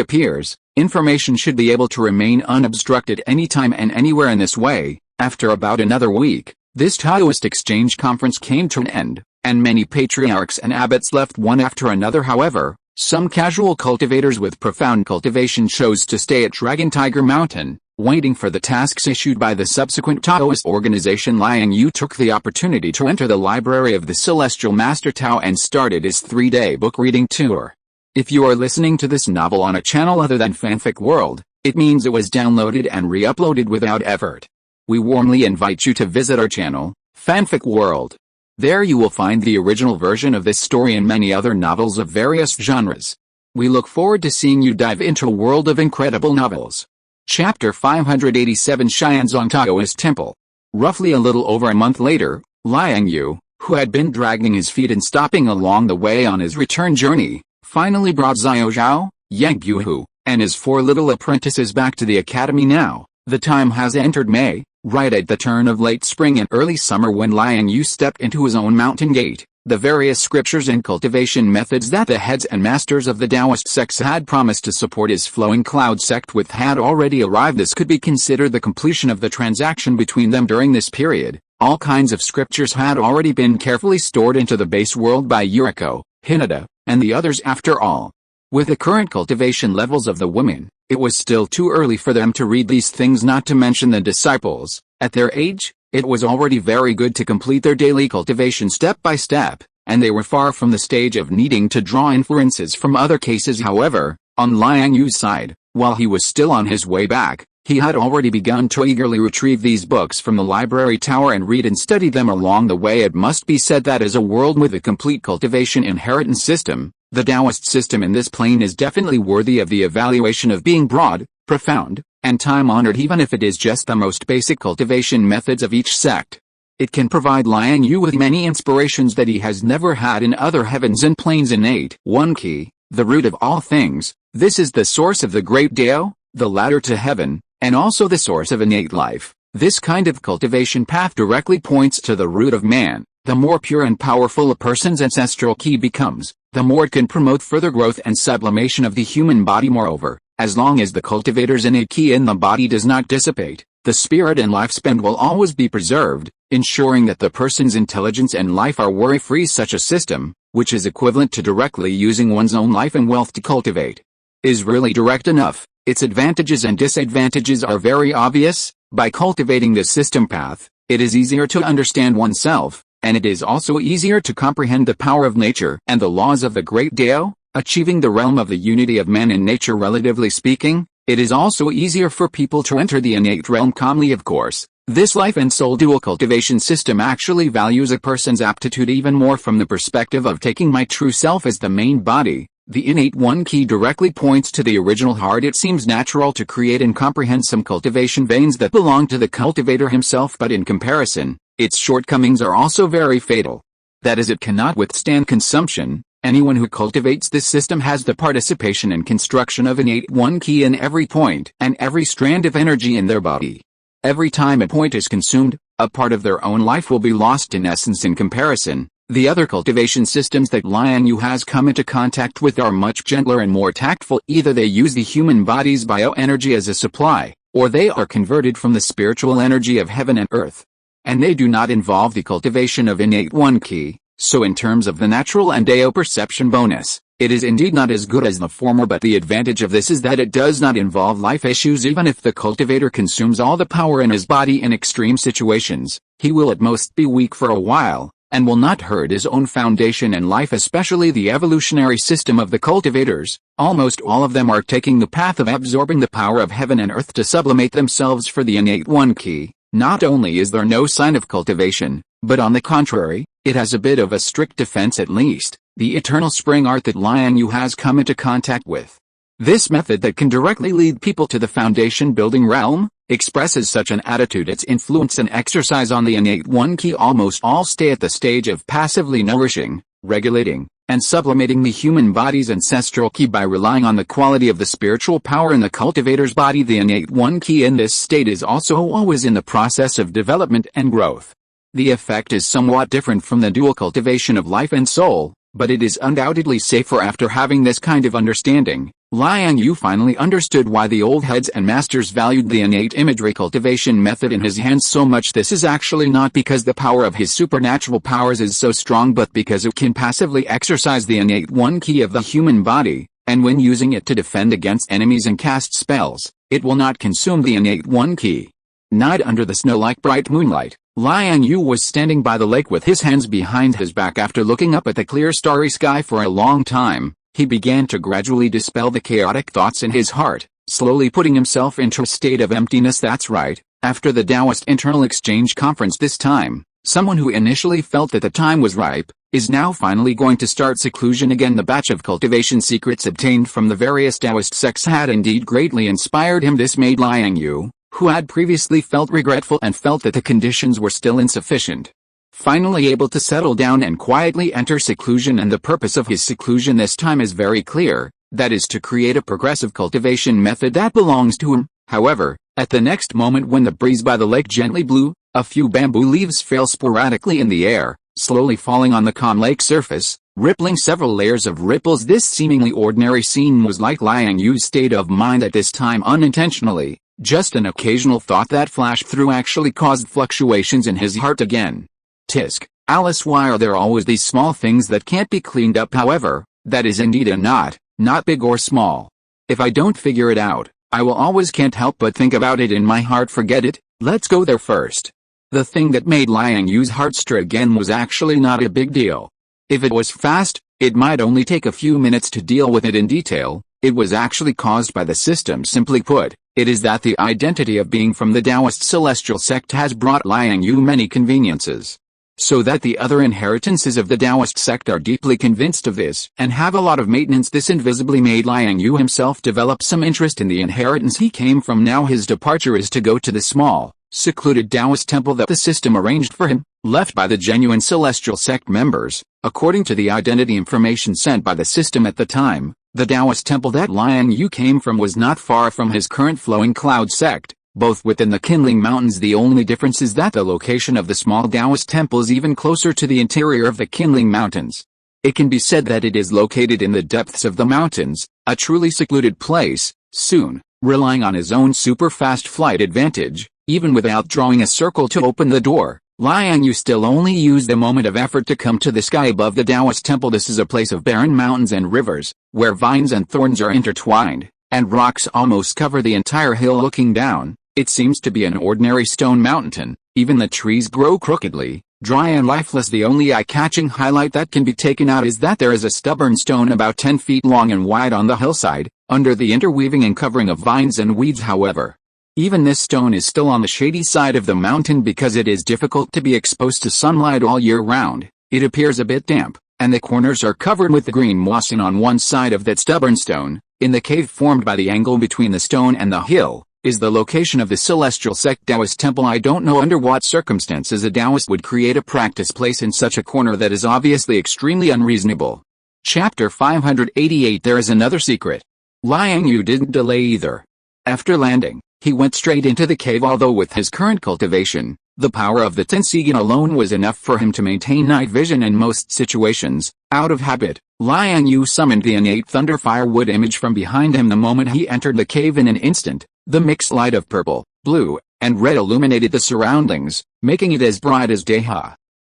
appears, information should be able to remain unobstructed anytime and anywhere. In this way, after about another week, this Taoist exchange conference came to an end, and many patriarchs and abbots left one after another. However, some casual cultivators with profound cultivation chose to stay at Dragon Tiger Mountain, waiting for the tasks issued by the subsequent Taoist organization. Liang Yue took the opportunity to enter the library of the Celestial Master Tao and started his 3-day book reading tour. If you are listening to this novel on a channel other than Fanfic World, it means it was downloaded and re-uploaded without effort. We warmly invite you to visit our channel, Fanfic World. There you will find the original version of this story and many other novels of various genres. We look forward to seeing you dive into a world of incredible novels. Chapter 587, Xianzong Taoist Temple. Roughly a little over a month later, Liang Yue, who had been dragging his feet and stopping along the way on his return journey, finally brought Xiao Zhao, Yang Guihu, and his 4 little apprentices back to the academy. Now, the time has entered May, right at the turn of late spring and early summer, when Liang Yue stepped into his own mountain gate. The various scriptures and cultivation methods that the heads and masters of the Taoist sects had promised to support his flowing cloud sect with had already arrived. This could be considered the completion of the transaction between them during this period. All kinds of scriptures had already been carefully stored into the base world by Yuriko, Hinata, and the others. After all, with the current cultivation levels of the women, it was still too early for them to read these things, not to mention the disciples. At their age, it was already very good to complete their daily cultivation step by step, and they were far from the stage of needing to draw inferences from other cases. However, on Liang Yue's side, while he was still on his way back, he had already begun to eagerly retrieve these books from the library tower and read and study them along the way. It must be said that as a world with a complete cultivation inheritance system, the Taoist system in this plane is definitely worthy of the evaluation of being broad, profound, and time-honored, even if it is just the most basic cultivation methods of each sect. It can provide Liang Yue with many inspirations that he has never had in other heavens and planes. Innate One Key, the root of all things. This is the source of the great Tao, the ladder to heaven, and also the source of innate life. This kind of cultivation path directly points to the root of man. The more pure and powerful a person's ancestral key becomes, the more it can promote further growth and sublimation of the human body. Moreover, as long as the cultivator's innate key in the body does not dissipate, the spirit and lifespan will always be preserved, ensuring that the person's intelligence and life are worry-free. Such a system, which is equivalent to directly using one's own life and wealth to cultivate, is really direct enough. Its advantages and disadvantages are very obvious. By cultivating this system path, it is easier to understand oneself, and it is also easier to comprehend the power of nature and the laws of the great Tao, achieving the realm of the unity of man and nature. Relatively speaking, it is also easier for people to enter the innate realm calmly. Of course, this life and soul dual cultivation system actually values a person's aptitude even more from the perspective of taking my true self as the main body. The innate one key directly points to the original heart. It seems natural to create and comprehend some cultivation veins that belong to the cultivator himself, but in comparison, its shortcomings are also very fatal. That is, it cannot withstand consumption. Anyone who cultivates this system has the participation and construction of innate one key in every point and every strand of energy in their body. Every time a point is consumed, a part of their own life will be lost. In essence, in comparison, the other cultivation systems that Liang Yue has come into contact with are much gentler and more tactful. Either they use the human body's bioenergy as a supply, or they are converted from the spiritual energy of heaven and earth. And they do not involve the cultivation of innate one key. So in terms of the natural and Tao perception bonus, it is indeed not as good as the former, but the advantage of this is that it does not involve life issues. Even if the cultivator consumes all the power in his body in extreme situations, he will at most be weak for a while, and will not hurt his own foundation and life, especially the evolutionary system of the cultivators. Almost all of them are taking the path of absorbing the power of heaven and earth to sublimate themselves for the innate one key. Not only is there no sign of cultivation, but on the contrary, it has a bit of a strict defense, at least, the eternal spring art that Liang Yue has come into contact with. This method that can directly lead people to the foundation-building realm, expresses such an attitude. Its influence and exercise on the innate one key almost all stay at the stage of passively nourishing, regulating, and sublimating the human body's ancestral key by relying on the quality of the spiritual power in the cultivator's body. The innate one key in this state is also always in the process of development and growth. The effect is somewhat different from the dual cultivation of life and soul, but it is undoubtedly safer. After having this kind of understanding, Liang Yue finally understood why the old heads and masters valued the innate imagery cultivation method in his hands so much. This is actually not because the power of his supernatural powers is so strong, but because it can passively exercise the innate one key of the human body, and when using it to defend against enemies and cast spells, it will not consume the innate one key. Night under the snow-like bright moonlight, Liang Yue was standing by the lake with his hands behind his back. After looking up at the clear starry sky for a long time, he began to gradually dispel the chaotic thoughts in his heart, slowly putting himself into a state of emptiness. That's right, after the Taoist Internal Exchange Conference this time, someone who initially felt that the time was ripe, is now finally going to start seclusion again. The batch of cultivation secrets obtained from the various Taoist sects had indeed greatly inspired him. This made Liang Yue, who had previously felt regretful and felt that the conditions were still insufficient, finally able to settle down and quietly enter seclusion. And the purpose of his seclusion this time is very clear, that is to create a progressive cultivation method that belongs to him. However, at the next moment, when the breeze by the lake gently blew, a few bamboo leaves fell sporadically in the air, slowly falling on the calm lake surface, rippling several layers of ripples. This seemingly ordinary scene was like Liang Yue's state of mind at this time unintentionally. Just an occasional thought that flashed through actually caused fluctuations in his heart again. Tisk, Alice, why are there always these small things that can't be cleaned up? However, that is indeed a not big or small. If I don't figure it out, I will always can't help but think about it in my heart. Forget it, let's go there first. The thing that made Liang Yue's heart stray again was actually not a big deal. If it was fast, it might only take a few minutes to deal with it in detail. It was actually caused by the system. Simply put, it is that the identity of being from the Taoist celestial sect has brought Liang Yue many conveniences. So that the other inheritances of the Taoist sect are deeply convinced of this and have a lot of maintenance. This invisibly made Liang Yue himself develop some interest in the inheritance he came from. Now his departure is to go to the small, secluded Taoist temple that the system arranged for him, left by the genuine celestial sect members. According to the identity information sent by the system at the time, the Taoist temple that Liang Yue came from was not far from his current flowing cloud sect, both within the Kindling Mountains. The only difference is that the location of the small Taoist temple is even closer to the interior of the Kindling Mountains. It can be said that it is located in the depths of the mountains, a truly secluded place. Soon, relying on his own super-fast flight advantage, even without drawing a circle to open the door, Liang Yue still only used a moment of effort to come to the sky above the Taoist temple. This is a place of barren mountains and rivers, where vines and thorns are intertwined, and rocks almost cover the entire hill. Looking down, it seems to be an ordinary stone mountain. Even the trees grow crookedly, dry and lifeless. The only eye-catching highlight that can be taken out is that there is a stubborn stone about 10 feet long and wide on the hillside, under the interweaving and covering of vines and weeds. However, even this stone is still on the shady side of the mountain because it is difficult to be exposed to sunlight all year round. It appears a bit damp, and the corners are covered with the green moss. And on one side of that stubborn stone, in the cave formed by the angle between the stone and the hill, is the location of the Celestial Sect Taoist Temple. I don't know under what circumstances a Taoist would create a practice place in such a corner. That is obviously extremely unreasonable. Chapter 588. There is another secret. Liang Yue didn't delay either. After landing, he went straight into the cave. Although with his current cultivation, the power of the Tensigan alone was enough for him to maintain night vision in most situations. Out of habit, Liang Yue summoned the innate thunder firewood image from behind him the moment he entered the cave. In an instant, the mixed light of purple, blue, and red illuminated the surroundings, making it as bright as day.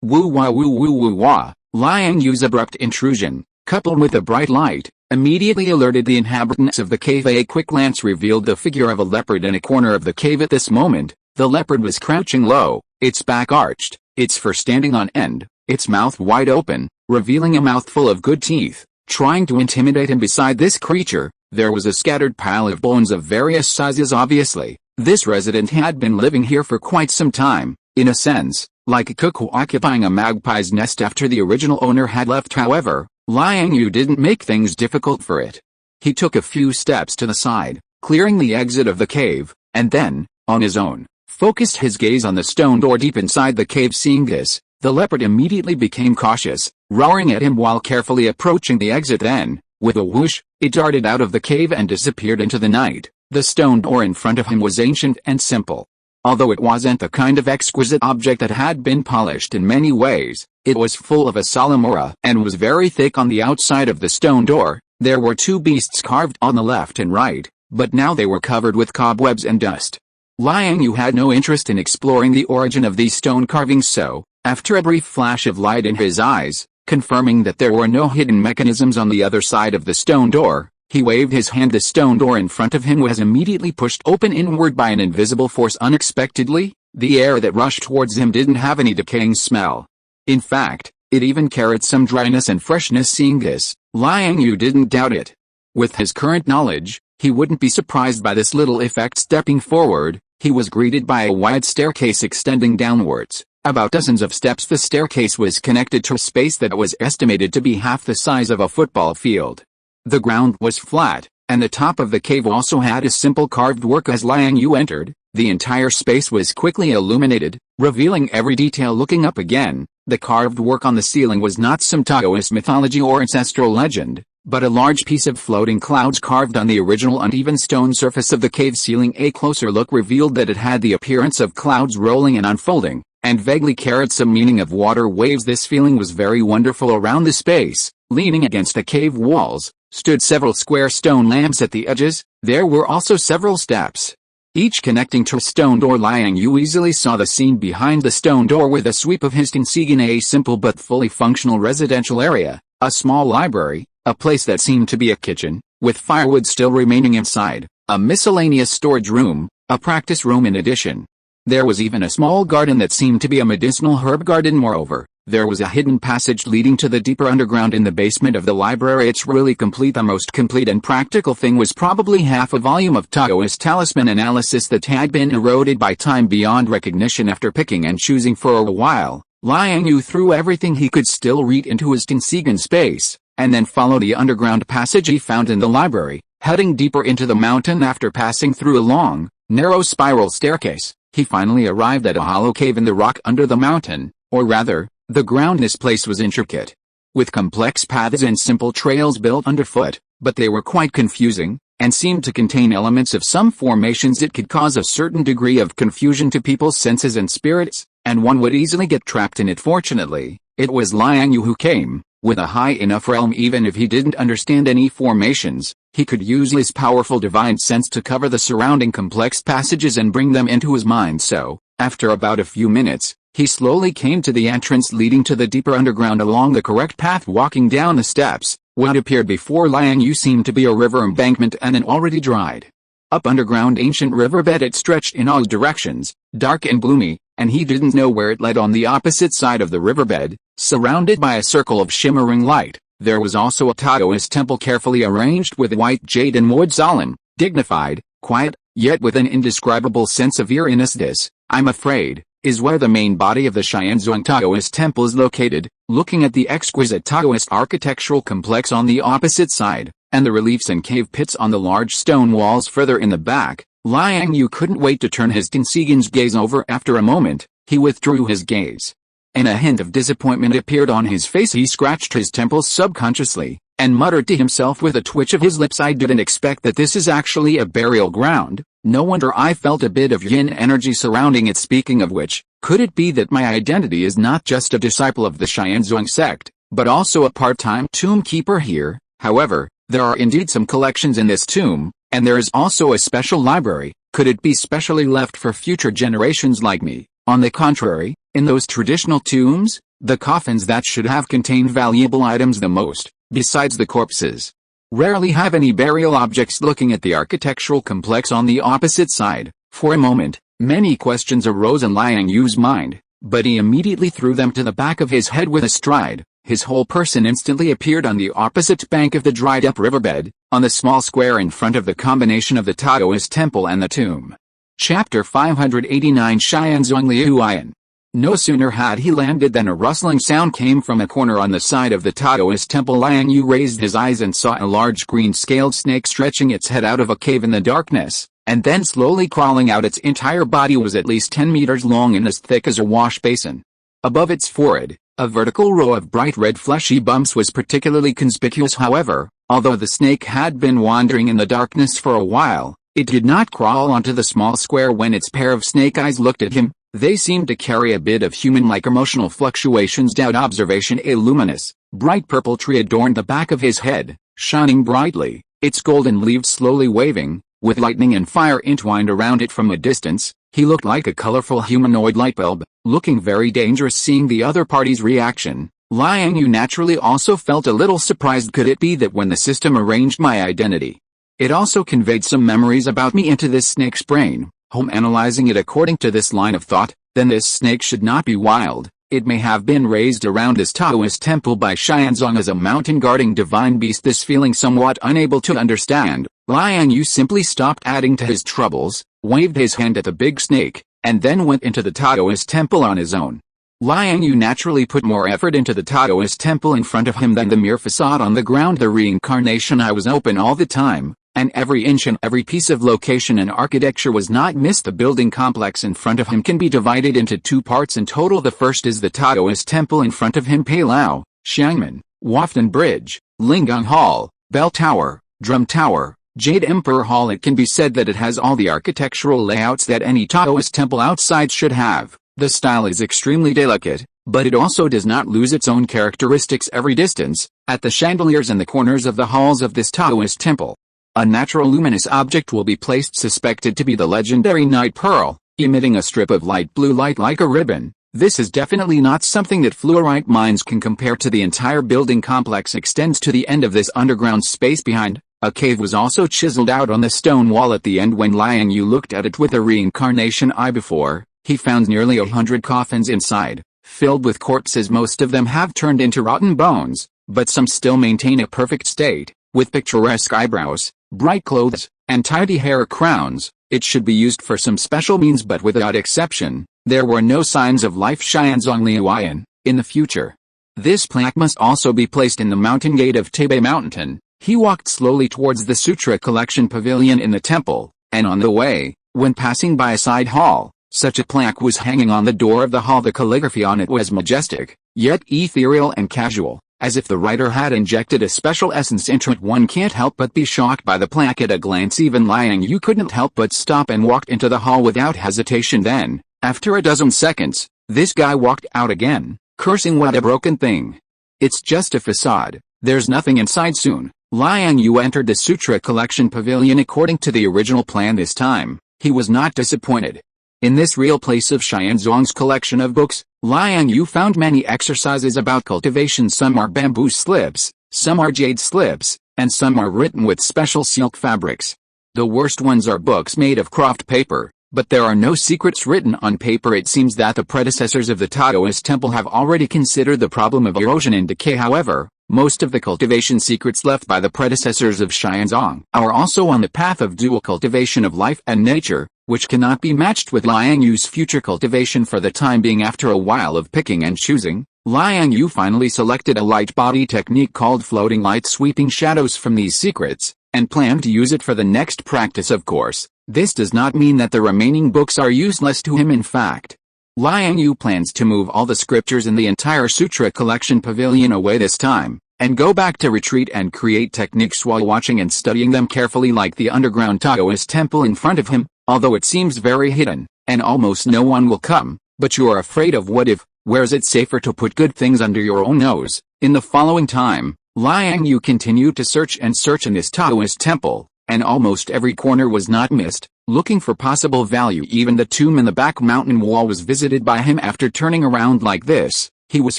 Woo wah woo woo woo wah. Liang Yue's abrupt intrusion, coupled with the bright light, immediately alerted the inhabitants of the cave. A quick glance revealed the figure of a leopard in a corner of the cave. At this moment, the leopard was crouching low, its back arched, its fur standing on end, its mouth wide open, revealing a mouthful of good teeth, trying to intimidate him. Beside this creature, there was a scattered pile of bones of various sizes. Obviously, this resident had been living here for quite some time, in a sense, like a cuckoo occupying a magpie's nest after the original owner had left. However, Liang Yue didn't make things difficult for it. He took a few steps to the side, clearing the exit of the cave, and then, on his own, focused his gaze on the stone door deep inside the cave. Seeing this, the leopard immediately became cautious, roaring at him while carefully approaching the exit. Then, with a whoosh, it darted out of the cave and disappeared into the night. The stone door in front of him was ancient and simple. Although it wasn't the kind of exquisite object that had been polished in many ways, it was full of a solemn aura and was very thick. On the outside of the stone door, there were two beasts carved on the left and right, but now they were covered with cobwebs and dust. Liang Yue had no interest in exploring the origin of these stone carvings, so, after a brief flash of light in his eyes, confirming that there were no hidden mechanisms on the other side of the stone door, he waved his hand. The stone door in front of him was immediately pushed open inward by an invisible force. Unexpectedly, the air that rushed towards him didn't have any decaying smell. In fact, it even carried some dryness and freshness. Seeing this, Liang Yue didn't doubt it. With his current knowledge, he wouldn't be surprised by this little effect. Stepping forward, he was greeted by a wide staircase extending downwards, about dozens of steps. The staircase was connected to a space that was estimated to be half the size of a football field. The ground was flat, and the top of the cave also had a simple carved work. As Liang Yue entered, the entire space was quickly illuminated, revealing every detail. Looking up again, the carved work on the ceiling was not some Taoist mythology or ancestral legend, but a large piece of floating clouds carved on the original uneven stone surface of the cave ceiling. A closer look revealed that it had the appearance of clouds rolling and unfolding, and vaguely carried some meaning of water waves. This feeling was very wonderful. Around the space, leaning against the cave walls, stood several square stone lamps at the edges. There were also several steps, each connecting to a stone door. Liang Yue easily saw the scene behind the stone door with a sweep of his Tinsigan, a simple but fully functional residential area, a small library, a place that seemed to be a kitchen, with firewood still remaining inside, a miscellaneous storage room, a practice room in addition. There was even a small garden that seemed to be a medicinal herb garden. Moreover, there was a hidden passage leading to the deeper underground in the basement of the library. It's really complete. The most complete and practical thing was probably half a volume of Taoist talisman analysis that had been eroded by time beyond recognition. After picking and choosing for a while, Liang Yue threw everything he could still read into his Tinsigan space, and then followed the underground passage he found in the library, heading deeper into the mountain. After passing through a long, narrow spiral staircase, he finally arrived at a hollow cave in the rock under the mountain, or rather, the ground. This place was intricate, with complex paths and simple trails built underfoot, but they were quite confusing, and seemed to contain elements of some formations. It could cause a certain degree of confusion to people's senses and spirits, and one would easily get trapped in it. Fortunately, it was Liang Yue who came with a high enough realm. Even if he didn't understand any formations, he could use his powerful divine sense to cover the surrounding complex passages and bring them into his mind. So, after about a few minutes, he slowly came to the entrance leading to the deeper underground along the correct path. Walking down the steps, what appeared before Liang Yue seemed to be a river embankment and an already dried up underground ancient riverbed. It stretched in all directions, dark and gloomy, and he didn't know where it led. On the opposite side of the riverbed, surrounded by a circle of shimmering light, there was also a Taoist temple carefully arranged with white jade and wood. Solemn, dignified, quiet, yet with an indescribable sense of eeriness. This, I'm afraid, is where the main body of the Xianzhuang Taoist temple is located. Looking at the exquisite Taoist architectural complex on the opposite side, and the reliefs and cave pits on the large stone walls further in the back, Liang Yue couldn't wait to turn his Tinsigan's gaze over. After a moment, he withdrew his gaze, and a hint of disappointment appeared on his face. He scratched his temples subconsciously, and muttered to himself with a twitch of his lips, I didn't expect that this is actually a burial ground. No wonder I felt a bit of yin energy surrounding it. Speaking of which, could it be that my identity is not just a disciple of the Xianzhuang sect, but also a part-time tomb keeper here? However, there are indeed some collections in this tomb, and there is also a special library. Could it be specially left for future generations like me? On the contrary, in those traditional tombs, the coffins that should have contained valuable items the most, besides the corpses, rarely have any burial objects. Looking at the architectural complex on the opposite side, for a moment, many questions arose in Liang Yue's mind, but he immediately threw them to the back of his head with a stride. His whole person instantly appeared on the opposite bank of the dried-up riverbed, on the small square in front of the combination of the Taoist temple and the tomb. Chapter 589 Xianzhuang Liuyan. No sooner had he landed than a rustling sound came from a corner on the side of the Taoist temple. Liang Yue raised his eyes and saw a large green-scaled snake stretching its head out of a cave in the darkness, and then slowly crawling out. Its entire body was at least 10 meters long and as thick as a wash basin. Above its forehead, a vertical row of bright red fleshy bumps was particularly conspicuous. However, although the snake had been wandering in the darkness for a while, it did not crawl onto the small square. When its pair of snake eyes looked at him, they seemed to carry a bit of human-like emotional fluctuations. Observation. A luminous, bright purple tree adorned the back of his head, shining brightly, its golden leaves slowly waving, with lightning and fire entwined around it. From a distance, he looked like a colorful humanoid light bulb, looking very dangerous. Seeing the other party's reaction, Liang Yue naturally also felt a little surprised. Could it be that when the system arranged my identity, it also conveyed some memories about me into this snake's brain? Analyzing it according to this line of thought, then this snake should not be wild. It may have been raised around this Taoist temple by Xianzhuang as a mountain-guarding divine beast. This feeling somewhat unable to understand, Liang Yue simply stopped adding to his troubles, waved his hand at the big snake, and then went into the Taoist temple on his own. Liang Yue naturally put more effort into the Taoist temple in front of him than the mere facade on the ground. The reincarnation eye was open all the time, and every inch and every piece of location and architecture was not missed. The building complex in front of him can be divided into two parts in total. The first is the Taoist temple in front of him: Pailao, Xiangmen, Waften Bridge, Lingang Hall, Bell Tower, Drum Tower, Jade Emperor Hall. It can be said that it has all the architectural layouts that any Taoist temple outside should have. The style is extremely delicate, but it also does not lose its own characteristics every distance. At the chandeliers and the corners of the halls of this Taoist temple, a natural luminous object will be placed suspected to be the legendary night pearl, emitting a strip of light blue light like a ribbon. This is definitely not something that fluorite minds can compare to. The entire building complex extends to the end of this underground space behind. A cave was also chiseled out on the stone wall at the end. When Liang Yue looked at it with a reincarnation eye before, he found nearly 100 coffins inside, filled with corpses. Most of them have turned into rotten bones, but some still maintain a perfect state, with picturesque eyebrows, bright clothes, and tidy hair crowns. It should be used for some special means, but without exception, there were no signs of life Xianzong Liuan in the future. This plaque must also be placed in the mountain gate of Taipei Mountain. He walked slowly towards the Sutra Collection Pavilion in the temple, and on the way, when passing by a side hall, such a plaque was hanging on the door of the hall. The calligraphy on it was majestic, yet ethereal and casual, as if the writer had injected a special essence into it. One can't help but be shocked by the plaque at a glance. Even Liang Yue couldn't help but stop and walked into the hall without hesitation. Then, after a dozen seconds, this guy walked out again, cursing, "What a broken thing. It's just a facade, there's nothing inside." Soon, Liang Yue entered the Sutra Collection Pavilion according to the original plan. This time, he was not disappointed. In this real place of Xianzong's collection of books, Liang Yue found many exercises about cultivation. Some are bamboo slips, some are jade slips, and some are written with special silk fabrics. The worst ones are books made of craft paper, but there are no secrets written on paper. It seems that the predecessors of the Taoist temple have already considered the problem of erosion and decay. However, most of the cultivation secrets left by the predecessors of Xianzong are also on the path of dual cultivation of life and nature, which cannot be matched with Liang Yue's future cultivation. For the time being, after a while of picking and choosing, Liang Yue finally selected a light body technique called floating light, sweeping shadows from these secrets, and planned to use it for the next practice. Of course, this does not mean that the remaining books are useless to him. In fact, Liang Yue plans to move all the scriptures in the entire Sutra Collection Pavilion away this time, and go back to retreat and create techniques while watching and studying them carefully, like the underground Taoist temple in front of him. Although it seems very hidden, and almost no one will come, but you are afraid of what if. Where is it safer to put good things under your own nose? In the following time, Liang Yue continued to search and search in this Taoist temple, and almost every corner was not missed, looking for possible value. Even the tomb in the back mountain wall was visited by him. After turning around like this, he was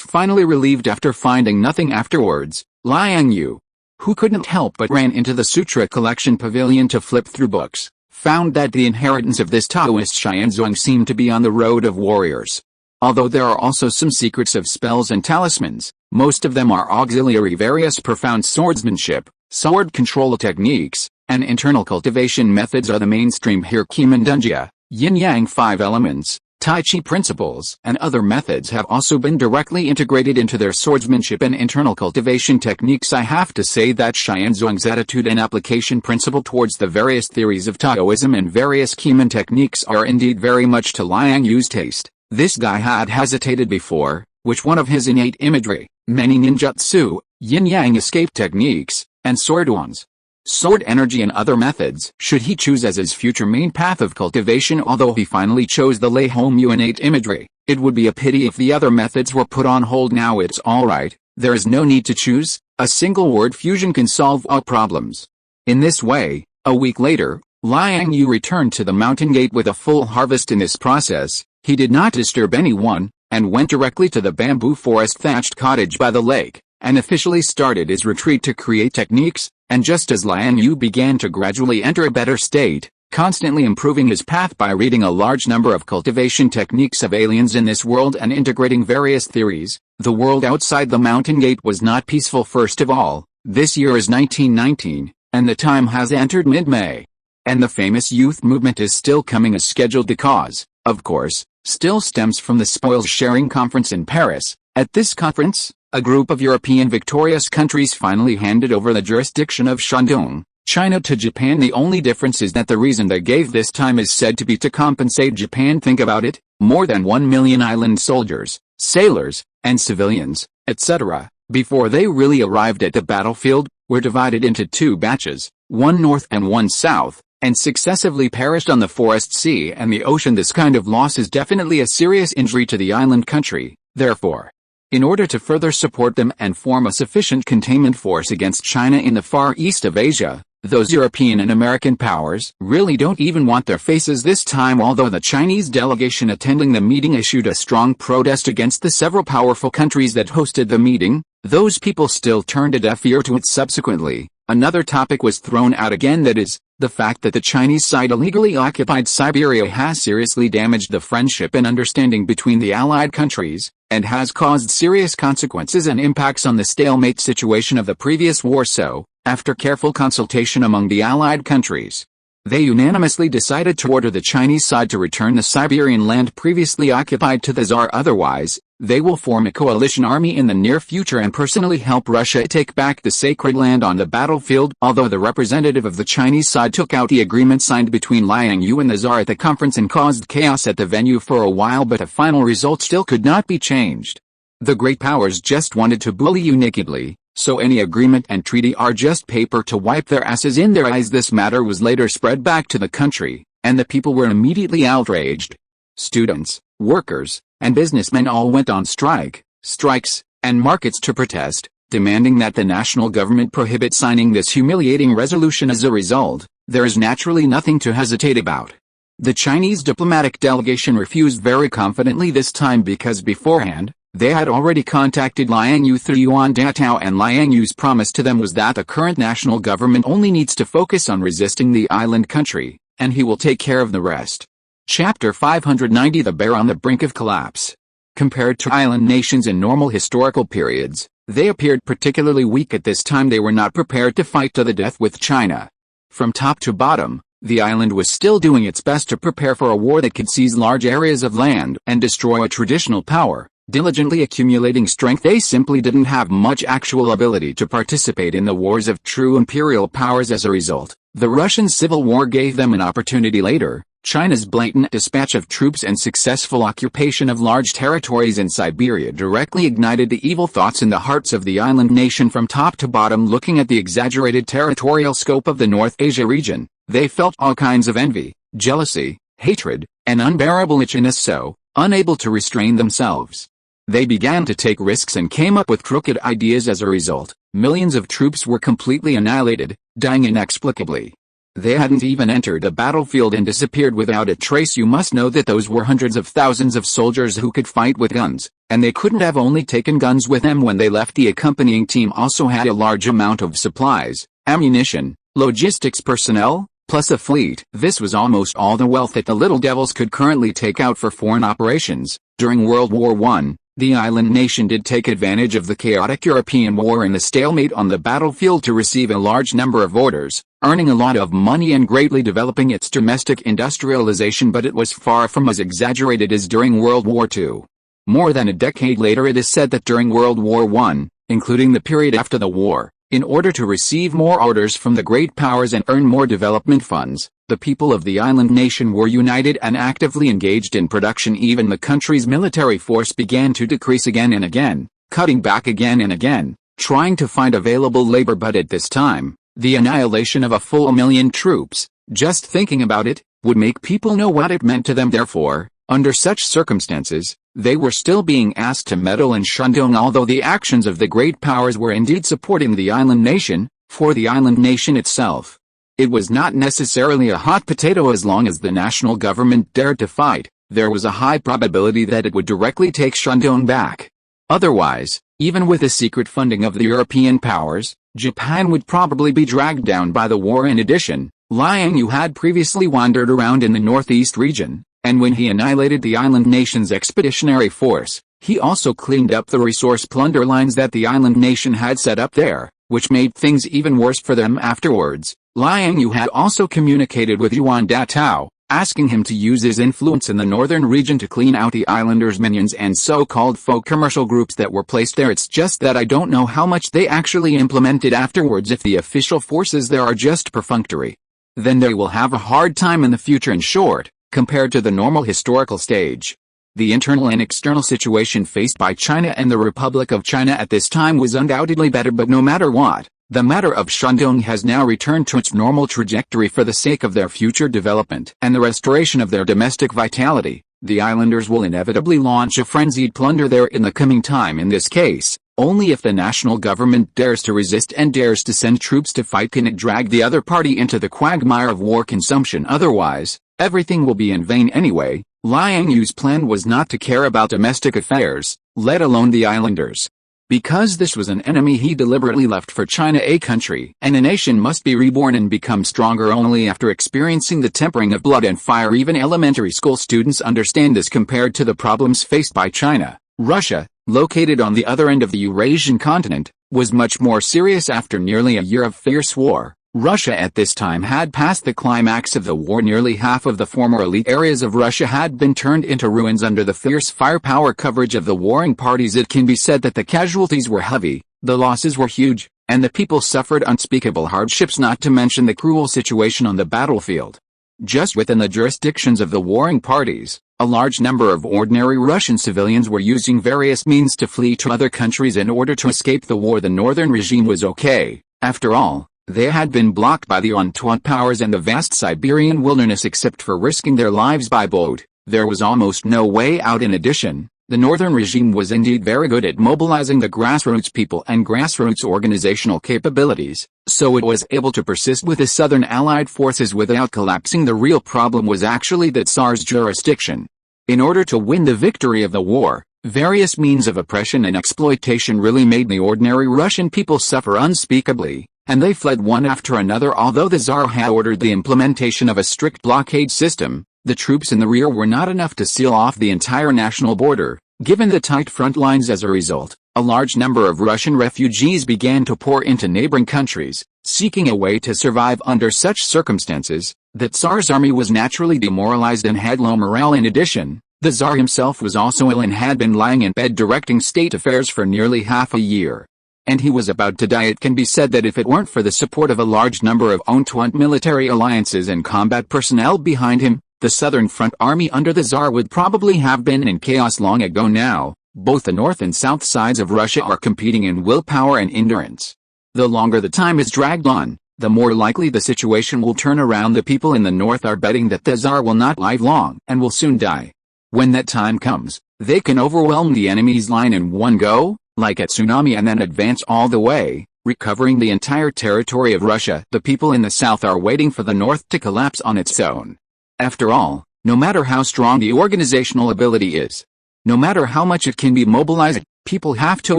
finally relieved after finding nothing afterwards. Liang Yue, who couldn't help but ran into the Sutra Collection Pavilion to flip through books, found that the inheritance of this Taoist Xianzong seemed to be on the road of warriors. Although there are also some secrets of spells and talismans, most of them are auxiliary. Various profound swordsmanship, sword control techniques, and internal cultivation methods are the mainstream here. Qimendunjia, yin-yang 5 elements, Tai Chi principles, and other methods have also been directly integrated into their swordsmanship and internal cultivation techniques. I have to say that Xianzong's attitude and application principle towards the various theories of Taoism and various Qimeng techniques are indeed very much to Liang Yue's taste. This guy had hesitated before, which one of his innate imagery, many ninjutsu, yin-yang escape techniques, and sword wands, sword energy, and other methods should he choose as his future main path of cultivation. Although he finally chose the Lei Hongmu innate imagery, it would be a pity if the other methods were put on hold. Now it's alright, there is no need to choose, a single word fusion can solve all problems. In this way, a week later, Liang Yue returned to the mountain gate with a full harvest. In this process, he did not disturb anyone, and went directly to the bamboo forest thatched cottage by the lake, and officially started his retreat to create techniques. And just as Liang Yue began to gradually enter a better state, constantly improving his path by reading a large number of cultivation techniques of aliens in this world and integrating various theories, the world outside the mountain gate was not peaceful. First of all, this year is 1919, and the time has entered mid-May. And the famous youth movement is still coming as scheduled. The cause, of course, still stems from the spoils sharing conference in Paris. At this conference, a group of European victorious countries finally handed over the jurisdiction of Shandong, China, to Japan. The only difference is that the reason they gave this time is said to be to compensate Japan. Think about it, more than 1 million island soldiers, sailors, and civilians, etc., before they really arrived at the battlefield, were divided into 2 batches, one north and one south, and successively perished on the forest, sea, and the ocean. This kind of loss is definitely a serious injury to the island country. Therefore, in order to further support them and form a sufficient containment force against China in the far east of Asia, those European and American powers really don't even want their faces this time. Although the Chinese delegation attending the meeting issued a strong protest against the several powerful countries that hosted the meeting, those people still turned a deaf ear to it. Subsequently, another topic was thrown out again, that is, the fact that the Chinese side illegally occupied Siberia has seriously damaged the friendship and understanding between the Allied countries, and has caused serious consequences and impacts on the stalemate situation of the previous war. So, after careful consultation among the Allied countries, they unanimously decided to order the Chinese side to return the Siberian land previously occupied to the Tsar. Otherwise, they will form a coalition army in the near future and personally help Russia take back the sacred land on the battlefield. Although the representative of the Chinese side took out the agreement signed between Liang Yue and the Tsar at the conference and caused chaos at the venue for a while, but a final result still could not be changed. The great powers just wanted to bully you nakedly, so any agreement and treaty are just paper to wipe their asses in their eyes. This matter was later spread back to the country, and the people were immediately outraged. Students, workers, and businessmen all went on strikes, and markets to protest, demanding that the national government prohibit signing this humiliating resolution. As a result, there is naturally nothing to hesitate about. The Chinese diplomatic delegation refused very confidently this time because beforehand, they had already contacted Liang Yue through Yuan Datao, and Liang Yue's promise to them was that the current national government only needs to focus on resisting the island country, and he will take care of the rest. Chapter 590: The Bear on the Brink of Collapse. Compared to island nations in normal historical periods, they appeared particularly weak at this time. They were not prepared to fight to the death with China. From top to bottom, the island was still doing its best to prepare for a war that could seize large areas of land and destroy a traditional power, diligently accumulating strength. They simply didn't have much actual ability to participate in the wars of true imperial powers. As a result, the Russian Civil War gave them an opportunity later. China's blatant dispatch of troops and successful occupation of large territories in Siberia directly ignited the evil thoughts in the hearts of the island nation from top to bottom. Looking at the exaggerated territorial scope of the North Asia region, they felt all kinds of envy, jealousy, hatred, and unbearable itchiness. So, unable to restrain themselves, they began to take risks and came up with crooked ideas. As a result, millions of troops were completely annihilated, dying inexplicably. They hadn't even entered the battlefield and disappeared without a trace. You must know that those were hundreds of thousands of soldiers who could fight with guns, and they couldn't have only taken guns with them when they left. The accompanying team also had a large amount of supplies, ammunition, logistics personnel, plus a fleet. This was almost all the wealth that the Little Devils could currently take out for foreign operations. During World War I, the island nation did take advantage of the chaotic European war and the stalemate on the battlefield to receive a large number of orders, earning a lot of money and greatly developing its domestic industrialization, but it was far from as exaggerated as during World War II. More than a decade later, it is said that during World War I, including the period after the war, in order to receive more orders from the great powers and earn more development funds, the people of the island nation were united and actively engaged in production. Even the country's military force began to decrease again and again, cutting back again and again, trying to find available labor. But at this time, the annihilation of a full million troops, just thinking about it, would make people know what it meant to them. Therefore, under such circumstances, they were still being asked to meddle in Shandong. Although the actions of the great powers were indeed supporting the island nation, for the island nation itself, it was not necessarily a hot potato. As long as the national government dared to fight, there was a high probability that it would directly take Shandong back. Otherwise, even with the secret funding of the European powers, Japan would probably be dragged down by the war. In addition, Liang Yue had previously wandered around in the northeast region, and when he annihilated the island nation's expeditionary force, he also cleaned up the resource plunder lines that the island nation had set up there, which made things even worse for them afterwards. Liang Yue had also communicated with Yuan Datao, asking him to use his influence in the northern region to clean out the islanders' minions and so-called faux commercial groups that were placed there. It's just that I don't know how much they actually implemented afterwards. If the official forces there are just perfunctory, then they will have a hard time in the future. In short, compared to the normal historical stage, the internal and external situation faced by China and the Republic of China at this time was undoubtedly better. But no matter what, The matter of Shandong has now returned to its normal trajectory for the sake of their future development and the restoration of their domestic vitality. The islanders will inevitably launch a frenzied plunder there in the coming time. In this case, only if the national government dares to resist and dares to send troops to fight can it drag the other party into the quagmire of war consumption. Otherwise, everything will be in vain anyway. Liang Yue's plan was not to care about domestic affairs, let alone the islanders. Because this was an enemy he deliberately left for China, a country and a nation must be reborn and become stronger only after experiencing the tempering of blood and fire. Even elementary school students understand this compared to the problems faced by China. Russia, located on the other end of the Eurasian continent, was much more serious. After nearly a year of fierce war, Russia at this time had passed the climax of the war. Nearly half of the former elite areas of Russia had been turned into ruins under the fierce firepower coverage of the warring parties. It can be said that the casualties were heavy, the losses were huge, and the people suffered unspeakable hardships, not to mention the cruel situation on the battlefield. Just within the jurisdictions of the warring parties, a large number of ordinary Russian civilians were using various means to flee to other countries in order to escape the war. The northern regime was okay, after all. They had been blocked by the Entente powers and the vast Siberian wilderness. Except for risking their lives by boat, there was almost no way out. In addition, the northern regime was indeed very good at mobilizing the grassroots people and grassroots organizational capabilities, so it was able to persist with the southern allied forces without collapsing. The real problem was actually the Tsar's jurisdiction. In order to win the victory of the war, various means of oppression and exploitation really made the ordinary Russian people suffer unspeakably, and they fled one after another. Although the Tsar had ordered the implementation of a strict blockade system, the troops in the rear were not enough to seal off the entire national border, given the tight front lines. As a result, a large number of Russian refugees began to pour into neighboring countries, seeking a way to survive under such circumstances. The Tsar's army was naturally demoralized and had low morale. In addition, the Tsar himself was also ill and had been lying in bed directing state affairs for nearly half a year. And he was about to die. It can be said that if it weren't for the support of a large number of Entente military alliances and combat personnel behind him, the Southern Front Army under the Tsar would probably have been in chaos long ago. Now, both the north and south sides of Russia are competing in willpower and endurance. The longer the time is dragged on, the more likely the situation will turn around. The people in the north are betting that the Tsar will not live long and will soon die. When that time comes, they can overwhelm the enemy's line in one go, like a tsunami, and then advance all the way, recovering the entire territory of Russia. The people in the south are waiting for the north to collapse on its own. After all, no matter how strong the organizational ability is, no matter how much it can be mobilized, people have to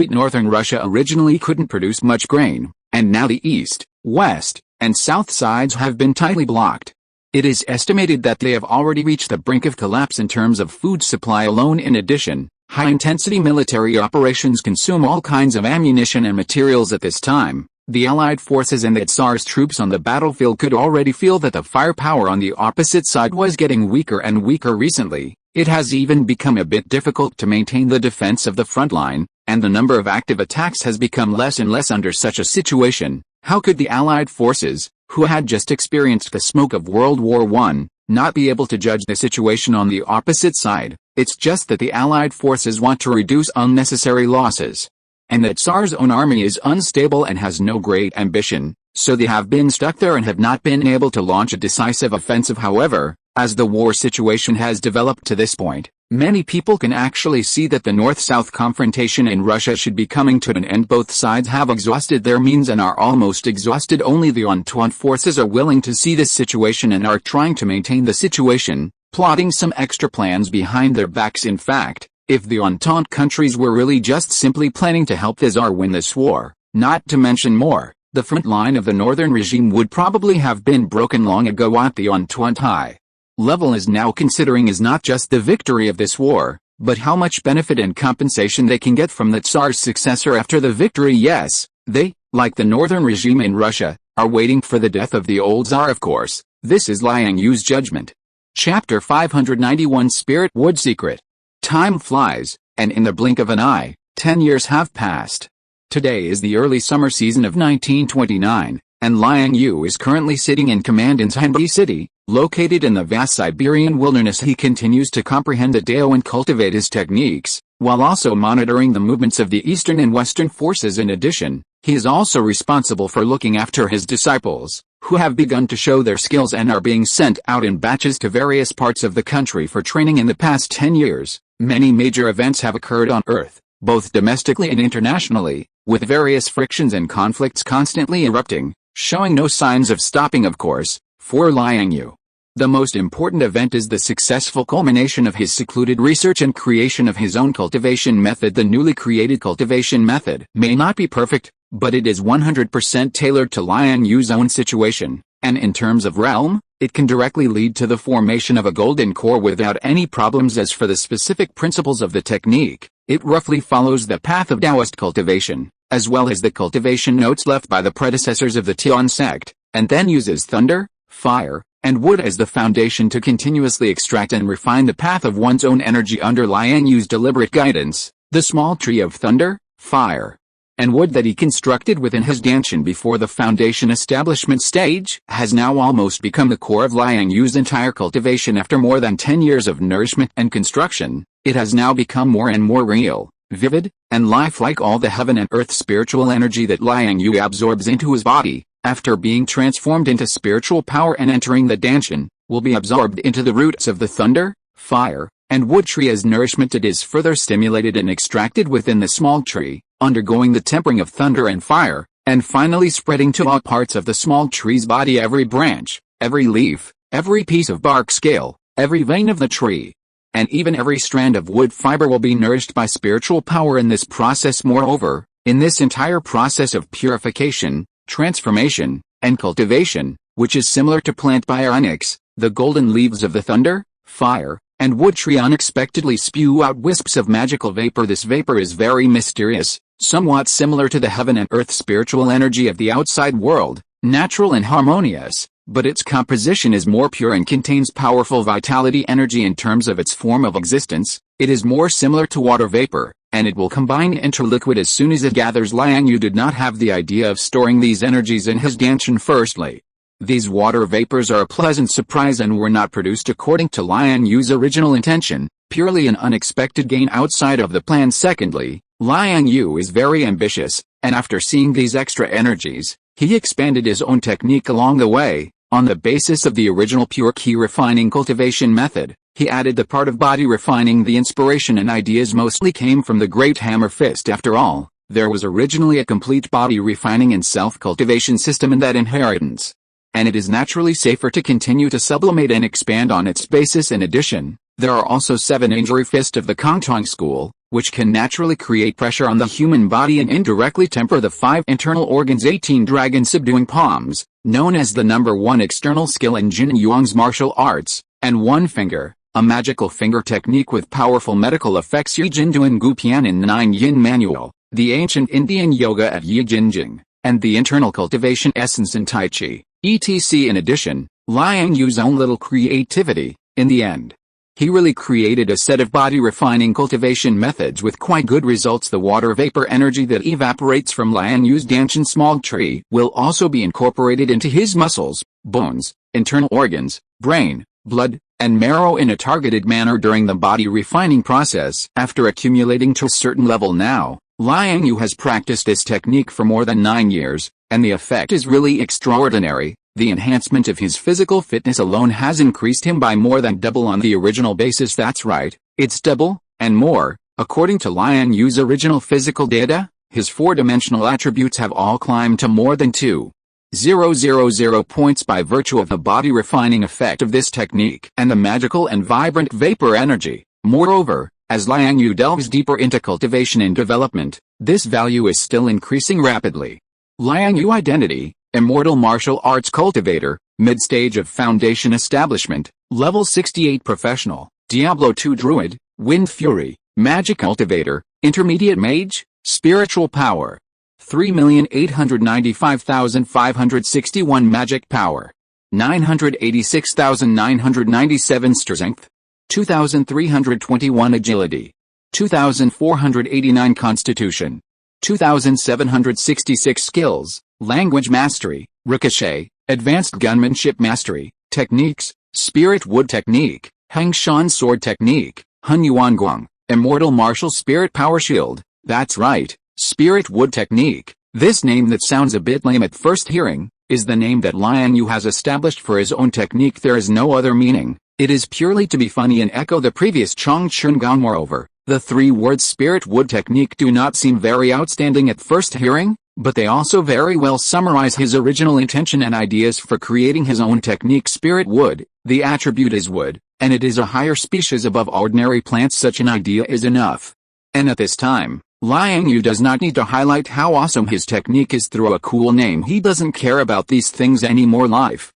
eat. Northern Russia originally couldn't produce much grain, and now the east, west, and south sides have been tightly blocked. It is estimated that they have already reached the brink of collapse in terms of food supply alone. In addition, high-intensity military operations consume all kinds of ammunition and materials at this time. The Allied forces and the Tsar's troops on the battlefield could already feel that the firepower on the opposite side was getting weaker and weaker. Recently, it has even become a bit difficult to maintain the defense of the front line, and the number of active attacks has become less and less. Under such a situation, how could the Allied forces, who had just experienced the smoke of World War I, not be able to judge the situation on the opposite side? It's just that the Allied forces want to reduce unnecessary losses. And the Tsar's own army is unstable and has no great ambition, so they have been stuck there and have not been able to launch a decisive offensive. However, as the war situation has developed to this point, many people can actually see that the North-South confrontation in Russia should be coming to an end. Both sides have exhausted their means and are almost exhausted. Only the Entente forces are willing to see this situation and are trying to maintain the situation, plotting some extra plans behind their backs. In fact, if the Entente countries were really just simply planning to help the Tsar win this war, not to mention more, the front line of the northern regime would probably have been broken long ago. What the Entente high level is now considering is not just the victory of this war, but how much benefit and compensation they can get from the Tsar's successor after the victory. Yes, they, like the northern regime in Russia, are waiting for the death of the old Tsar. Of course, this is Liang Yue's judgment. Chapter 591 Spirit Wood Secret. Time flies, and in the blink of an eye, 10 years have passed. Today is the early summer season of 1929, and Liang Yue is currently sitting in command in Tianbi City, located in the vast Siberian wilderness. He continues to comprehend the Dao and cultivate his techniques, while also monitoring the movements of the eastern and western forces. In addition, He is also responsible for looking after his disciples, who have begun to show their skills and are being sent out in batches to various parts of the country for training in the past 10 years. Many major events have occurred on Earth, both domestically and internationally, with various frictions and conflicts constantly erupting, showing no signs of stopping of course, for Liang Yue. The most important event is the successful culmination of his secluded research and creation of his own cultivation method. The newly created cultivation method may not be perfect, but it is 100% tailored to Liang Yue's own situation, and in terms of realm, it can directly lead to the formation of a golden core without any problems. As for the specific principles of the technique, it roughly follows the path of Taoist cultivation, as well as the cultivation notes left by the predecessors of the Tian sect, and then uses thunder, fire, and wood as the foundation to continuously extract and refine the path of one's own energy under Liang Yue's deliberate guidance. The small tree of thunder, fire, and wood that he constructed within his danchan before the foundation establishment stage has now almost become the core of Liang Yue's entire cultivation. After more than 10 years of nourishment and construction, it has now become more and more real, vivid, and lifelike. All the heaven and earth spiritual energy that Liang Yue absorbs into his body, after being transformed into spiritual power and entering the danchan, will be absorbed into the roots of the thunder, fire, and wood tree as nourishment. It is further stimulated and extracted within the small tree, undergoing the tempering of thunder and fire, and finally spreading to all parts of the small tree's body. Every branch, every leaf, every piece of bark scale, every vein of the tree, and even every strand of wood fiber will be nourished by spiritual power in this process. Moreover, in this entire process of purification, transformation, and cultivation, which is similar to plant bionics, the golden leaves of the thunder, fire, and wood tree unexpectedly spew out wisps of magical vapor. This vapor is very mysterious, somewhat similar to the heaven and earth spiritual energy of the outside world, natural and harmonious, but its composition is more pure and contains powerful vitality energy. In terms of its form of existence, it is more similar to water vapor, and it will combine into liquid as soon as it gathers. Liang Yue did not have the idea of storing these energies in his danchan. Firstly, these water vapors are a pleasant surprise and were not produced according to Liang Yue's original intention, purely an unexpected gain outside of the plan. Secondly, Liang Yue is very ambitious, and after seeing these extra energies, he expanded his own technique along the way. On the basis of the original pure key refining cultivation method, he added the part of body refining. The inspiration and ideas mostly came from the great hammer fist. After all, there was originally a complete body refining and self-cultivation system in that inheritance, and it is naturally safer to continue to sublimate and expand on its basis. In addition, there are also 7 injury fist of the Kongtong school, which can naturally create pressure on the human body and indirectly temper the 5 internal organs. 18 dragon subduing palms, known as the number 1 external skill in Jin Yuang's martial arts, and 1 finger, a magical finger technique with powerful medical effects. Yi Jin Duan Gu Pian in 9 Yin Manual, the ancient Indian yoga at Yi Jin Jing, and the internal cultivation essence in Tai Chi, etc. In addition, Liang Yue's own little creativity. In the end, he really created a set of body refining cultivation methods with quite good results. The water vapor energy that evaporates from Liang Yue's danchan small tree will also be incorporated into his muscles, bones, internal organs, brain, blood, and marrow in a targeted manner during the body refining process. After accumulating to a certain level now, Liang Yue has practiced this technique for more than 9 years, and the effect is really extraordinary. The enhancement of his physical fitness alone has increased him by more than double on the original basis. That's right, it's double, and more. According to Liang Yue's original physical data, his 4-dimensional attributes have all climbed to more than 2,000 points by virtue of the body refining effect of this technique and the magical and vibrant vapor energy. Moreover, as Liang Yue delves deeper into cultivation and development, this value is still increasing rapidly. Liang Yue identity: Immortal Martial Arts Cultivator, Mid-Stage of Foundation Establishment, Level 68 Professional, Diablo 2 Druid, Wind Fury, Magic Cultivator, Intermediate Mage, Spiritual Power. 3,895,561 Magic Power. 986,997 Strength. 2,321 Agility. 2,489 Constitution. 2,766 Skills, Language Mastery, Ricochet, Advanced Gunmanship Mastery, Techniques, Spirit Wood Technique, Hangshan Sword Technique, Hun Yuan Guang, Immortal Martial Spirit Power Shield. That's right, Spirit Wood Technique. This name that sounds a bit lame at first hearing, is the name that Liang Yue has established for his own technique. There is no other meaning. It is purely to be funny and echo the previous Chong Chun Gong. Moreover, the 3 words spirit wood technique do not seem very outstanding at first hearing, but they also very well summarize his original intention and ideas for creating his own technique. Spirit wood, the attribute is wood, and it is a higher species above ordinary plants. Such an idea is enough. And at this time, Liang Yue does not need to highlight how awesome his technique is through a cool name. He doesn't care about these things anymore. Life,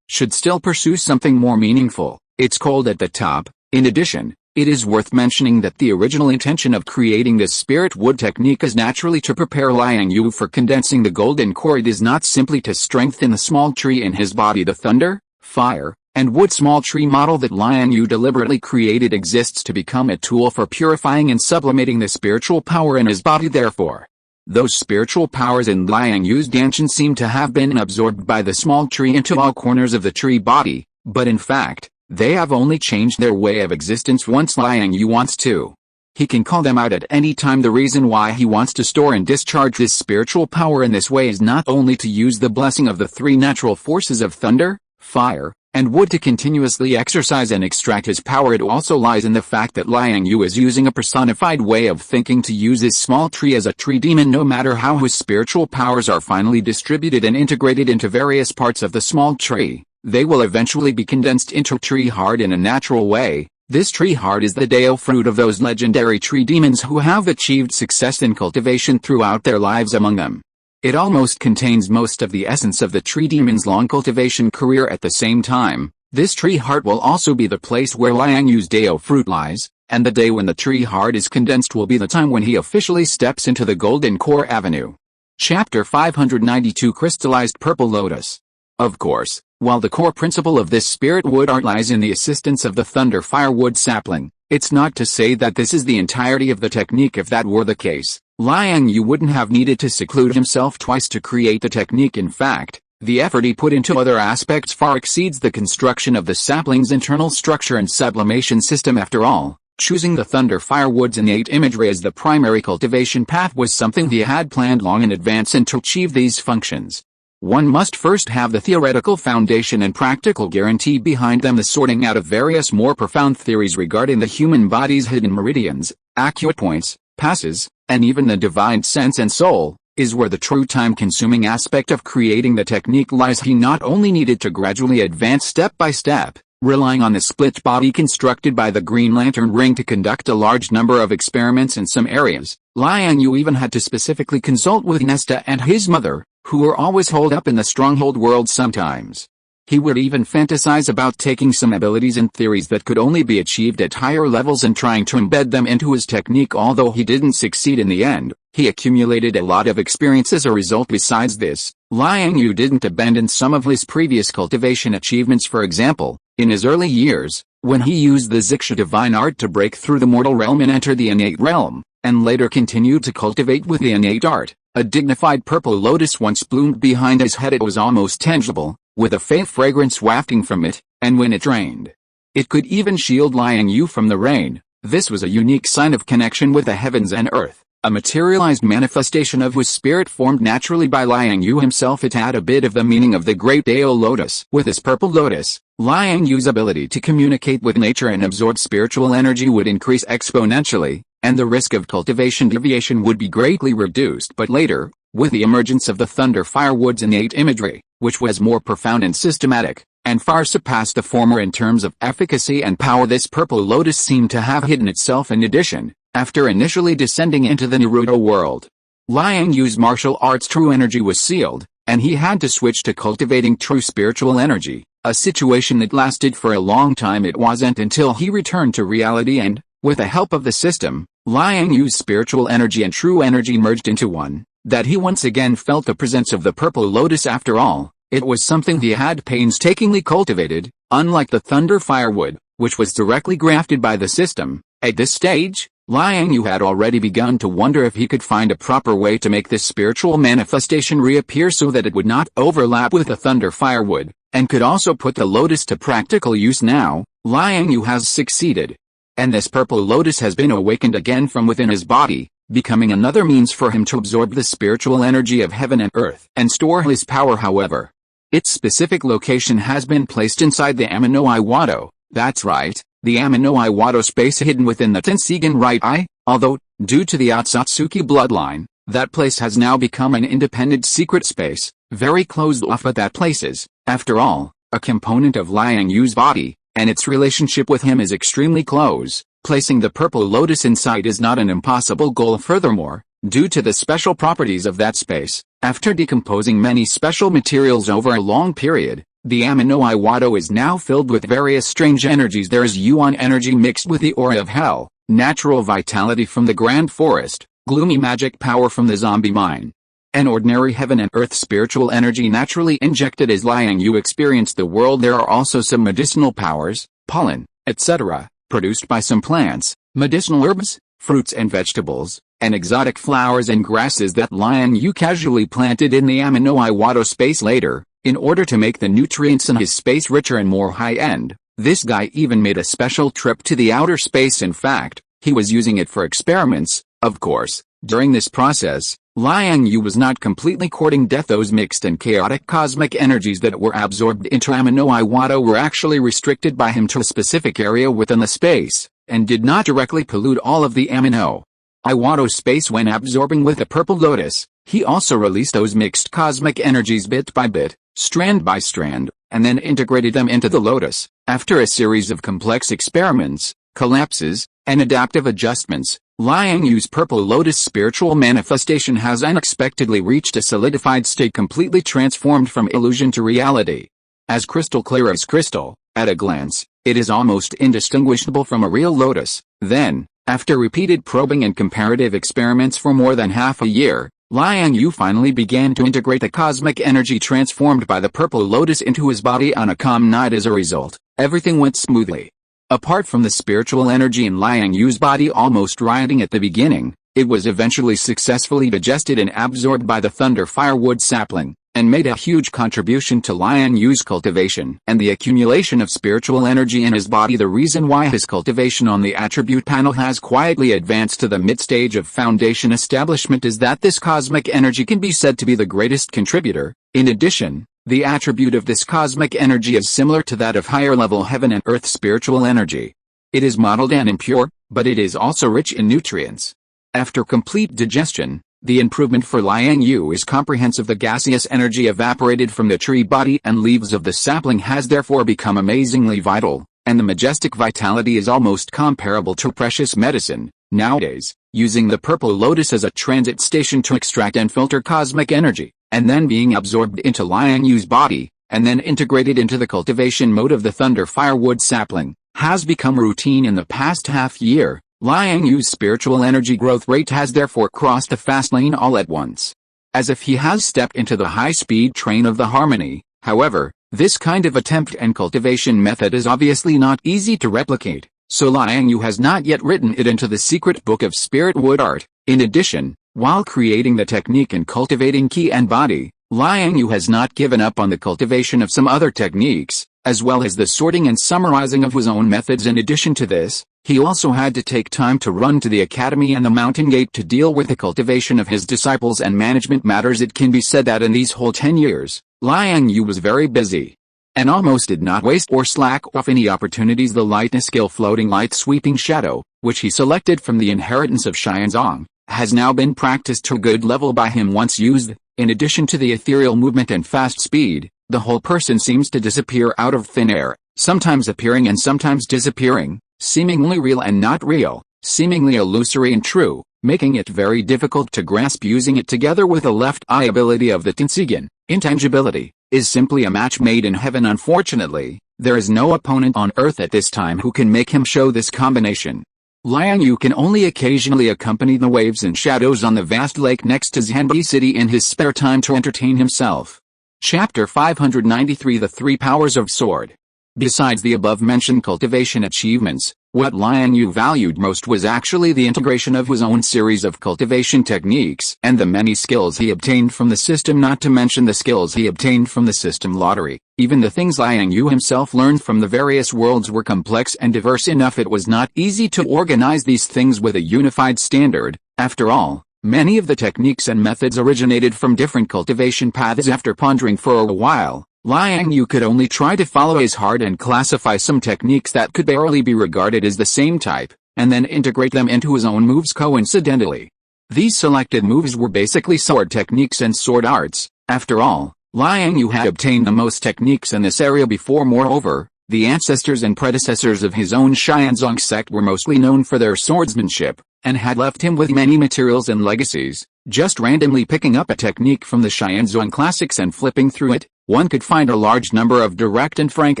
should still pursue something more meaningful. It's cold at the top. In addition, it is worth mentioning that the original intention of creating this spirit wood technique is naturally to prepare Liang Yue for condensing the golden core. It is not simply to strengthen the small tree in his body. The thunder, fire, and wood small tree model that Liang Yue deliberately created exists to become a tool for purifying and sublimating the spiritual power in his body. Therefore, those spiritual powers in Liang Yue's Danshan seem to have been absorbed by the small tree into all corners of the tree body, but in fact, they have only changed their way of existence once Liang Yue wants to. He can call them out at any time. The reason why he wants to store and discharge this spiritual power in this way is not only to use the blessing of the 3 natural forces of thunder, fire, and wood to continuously exercise and extract his power. It also lies in the fact that Liang Yue is using a personified way of thinking to use his small tree as a tree demon. No matter how his spiritual powers are finally distributed and integrated into various parts of the small tree, they will eventually be condensed into tree heart in a natural way. This tree heart is the Dao fruit of those legendary tree demons who have achieved success in cultivation throughout their lives. Among them, it almost contains most of the essence of the tree demon's long cultivation career. At the same time, this tree heart will also be the place where Liang Yue's Dao fruit lies, and the day when the tree heart is condensed will be the time when he officially steps into the Golden Core Avenue. Chapter 592 Crystallized Purple Lotus. Of course, while the core principle of this spirit wood art lies in the assistance of the thunder firewood sapling, it's not to say that this is the entirety of the technique. If that were the case, Liang Yue wouldn't have needed to seclude himself twice to create the technique. In fact, the effort he put into other aspects far exceeds the construction of the sapling's internal structure and sublimation system. After all, choosing the thunder firewood's innate imagery as the primary cultivation path was something he had planned long in advance, and to achieve these functions, one must first have the theoretical foundation and practical guarantee behind them. The sorting out of various more profound theories regarding the human body's hidden meridians, acute points, passes, and even the divine sense and soul, is where the true time-consuming aspect of creating the technique lies. He not only needed to gradually advance step by step, relying on the split body constructed by the Green Lantern ring to conduct a large number of experiments in some areas, Liang Yue even had to specifically consult with Nesta and his mother, who were always holed up in the stronghold world. Sometimes he would even fantasize about taking some abilities and theories that could only be achieved at higher levels and trying to embed them into his technique. Although he didn't succeed in the end, he accumulated a lot of experience as a result. Besides this, Liang Yue didn't abandon some of his previous cultivation achievements. For example, in his early years, when he used the Ziksha divine art to break through the mortal realm and enter the innate realm, and later continued to cultivate with the innate art, a dignified purple lotus once bloomed behind his head. It was almost tangible, with a faint fragrance wafting from it, and when it rained, it could even shield Liang Yue from the rain. This was a unique sign of connection with the heavens and earth, a materialized manifestation of whose spirit formed naturally by Liang Yue himself. It had a bit of the meaning of the great Dao lotus. With his purple lotus, Liang Yue's ability to communicate with nature and absorb spiritual energy would increase exponentially, and the risk of cultivation deviation would be greatly reduced. But later, with the emergence of the thunder firewood's innate imagery, which was more profound and systematic, and far surpassed the former in terms of efficacy and power, this purple lotus seemed to have hidden itself. In addition, after initially descending into the Naruto world, Liang Yue's martial arts true energy was sealed, and he had to switch to cultivating true spiritual energy, a situation that lasted for a long time. It wasn't until he returned to reality and, with the help of the system, Liang Yue's spiritual energy and true energy merged into one, that he once again felt the presence of the purple lotus. After all, it was something he had painstakingly cultivated, unlike the thunder firewood, which was directly grafted by the system. At this stage, Liang Yue had already begun to wonder if he could find a proper way to make this spiritual manifestation reappear so that it would not overlap with the thunder firewood, and could also put the lotus to practical use. Now, Liang Yue has succeeded, and this purple lotus has been awakened again from within his body. becoming another means for him to absorb the spiritual energy of heaven and earth and store his power. However, its specific location has been placed inside the Amino Iwado. That's right, the Amino Iwado space hidden within the Tensigan right eye, although, due to the Otsutsuki bloodline, that place has now become an independent secret space, very closed off, but that place is, after all, a component of Liang Yue's body, and its relationship with him is extremely close. Placing the purple lotus inside is not an impossible goal. Furthermore, due to the special properties of that space, after decomposing many special materials over a long period, the Amino Iwado is now filled with various strange energies. There is Yuan energy mixed with the aura of hell, natural vitality from the Grand Forest, gloomy magic power from the zombie mine, and ordinary heaven and earth spiritual energy naturally injected as Liang Yue experienced the world. There are also some medicinal powers, pollen, etc., produced by some plants, medicinal herbs, fruits and vegetables, and exotic flowers and grasses that Liang Yue casually planted in the Amino Iwado space later, in order to make the nutrients in his space richer and more high-end. This guy even made a special trip to the outer space. In fact, he was using it for experiments. Of course, during this process, Liang Yue was not completely courting death. Those mixed and chaotic cosmic energies that were absorbed into Amino Iwado were actually restricted by him to a specific area within the space, and did not directly pollute all of the Amino Iwado space. When absorbing with the purple lotus, he also released those mixed cosmic energies bit by bit, strand by strand, and then integrated them into the lotus. After a series of complex experiments, collapses, and adaptive adjustments, Liang Yue's purple lotus spiritual manifestation has unexpectedly reached a solidified state, completely transformed from illusion to reality. As crystal clear as crystal, at a glance, it is almost indistinguishable from a real lotus. Then, after repeated probing and comparative experiments for more than half a year, Liang Yue finally began to integrate the cosmic energy transformed by the purple lotus into his body on a calm night. As a result, everything went smoothly. Apart from the spiritual energy in Liang Yue's body almost rioting at the beginning, it was eventually successfully digested and absorbed by the thunder firewood sapling, and made a huge contribution to Liang Yue's cultivation and the accumulation of spiritual energy in his body. The reason why his cultivation on the attribute panel has quietly advanced to the mid-stage of foundation establishment is that this cosmic energy can be said to be the greatest contributor. In addition, the attribute of this cosmic energy is similar to that of higher-level heaven and earth spiritual energy. It is mottled and impure, but it is also rich in nutrients. After complete digestion, the improvement for Liang Yue is comprehensive. The gaseous energy evaporated from the tree body and leaves of the sapling has therefore become amazingly vital, and the majestic vitality is almost comparable to precious medicine. Nowadays, using the purple lotus as a transit station to extract and filter cosmic energy, and then being absorbed into Liang Yue's body, and then integrated into the cultivation mode of the thunder firewood sapling, has become routine in the past half year. Liang Yue's spiritual energy growth rate has therefore crossed the fast lane all at once, as if he has stepped into the high-speed train of the harmony. However, this kind of attempt and cultivation method is obviously not easy to replicate, so Liang Yue has not yet written it into the secret book of spirit wood art. In addition, while creating the technique and cultivating ki and body, Liang Yue has not given up on the cultivation of some other techniques, as well as the sorting and summarizing of his own methods. In addition to this, he also had to take time to run to the academy and the mountain gate to deal with the cultivation of his disciples and management matters. It can be said that in these whole 10 years, Liang Yue was very busy, and almost did not waste or slack off any opportunities. The lightness skill floating light sweeping shadow, which he selected from the inheritance of Xianzong, has now been practiced to a good level by him. Once used, in addition to the ethereal movement and fast speed, the whole person seems to disappear out of thin air, sometimes appearing and sometimes disappearing, seemingly real and not real, seemingly illusory and true, making it very difficult to grasp. Using it together with the left eye ability of the Tensigan, intangibility, is simply a match made in heaven. Unfortunately, there is no opponent on earth at this time who can make him show this combination. Liang Yue can only occasionally accompany the waves and shadows on the vast lake next to Zhanbi City in his spare time to entertain himself. Chapter 593 The Three Powers of Sword. Besides the above-mentioned cultivation achievements, what Liang Yue valued most was actually the integration of his own series of cultivation techniques and the many skills he obtained from the system, not to mention the skills he obtained from the system lottery. Even the things Liang Yue himself learned from the various worlds were complex and diverse enough. It was not easy to organize these things with a unified standard, After all, many of the techniques and methods originated from different cultivation paths. After pondering for a while, Liang Yue could only try to follow his heart and classify some techniques that could barely be regarded as the same type, and then integrate them into his own moves coincidentally. These selected moves were basically sword techniques and sword arts. After all, Liang Yue had obtained the most techniques in this area before. Moreover, the ancestors and predecessors of his own Xianzong sect were mostly known for their swordsmanship, and had left him with many materials and legacies. Just randomly picking up a technique from the Xianzong classics and flipping through it, one could find a large number of direct and frank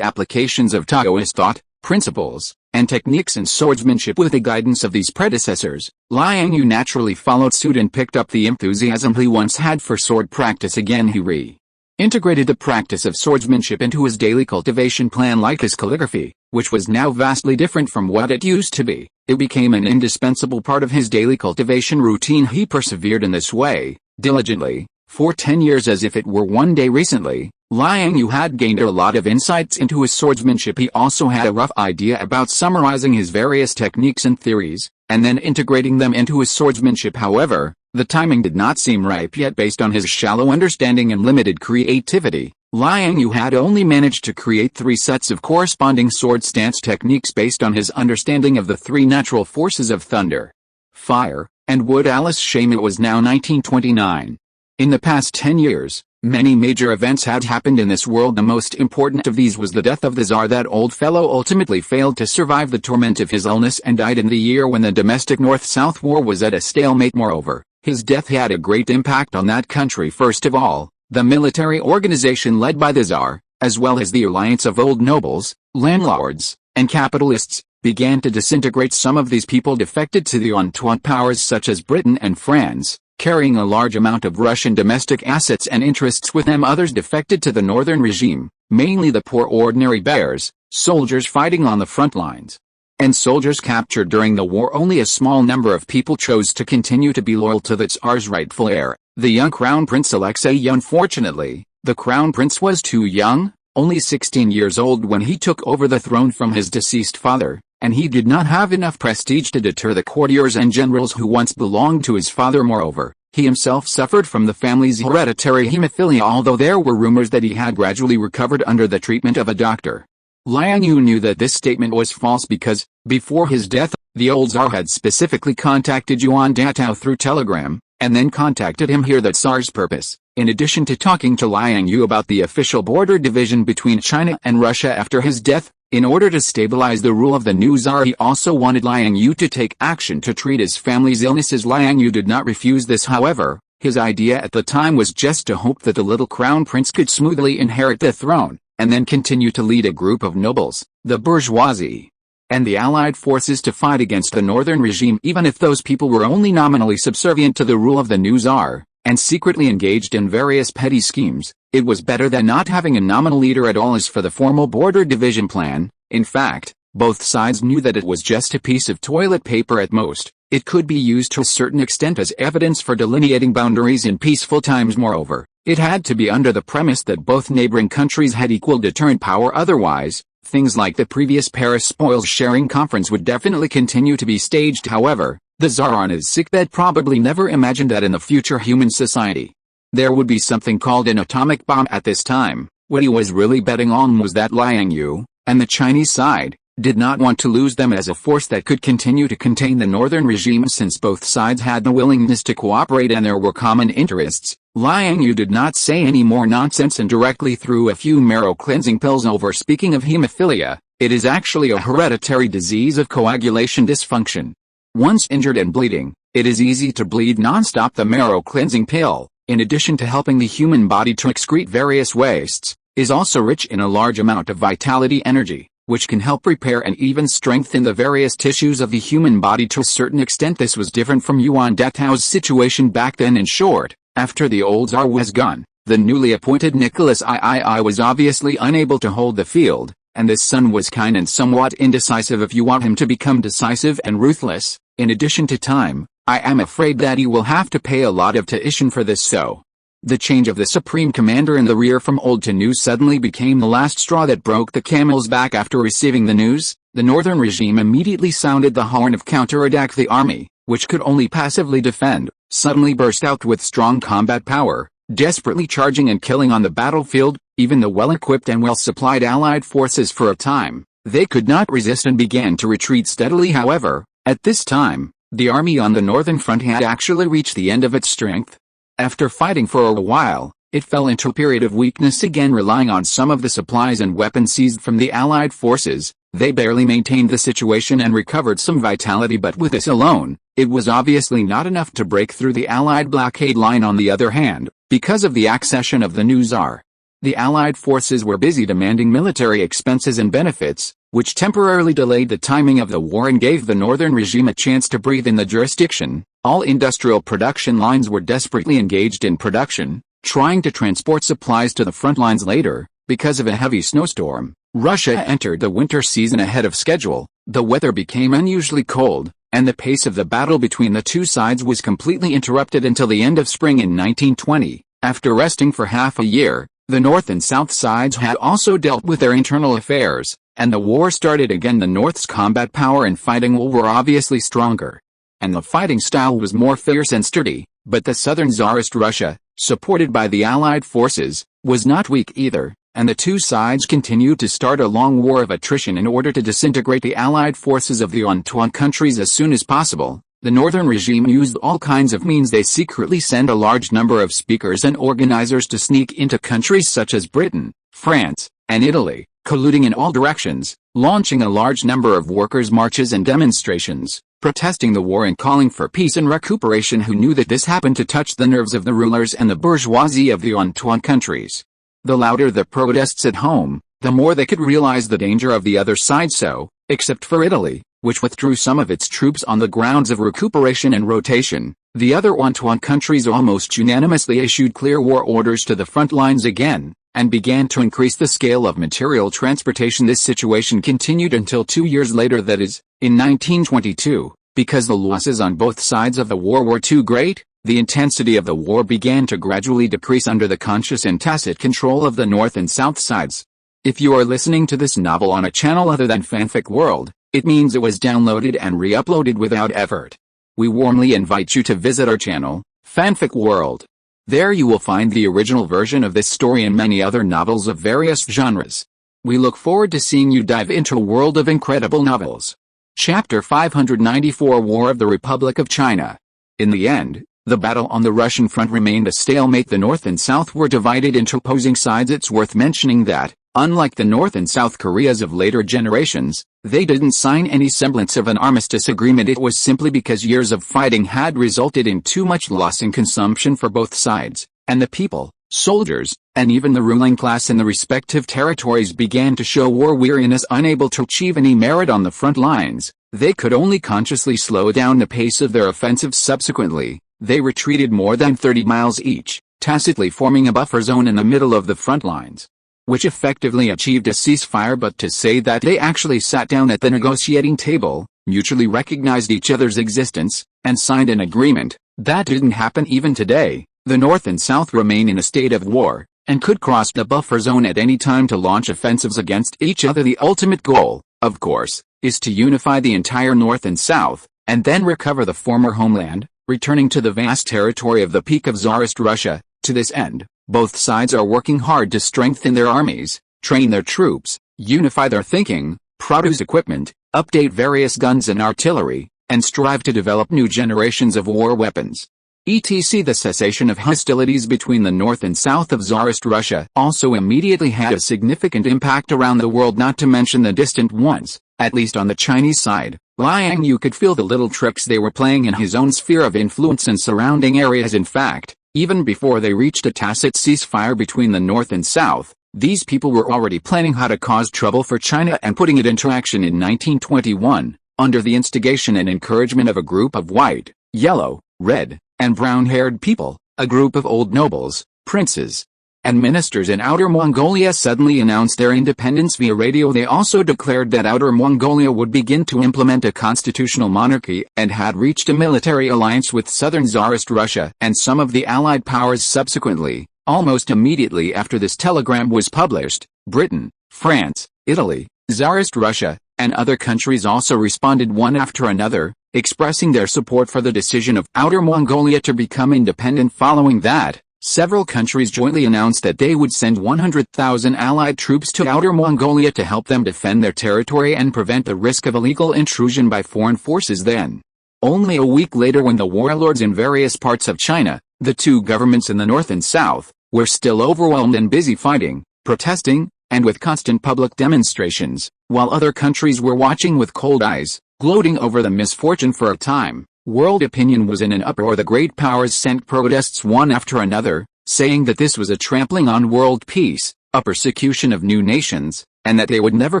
applications of Taoist thought, principles, and techniques in swordsmanship. With the guidance of these predecessors, Liang Yue naturally followed suit and picked up the enthusiasm he once had for sword practice again. He integrated the practice of swordsmanship into his daily cultivation plan. Like his calligraphy, which was now vastly different from what it used to be, it became an indispensable part of his daily cultivation routine. He persevered in this way, diligently, for 10 years as if it were one day. Recently, Liang Yue had gained a lot of insights into his swordsmanship. He also had a rough idea about summarizing his various techniques and theories, and then integrating them into his swordsmanship. However, the timing did not seem ripe yet. Based on his shallow understanding and limited creativity, Liang Yue had only managed to create 3 sets of corresponding sword stance techniques based on his understanding of the 3 natural forces of thunder, fire, and wood. Alice Shame. It was now 1929. In the past 10 years, many major events had happened in this world. The most important of these was the death of the Tsar. That old fellow ultimately failed to survive the torment of his illness and died in the year when the domestic North-South war was at a stalemate. Moreover, his death had a great impact on that country. First of all, the military organization led by the Tsar, as well as the alliance of old nobles, landlords, and capitalists, began to disintegrate. Some of these people defected to the Entente powers such as Britain and France, carrying a large amount of Russian domestic assets and interests with them. Others defected to the northern regime, mainly the poor ordinary bears, soldiers fighting on the front lines, and soldiers captured during the war. Only a small number of people chose to continue to be loyal to the Tsar's rightful heir, the young Crown Prince Alexei. Unfortunately, the Crown Prince was too young, only 16 years old when he took over the throne from his deceased father, and he did not have enough prestige to deter the courtiers and generals who once belonged to his father. Moreover, he himself suffered from the family's hereditary hemophilia, although there were rumors that he had gradually recovered under the treatment of a doctor. Liang Yue knew that this statement was false because, before his death, the old Tsar had specifically contacted Yuan Datao through telegram, and then contacted him here. The Tsar's purpose, in addition to talking to Liang Yue about the official border division between China and Russia after his death, in order to stabilize the rule of the new Tsar, he also wanted Liang Yue to take action to treat his family's illnesses. Liang Yue did not refuse this. However, his idea at the time was just to hope that the little crown prince could smoothly inherit the throne, and then continue to lead a group of nobles, the bourgeoisie, and the allied forces to fight against the northern regime. Even if those people were only nominally subservient to the rule of the new Tsar, and secretly engaged in various petty schemes, it was better than not having a nominal leader at all. As for the formal border division plan, in fact, both sides knew that it was just a piece of toilet paper at most. It could be used to a certain extent as evidence for delineating boundaries in peaceful times. Moreover, it had to be under the premise that both neighboring countries had equal deterrent power. Otherwise, things like the previous Paris spoils sharing conference would definitely continue to be staged. However, the Tsar on his sickbed probably never imagined that in the future human society, there would be something called an atomic bomb. At this time, what he was really betting on was that Liang Yue, and the Chinese side, did not want to lose them as a force that could continue to contain the northern regime. Since both sides had the willingness to cooperate and there were common interests, Liang Yue did not say any more nonsense and directly threw a few marrow cleansing pills over. Speaking of hemophilia, it is actually a hereditary disease of coagulation dysfunction. Once injured and bleeding, it is easy to bleed non-stop. The marrow cleansing pill, in addition to helping the human body to excrete various wastes, is also rich in a large amount of vitality energy, which can help repair and even strengthen the various tissues of the human body to a certain extent. This was different from Yuan Datao's situation back then. In short, after the old Tsar was gone, the newly appointed Nicholas III was obviously unable to hold the field, and his son was kind and somewhat indecisive. If you want him to become decisive and ruthless, in addition to time, I am afraid that he will have to pay a lot of tuition for this. So, the change of the supreme commander in the rear from old to new suddenly became the last straw that broke the camel's back. After receiving the news, the northern regime immediately sounded the horn of counterattack. The army, which could only passively defend, suddenly burst out with strong combat power, desperately charging and killing on the battlefield, even the well-equipped and well-supplied Allied forces. For a time, they could not resist and began to retreat steadily. However, at this time, the army on the northern front had actually reached the end of its strength. After fighting for a while, it fell into a period of weakness again, relying on some of the supplies and weapons seized from the Allied forces. They barely maintained the situation and recovered some vitality, but with this alone, it was obviously not enough to break through the Allied blockade line. On the other hand, because of the accession of the new Tsar, the Allied forces were busy demanding military expenses and benefits, which temporarily delayed the timing of the war and gave the northern regime a chance to breathe in the jurisdiction. All industrial production lines were desperately engaged in production, trying to transport supplies to the front lines. Later, because of a heavy snowstorm, Russia entered the winter season ahead of schedule. The weather became unusually cold, and the pace of the battle between the two sides was completely interrupted until the end of spring in 1920. After resting for half a year, the North and South sides had also dealt with their internal affairs, and the war started again. The North's combat power and fighting will were obviously stronger, and the fighting style was more fierce and sturdy, but the southern Tsarist Russia, supported by the Allied forces, was not weak either, and the two sides continued to start a long war of attrition in order to disintegrate the Allied forces of the Entente countries as soon as possible. The northern regime used all kinds of means. They secretly sent a large number of speakers and organizers to sneak into countries such as Britain, France, and Italy, colluding in all directions, launching a large number of workers' marches and demonstrations, protesting the war and calling for peace and recuperation. Who knew that this happened to touch the nerves of the rulers and the bourgeoisie of the Entente countries? The louder the protests at home, the more they could realize the danger of the other side. So, except for Italy, which withdrew some of its troops on the grounds of recuperation and rotation, the other Entente countries almost unanimously issued clear war orders to the front lines again, and began to increase the scale of material transportation. This situation continued until 2 years later, that is, in 1922, because the losses on both sides of the war were too great. The intensity of the war began to gradually decrease under the conscious and tacit control of the North and South sides. If you are listening to this novel on a channel other than Fanfic World, it means it was downloaded and re-uploaded without effort. We warmly invite you to visit our channel, Fanfic World. There you will find the original version of this story and many other novels of various genres. We look forward to seeing you dive into a world of incredible novels. Chapter 594: War of the Republic of China. In the end, the battle on the Russian front remained a stalemate. The North and South were divided into opposing sides. It's worth mentioning that, unlike the North and South Koreas of later generations, they didn't sign any semblance of an armistice agreement. It was simply because years of fighting had resulted in too much loss and consumption for both sides, and the people, soldiers, and even the ruling class in the respective territories began to show war weariness. Unable to achieve any merit on the front lines, they could only consciously slow down the pace of their offensives. Subsequently, they retreated more than 30 miles each, tacitly forming a buffer zone in the middle of the front lines, which effectively achieved a ceasefire. But to say that they actually sat down at the negotiating table, mutually recognized each other's existence, and signed an agreement, that didn't happen. Even today, the North and South remain in a state of war, and could cross the buffer zone at any time to launch offensives against each other. The ultimate goal, of course, is to unify the entire North and South, and then recover the former homeland, returning to the vast territory of the peak of Tsarist Russia. To this end, both sides are working hard to strengthen their armies, train their troops, unify their thinking, produce equipment, update various guns and artillery, and strive to develop new generations of war weapons. etc. The cessation of hostilities between the North and South of Tsarist Russia also immediately had a significant impact around the world, not to mention the distant ones. At least on the Chinese side, Liang Yue could feel the little tricks they were playing in his own sphere of influence and surrounding areas. In fact, even before they reached a tacit ceasefire between the North and South, these people were already planning how to cause trouble for China and putting it into action. In 1921, under the instigation and encouragement of a group of white, yellow, red, and brown-haired people, a group of old nobles, princes, and ministers in Outer Mongolia suddenly announced their independence via radio. They also declared that Outer Mongolia would begin to implement a constitutional monarchy and had reached a military alliance with southern Tsarist Russia and some of the Allied powers. Subsequently, almost immediately after this telegram was published, Britain, France, Italy, Tsarist Russia, and other countries also responded one after another. expressing their support for the decision of Outer Mongolia to become independent. Following that, several countries jointly announced that they would send 100,000 Allied troops to Outer Mongolia to help them defend their territory and prevent the risk of illegal intrusion by foreign forces. Then, only a week later, when the warlords in various parts of China, the two governments in the north and south, were still overwhelmed and busy fighting, protesting, and with constant public demonstrations, while other countries were watching with cold eyes, gloating over the misfortune for a time, world opinion was in an uproar. The great powers sent protests one after another, saying that this was a trampling on world peace, a persecution of new nations, and that they would never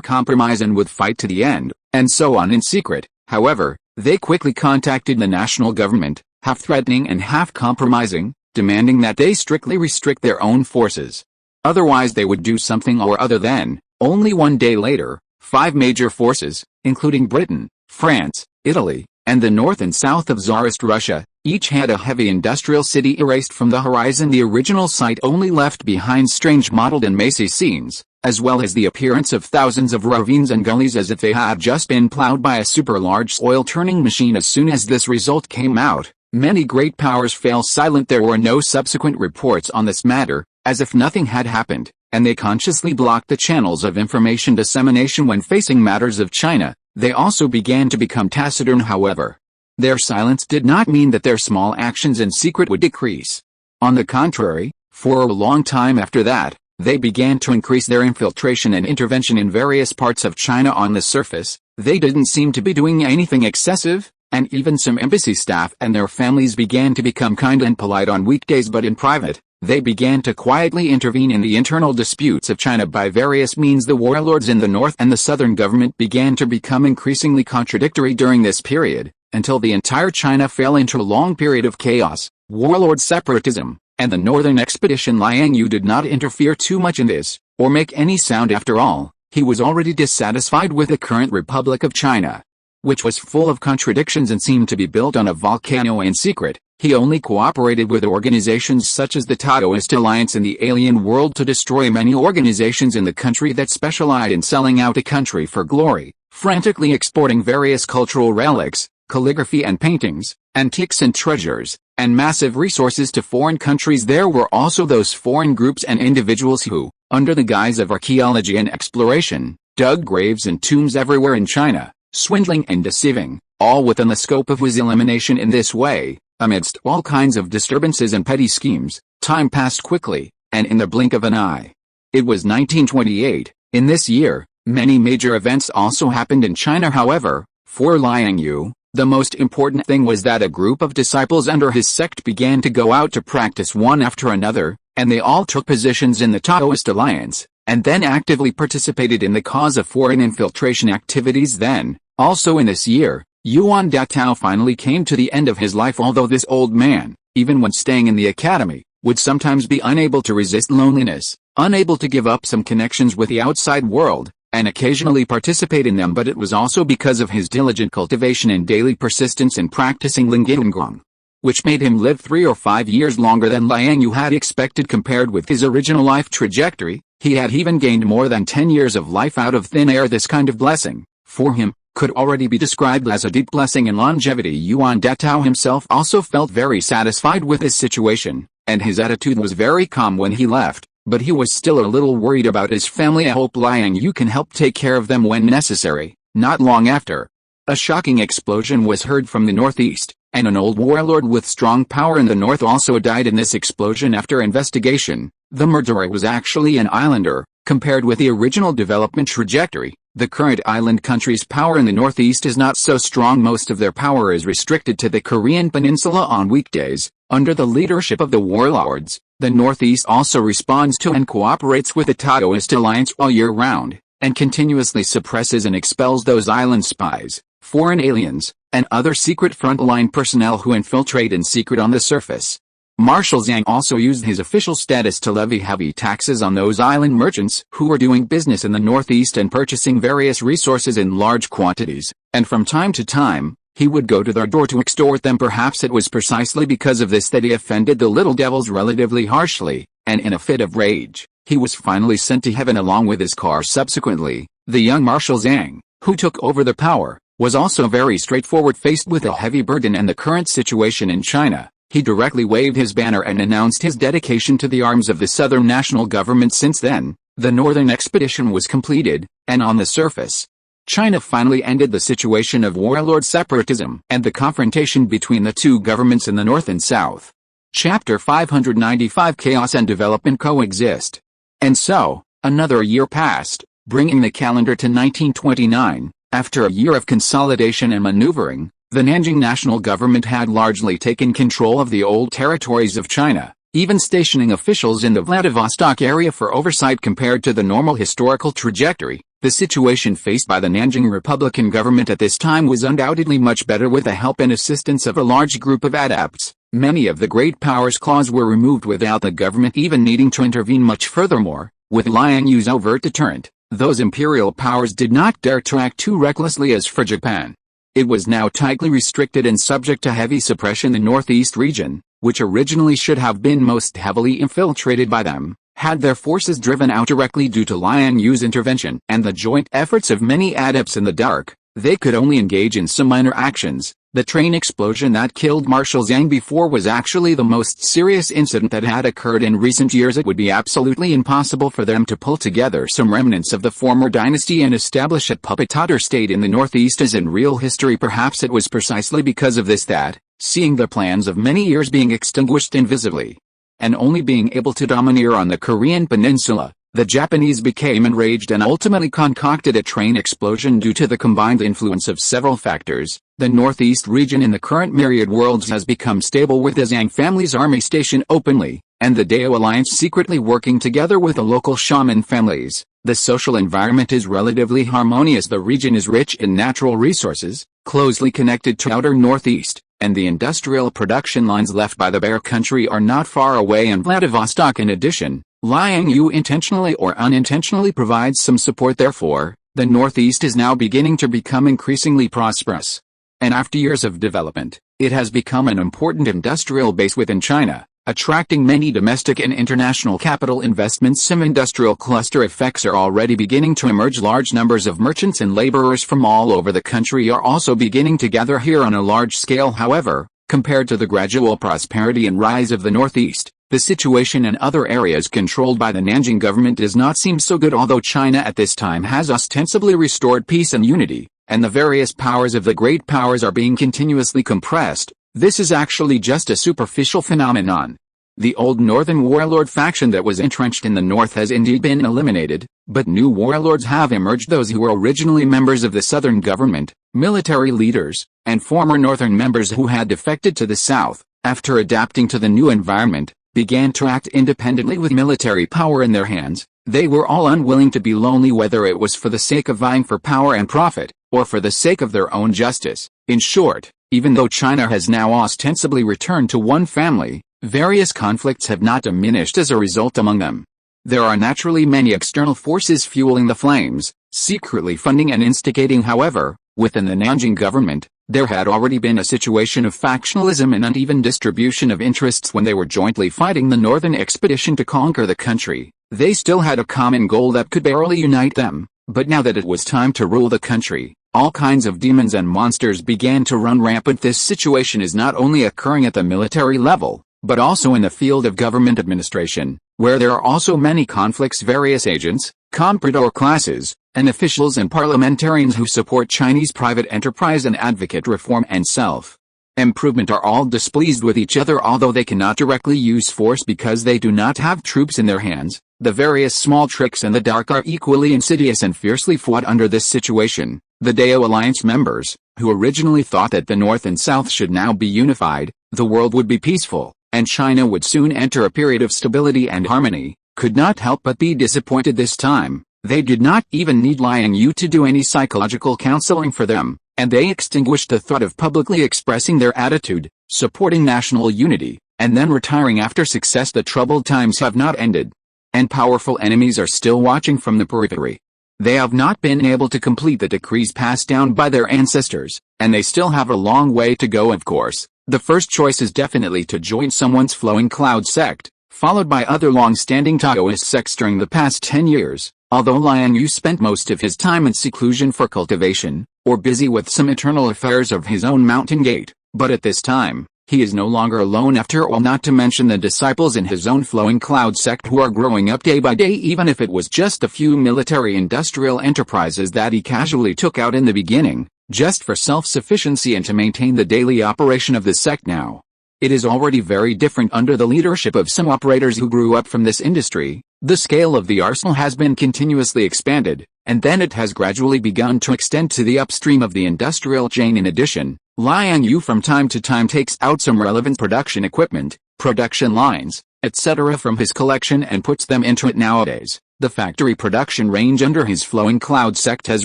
compromise and would fight to the end, and so on. In secret, however, they quickly contacted the national government, half threatening and half compromising, demanding that they strictly restrict their own forces. Otherwise they would do something or other. Then, only one day later, 5 major forces, including Britain, France, Italy, and the north and south of Tsarist Russia, each had a heavy industrial city erased from the horizon. The original site only left behind strange mottled and macy scenes, as well as the appearance of thousands of ravines and gullies as if they had just been plowed by a super-large soil-turning machine. As soon as this result came out, many great powers fell silent. There were no subsequent reports on this matter, as if nothing had happened, and they consciously blocked the channels of information dissemination when facing matters of China. They also began to become taciturn. However, their silence did not mean that their small actions in secret would decrease. On the contrary, for a long time after that, they began to increase their infiltration and intervention in various parts of China. On the surface, they didn't seem to be doing anything excessive, and even some embassy staff and their families began to become kind and polite on weekdays, but in private, they began to quietly intervene in the internal disputes of China by various means. The warlords in the north and the southern government began to become increasingly contradictory during this period, until the entire China fell into a long period of chaos, warlord separatism, and the northern expedition. Liang Yue did not interfere too much in this, or make any sound. After all, he was already dissatisfied with the current Republic of China, which was full of contradictions and seemed to be built on a volcano. In secret, he only cooperated with organizations such as the Taoist Alliance in the alien world to destroy many organizations in the country that specialized in selling out a country for glory, frantically exporting various cultural relics, calligraphy and paintings, antiques and treasures, and massive resources to foreign countries. There were also those foreign groups and individuals who, under the guise of archaeology and exploration, dug graves and tombs everywhere in China, swindling and deceiving, all within the scope of his elimination. In this way, amidst all kinds of disturbances and petty schemes, time passed quickly, and in the blink of an eye. It was 1928. In this year, many major events also happened in China. However, for Liang Yue, the most important thing was that a group of disciples under his sect began to go out to practice one after another, and they all took positions in the Taoist Alliance, and then actively participated in the cause of foreign infiltration activities. Then, also in this year, Yuan Datao finally came to the end of his life. Although this old man, even when staying in the academy, would sometimes be unable to resist loneliness, unable to give up some connections with the outside world, and occasionally participate in them, but it was also because of his diligent cultivation and daily persistence in practicing Linggong, which made him live 3 or 5 years longer than Liang Yue had expected. Compared with his original life trajectory, he had even gained more than 10 years of life out of thin air. This kind of blessing, for him, could already be described as a deep blessing in longevity. Yuan Datao himself also felt very satisfied with his situation, and his attitude was very calm when he left, but he was still a little worried about his family. I hope Liang Yue can help take care of them when necessary. Not long after, a shocking explosion was heard from the northeast, and an old warlord with strong power in the north also died in this explosion. After investigation, the murderer was actually an islander. Compared with the original development trajectory, the current island country's power in the northeast is not so strong. Most of their power is restricted to the Korean peninsula on weekdays. Under the leadership of the warlords, the northeast also responds to and cooperates with the Taoist Alliance all year round, and continuously suppresses and expels those island spies, foreign aliens, and other secret frontline personnel who infiltrate in secret on the surface. Marshal Zhang also used his official status to levy heavy taxes on those island merchants who were doing business in the northeast and purchasing various resources in large quantities, and from time to time, he would go to their door to extort them. Perhaps it was precisely because of this that he offended the little devils relatively harshly, and in a fit of rage, he was finally sent to heaven along with his car. Subsequently, the young Marshal Zhang, who took over the power, was also very straightforward. Faced with a heavy burden and the current situation in China, he directly waved his banner and announced his dedication to the arms of the Southern National Government. Since then, the Northern expedition was completed, and on the surface, China finally ended the situation of warlord separatism and the confrontation between the two governments in the North and South. Chapter 595 Chaos and Development Coexist. And so, another year passed, bringing the calendar to 1929. After a year of consolidation and maneuvering, the Nanjing national government had largely taken control of the old territories of China, even stationing officials in the Vladivostok area for oversight. Compared to the normal historical trajectory, the situation faced by the Nanjing Republican government at this time was undoubtedly much better. With the help and assistance of a large group of adepts, many of the great powers' claws were removed without the government even needing to intervene much. Furthermore, with Liang Yue's overt deterrent, those imperial powers did not dare to act too recklessly. As for Japan, it was now tightly restricted and subject to heavy suppression. The Northeast region, which originally should have been most heavily infiltrated by them, had their forces driven out directly due to Liang Yue's intervention and the joint efforts of many adepts in the dark. They could only engage in some minor actions. The train explosion that killed Marshal Zhang before was actually the most serious incident that had occurred in recent years. It would be absolutely impossible for them to pull together some remnants of the former dynasty and establish a puppet-totter state in the Northeast as in real history. Perhaps it was precisely because of this that, seeing the plans of many years being extinguished invisibly, and only being able to domineer on the Korean peninsula, the Japanese became enraged and ultimately concocted a train explosion. Due to the combined influence of several factors, the Northeast region in the current myriad worlds has become stable, with the Zhang family's army stationed openly, and the Dao alliance secretly working together with the local shaman families. The social environment is relatively harmonious. The region is rich in natural resources, closely connected to outer Northeast, and the industrial production lines left by the Bear Country are not far away in Vladivostok. In addition, Liang Yue intentionally or unintentionally provides some support. Therefore, the Northeast is now beginning to become increasingly prosperous. And after years of development, it has become an important industrial base within China, attracting many domestic and international capital investments. Some industrial cluster effects are already beginning to emerge. Large numbers of merchants and laborers from all over the country are also beginning to gather here on a large scale. However, compared to the gradual prosperity and rise of the Northeast, the situation in other areas controlled by the Nanjing government does not seem so good. Although China at this time has ostensibly restored peace and unity, and the various powers of the great powers are being continuously compressed, this is actually just a superficial phenomenon. The old northern warlord faction that was entrenched in the north has indeed been eliminated, but new warlords have emerged. Those who were originally members of the southern government, military leaders, and former northern members who had defected to the south, after adapting to the new environment, began to act independently with military power in their hands. They were all unwilling to be lonely, whether it was for the sake of vying for power and profit, or for the sake of their own justice. In short, even though China has now ostensibly returned to one family, various conflicts have not diminished as a result among them. There are naturally many external forces fueling the flames, secretly funding and instigating. However, within the Nanjing government, there had already been a situation of factionalism and uneven distribution of interests. When they were jointly fighting the northern expedition to conquer the country, they still had a common goal that could barely unite them. But now that it was time to rule the country, all kinds of demons and monsters began to run rampant. This situation is not only occurring at the military level, but also in the field of government administration, where there are also many conflicts. Various agents, comprador classes, and officials and parliamentarians who support Chinese private enterprise and advocate reform and self-improvement are all displeased with each other. Although they cannot directly use force because they do not have troops in their hands, the various small tricks in the dark are equally insidious and fiercely fought. Under this situation, the Dao Alliance members, who originally thought that the North and South should now be unified, the world would be peaceful, and China would soon enter a period of stability and harmony, could not help but be disappointed this time. They did not even need Liang Yue to do any psychological counseling for them, and they extinguished the thought of publicly expressing their attitude, supporting national unity, and then retiring after success. The troubled times have not ended, and powerful enemies are still watching from the periphery. They have not been able to complete the decrees passed down by their ancestors, and they still have a long way to go. Of course, the first choice is definitely to join someone's flowing cloud sect, followed by other long-standing Taoist sects. During the past 10 years, although Liang Yue spent most of his time in seclusion for cultivation, or busy with some internal affairs of his own mountain gate, but at this time, he is no longer alone after all, not to mention the disciples in his own flowing cloud sect who are growing up day by day, even if it was just a few military-industrial enterprises that he casually took out in the beginning, just for self-sufficiency and to maintain the daily operation of the sect now. It is already very different under the leadership of some operators who grew up from this industry. The scale of the arsenal has been continuously expanded, and then it has gradually begun to extend to the upstream of the industrial chain. In addition, Liang Yue from time to time takes out some relevant production equipment, production lines, etc. from his collection and puts them into it nowadays. The factory production range under his flowing cloud sect has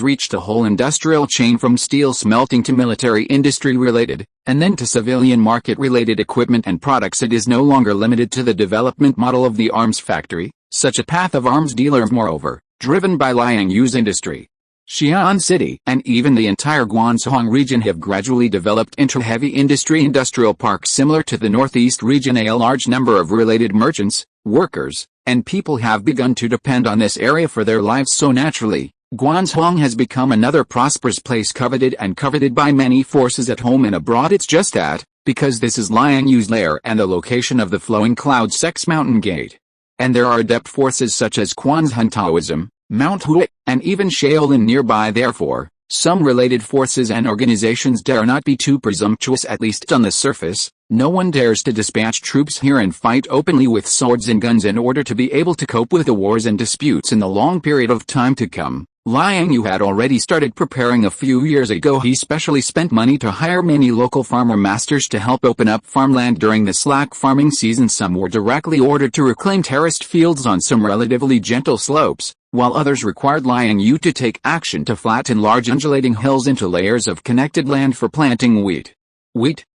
reached the whole industrial chain from steel smelting to military industry related, and then to civilian market related equipment and products. It is no longer limited to the development model of the arms factory, such a path of arms dealer moreover, driven by Liang Yue's industry. Xi'an City and even the entire Guangdong region have gradually developed into heavy industry industrial parks similar to the Northeast region. A large number of related merchants, workers, and people have begun to depend on this area for their lives, so naturally, Guangdong has become another prosperous place coveted by many forces at home and abroad. It's just that, because this is Liang Yue's lair and the location of the flowing cloud sect's mountain gate. And there are adept forces such as Quanzhen Taoism, Mount Hui, and even Shaolin nearby. Therefore, some related forces and organizations dare not be too presumptuous, at least on the surface. No one dares to dispatch troops here and fight openly with swords and guns in order to be able to cope with the wars and disputes in the long period of time to come. Liang Yue had already started preparing a few years ago. He specially spent money to hire many local farmer masters to help open up farmland during the slack farming season. Some were directly ordered to reclaim terraced fields on some relatively gentle slopes, while others required Liang Yue to take action to flatten large undulating hills into layers of connected land for planting wheat,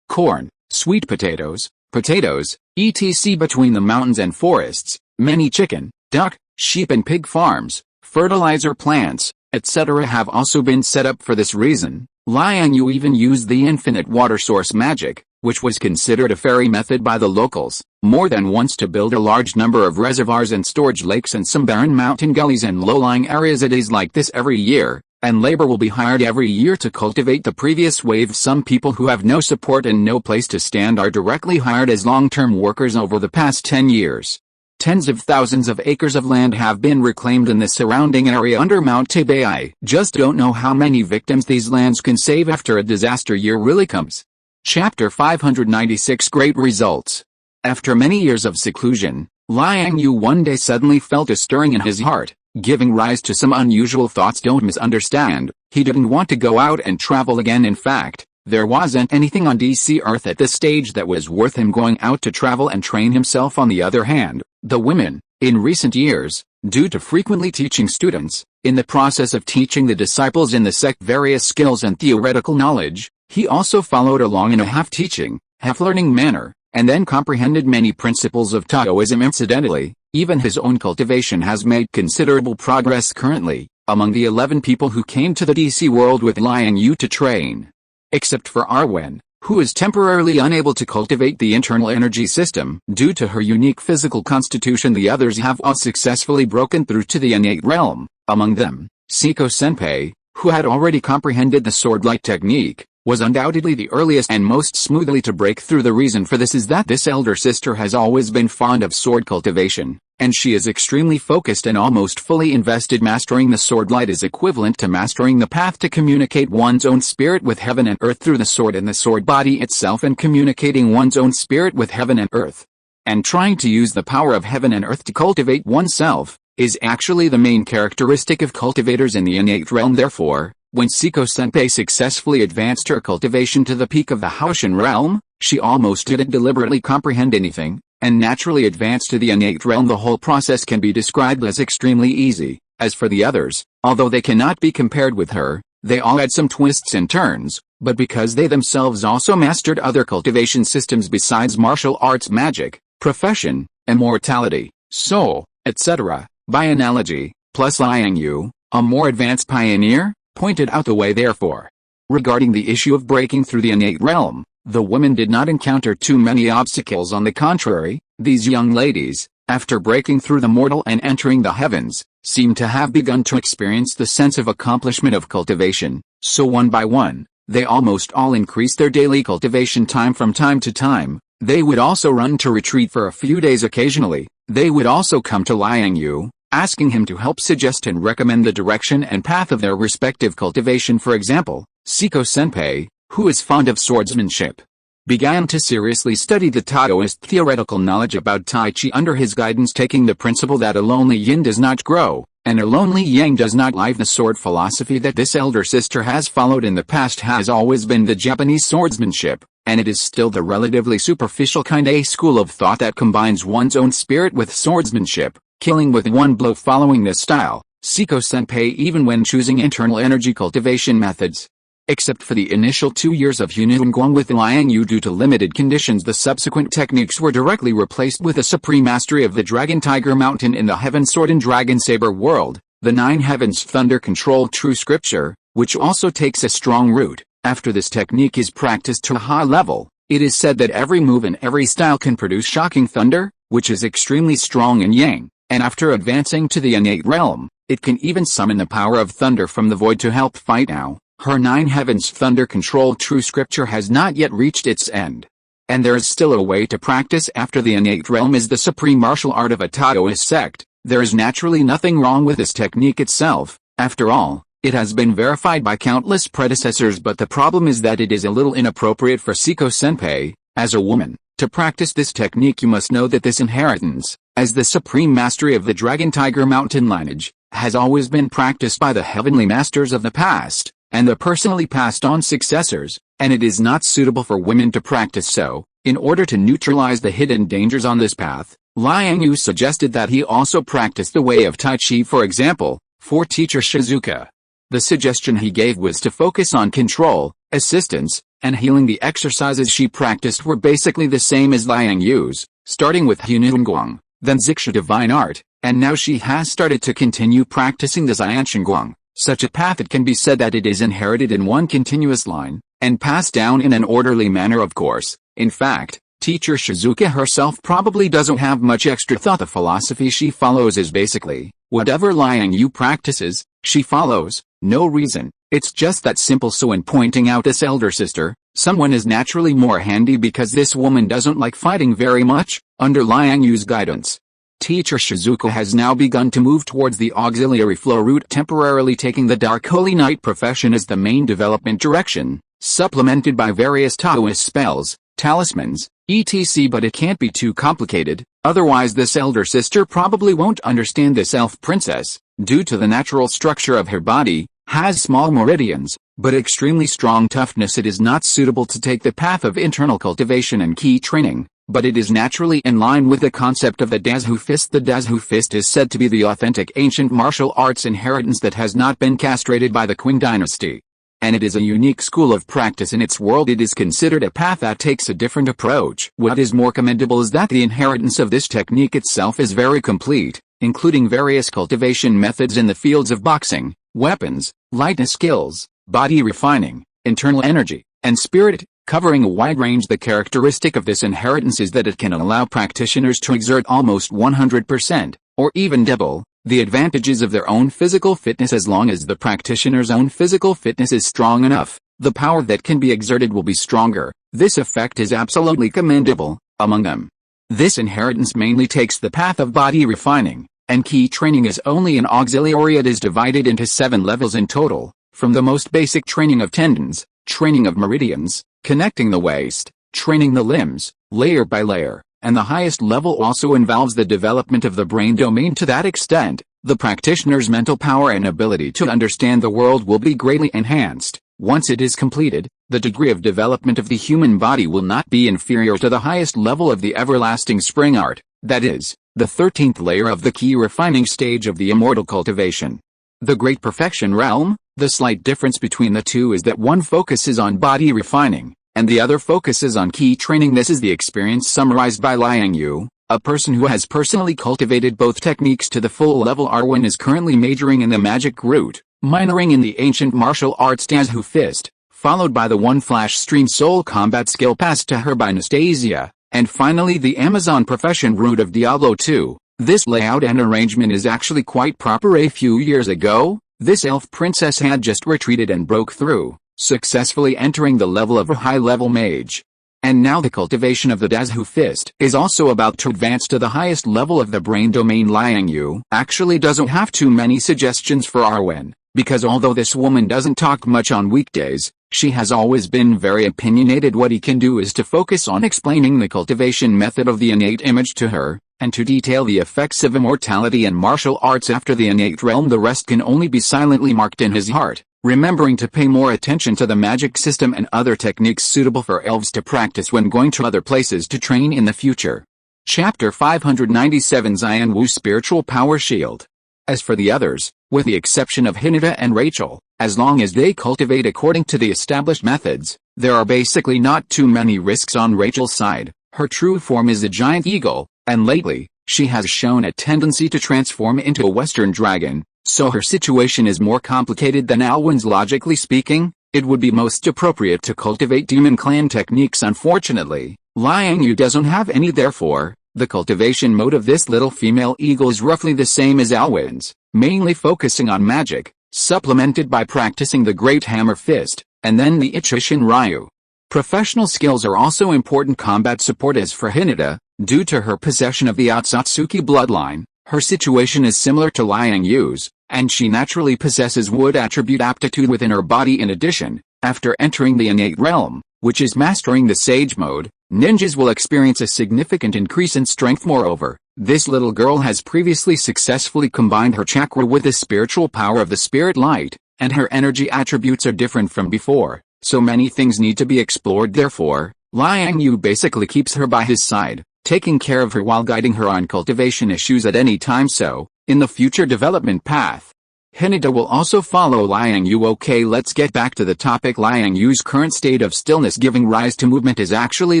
corn, sweet potatoes, etc. Between the mountains and forests, many chicken, duck, sheep and pig farms, fertilizer plants, etc. have also been set up for this reason. Liang Yue even used the infinite water source magic, which was considered a fairy method by the locals, more than once to build a large number of reservoirs and storage lakes in some barren mountain gullies and low-lying areas. It is like this every year, and labor will be hired every year to cultivate the previous wave. Some people who have no support and no place to stand are directly hired as long-term workers. Over the past 10 years, tens of thousands of acres of land have been reclaimed in the surrounding area under Mount Tibet. I just don't know how many victims these lands can save after a disaster year really comes. Chapter 596 Great Results. After many years of seclusion, Liang Yue one day suddenly felt a stirring in his heart, giving rise to some unusual thoughts. Don't misunderstand, he didn't want to go out and travel again. In fact, there wasn't anything on DC Earth at this stage that was worth him going out to travel and train himself. On the other hand, the women, in recent years, due to frequently teaching students, in the process of teaching the disciples in the sect various skills and theoretical knowledge, he also followed along in a half-teaching, half-learning manner, and then comprehended many principles of Taoism. Incidentally, even his own cultivation has made considerable progress currently, among the 11 people who came to the DC world with Liang Yue to train. Except for Arwen, who is temporarily unable to cultivate the internal energy system due to her unique physical constitution, the others have all successfully broken through to the innate realm. Among them, Siko Senpei, who had already comprehended the sword-light technique, was undoubtedly the earliest and most smoothly to break through. The reason for this is that this elder sister has always been fond of sword cultivation, and she is extremely focused and almost fully invested. Mastering the sword light is equivalent to mastering the path to communicate one's own spirit with heaven and earth through the sword and the sword body itself, and communicating one's own spirit with heaven and earth, and trying to use the power of heaven and earth to cultivate oneself, is actually the main characteristic of cultivators in the innate realm. Therefore, when Siko Senpei successfully advanced her cultivation to the peak of the Haoshan realm, she almost didn't deliberately comprehend anything, and naturally advanced to the innate realm. The whole process can be described as extremely easy. As for the others, although they cannot be compared with her, they all had some twists and turns, but because they themselves also mastered other cultivation systems besides martial arts, magic, profession, immortality, soul, etc., by analogy, plus Liang Yue, a more advanced pioneer, pointed out the way. Therefore, regarding the issue of breaking through the innate realm, the women did not encounter too many obstacles. On the contrary, these young ladies, after breaking through the mortal and entering the heavens, seem to have begun to experience the sense of accomplishment of cultivation, so one by one, they almost all increased their daily cultivation time from time to time. They would also run to retreat for a few days occasionally. They would also come to Liang Yue, asking him to help suggest and recommend the direction and path of their respective cultivation. For example, Siko Senpai, who is fond of swordsmanship, began to seriously study the Taoist theoretical knowledge about Tai Chi under his guidance, taking the principle that a lonely yin does not grow, and a lonely yang does not live. The sword philosophy that this elder sister has followed in the past has always been the Japanese swordsmanship, and it is still the relatively superficial kind of school of thought that combines one's own spirit with swordsmanship, killing with one blow. Following this style, Siko Senpai, even when choosing internal energy cultivation methods, except for the initial 2 years of Yununguang with Liang Yue due to limited conditions, the subsequent techniques were directly replaced with a supreme mastery of the Dragon Tiger Mountain in the Heaven Sword and Dragon Saber world, the Nine Heavens Thunder Control True Scripture, which also takes a strong root. After this technique is practiced to a high level, it is said that every move and every style can produce shocking thunder, which is extremely strong in yang, and after advancing to the innate realm, it can even summon the power of thunder from the void to help fight. Now, her Nine Heavens Thunder Control True Scripture has not yet reached its end, and there is still a way to practice after the innate realm is the supreme martial art of a Taoist sect. There is naturally nothing wrong with this technique itself. After all, it has been verified by countless predecessors, but the problem is that it is a little inappropriate for Siko Senpai, as a woman, to practice this technique. You must know that this inheritance, as the supreme mastery of the Dragon Tiger Mountain lineage, has always been practiced by the heavenly masters of the past, and the personally passed on successors, and it is not suitable for women to practice so. In order to neutralize the hidden dangers on this path, Liang Yue suggested that he also practice the way of Tai Chi. For example, for teacher Shizuka, the suggestion he gave was to focus on control, assistance, and healing. The exercises she practiced were basically the same as Liang Yue's, starting with Yununguang, then Ziksha Divine Art, and now she has started to continue practicing the Xianshenguang. Such a path, it can be said that it is inherited in one continuous line, and passed down in an orderly manner. Of course, in fact, teacher Shizuka herself probably doesn't have much extra thought. The philosophy she follows is basically, whatever Liang Yue practices, she follows, no reason, it's just that simple. So in pointing out this elder sister, someone is naturally more handy because this woman doesn't like fighting very much. Under Liang Yue's guidance, teacher Shizuka has now begun to move towards the auxiliary flow route, temporarily taking the Dark Holy Knight profession as the main development direction, supplemented by various Taoist spells, talismans, etc. But it can't be too complicated, otherwise this elder sister probably won't understand. This elf princess, due to the natural structure of her body, has small meridians, but extremely strong toughness. It is not suitable to take the path of internal cultivation and key training, but it is naturally in line with the concept of the Dazhu Fist. The Dazhu Fist is said to be the authentic ancient martial arts inheritance that has not been castrated by the Qing dynasty, and it is a unique school of practice in its world. It is considered a path that takes a different approach. What is more commendable is that the inheritance of this technique itself is very complete, including various cultivation methods in the fields of boxing, weapons, lightness skills, body refining, internal energy, and spirit, covering a wide range. The characteristic of this inheritance is that it can allow practitioners to exert almost 100%, or even double, the advantages of their own physical fitness. As long as the practitioner's own physical fitness is strong enough, the power that can be exerted will be stronger. This effect is absolutely commendable. Among them, this inheritance mainly takes the path of body refining, and key training is only an auxiliary. It is divided into 7 levels in total, from the most basic training of tendons, training of meridians, connecting the waist, training the limbs, layer by layer, and the highest level also involves the development of the brain domain. To that extent, the practitioner's mental power and ability to understand the world will be greatly enhanced. Once it is completed, the degree of development of the human body will not be inferior to the highest level of the everlasting spring art, that is, the 13th layer of the key refining stage of the immortal cultivation. The great perfection realm. The slight difference between the two is that one focuses on body refining, and the other focuses on key training. This is the experience summarized by Liang Yue, a person who has personally cultivated both techniques to the full level. Arwen is currently majoring in the magic route, minoring in the ancient martial arts Dazhu Fist, followed by the one flash stream soul combat skill passed to her by Anastasia, and finally the Amazon profession route of Diablo 2. This layout and arrangement is actually quite proper. A few years ago, this elf princess had just retreated and broke through, successfully entering the level of a high-level mage. And now the cultivation of the Dazu fist is also about to advance to the highest level of the brain domain. Liang Yue actually doesn't have too many suggestions for Arwen, because although this woman doesn't talk much on weekdays, she has always been very opinionated. What he can do is to focus on explaining the cultivation method of the innate image to her, and to detail the effects of immortality and martial arts after the innate realm. The rest can only be silently marked in his heart, remembering to pay more attention to the magic system and other techniques suitable for elves to practice when going to other places to train in the future. Chapter 597, Liang Yue's Spiritual Power Shield. As for the others, with the exception of Hinata and Rachel, as long as they cultivate according to the established methods, there are basically not too many risks on Rachel's side. Her true form is a giant eagle, and lately, she has shown a tendency to transform into a western dragon, so her situation is more complicated than Alwyn's. Logically speaking, it would be most appropriate to cultivate demon clan techniques. Unfortunately, Liang Yue doesn't have any. Therefore, the cultivation mode of this little female eagle is roughly the same as Alwyn's, mainly focusing on magic, supplemented by practicing the Great Hammer Fist, and then the Ichishin Ryu. Professional skills are also important combat support. As for Hinata, due to her possession of the Otsutsuki bloodline, her situation is similar to Liang Yue's, and she naturally possesses wood attribute aptitude within her body. In addition, after entering the innate realm, which is mastering the sage mode, ninjas will experience a significant increase in strength. Moreover, this little girl has previously successfully combined her chakra with the spiritual power of the spirit light, and her energy attributes are different from before, so many things need to be explored. Therefore, Liang Yue basically keeps her by his side, taking care of her while guiding her on cultivation issues at any time. So, in the future development path, Hinata will also follow Liang Yue. Okay, let's get back to the topic. Liang Yue's current state of stillness giving rise to movement is actually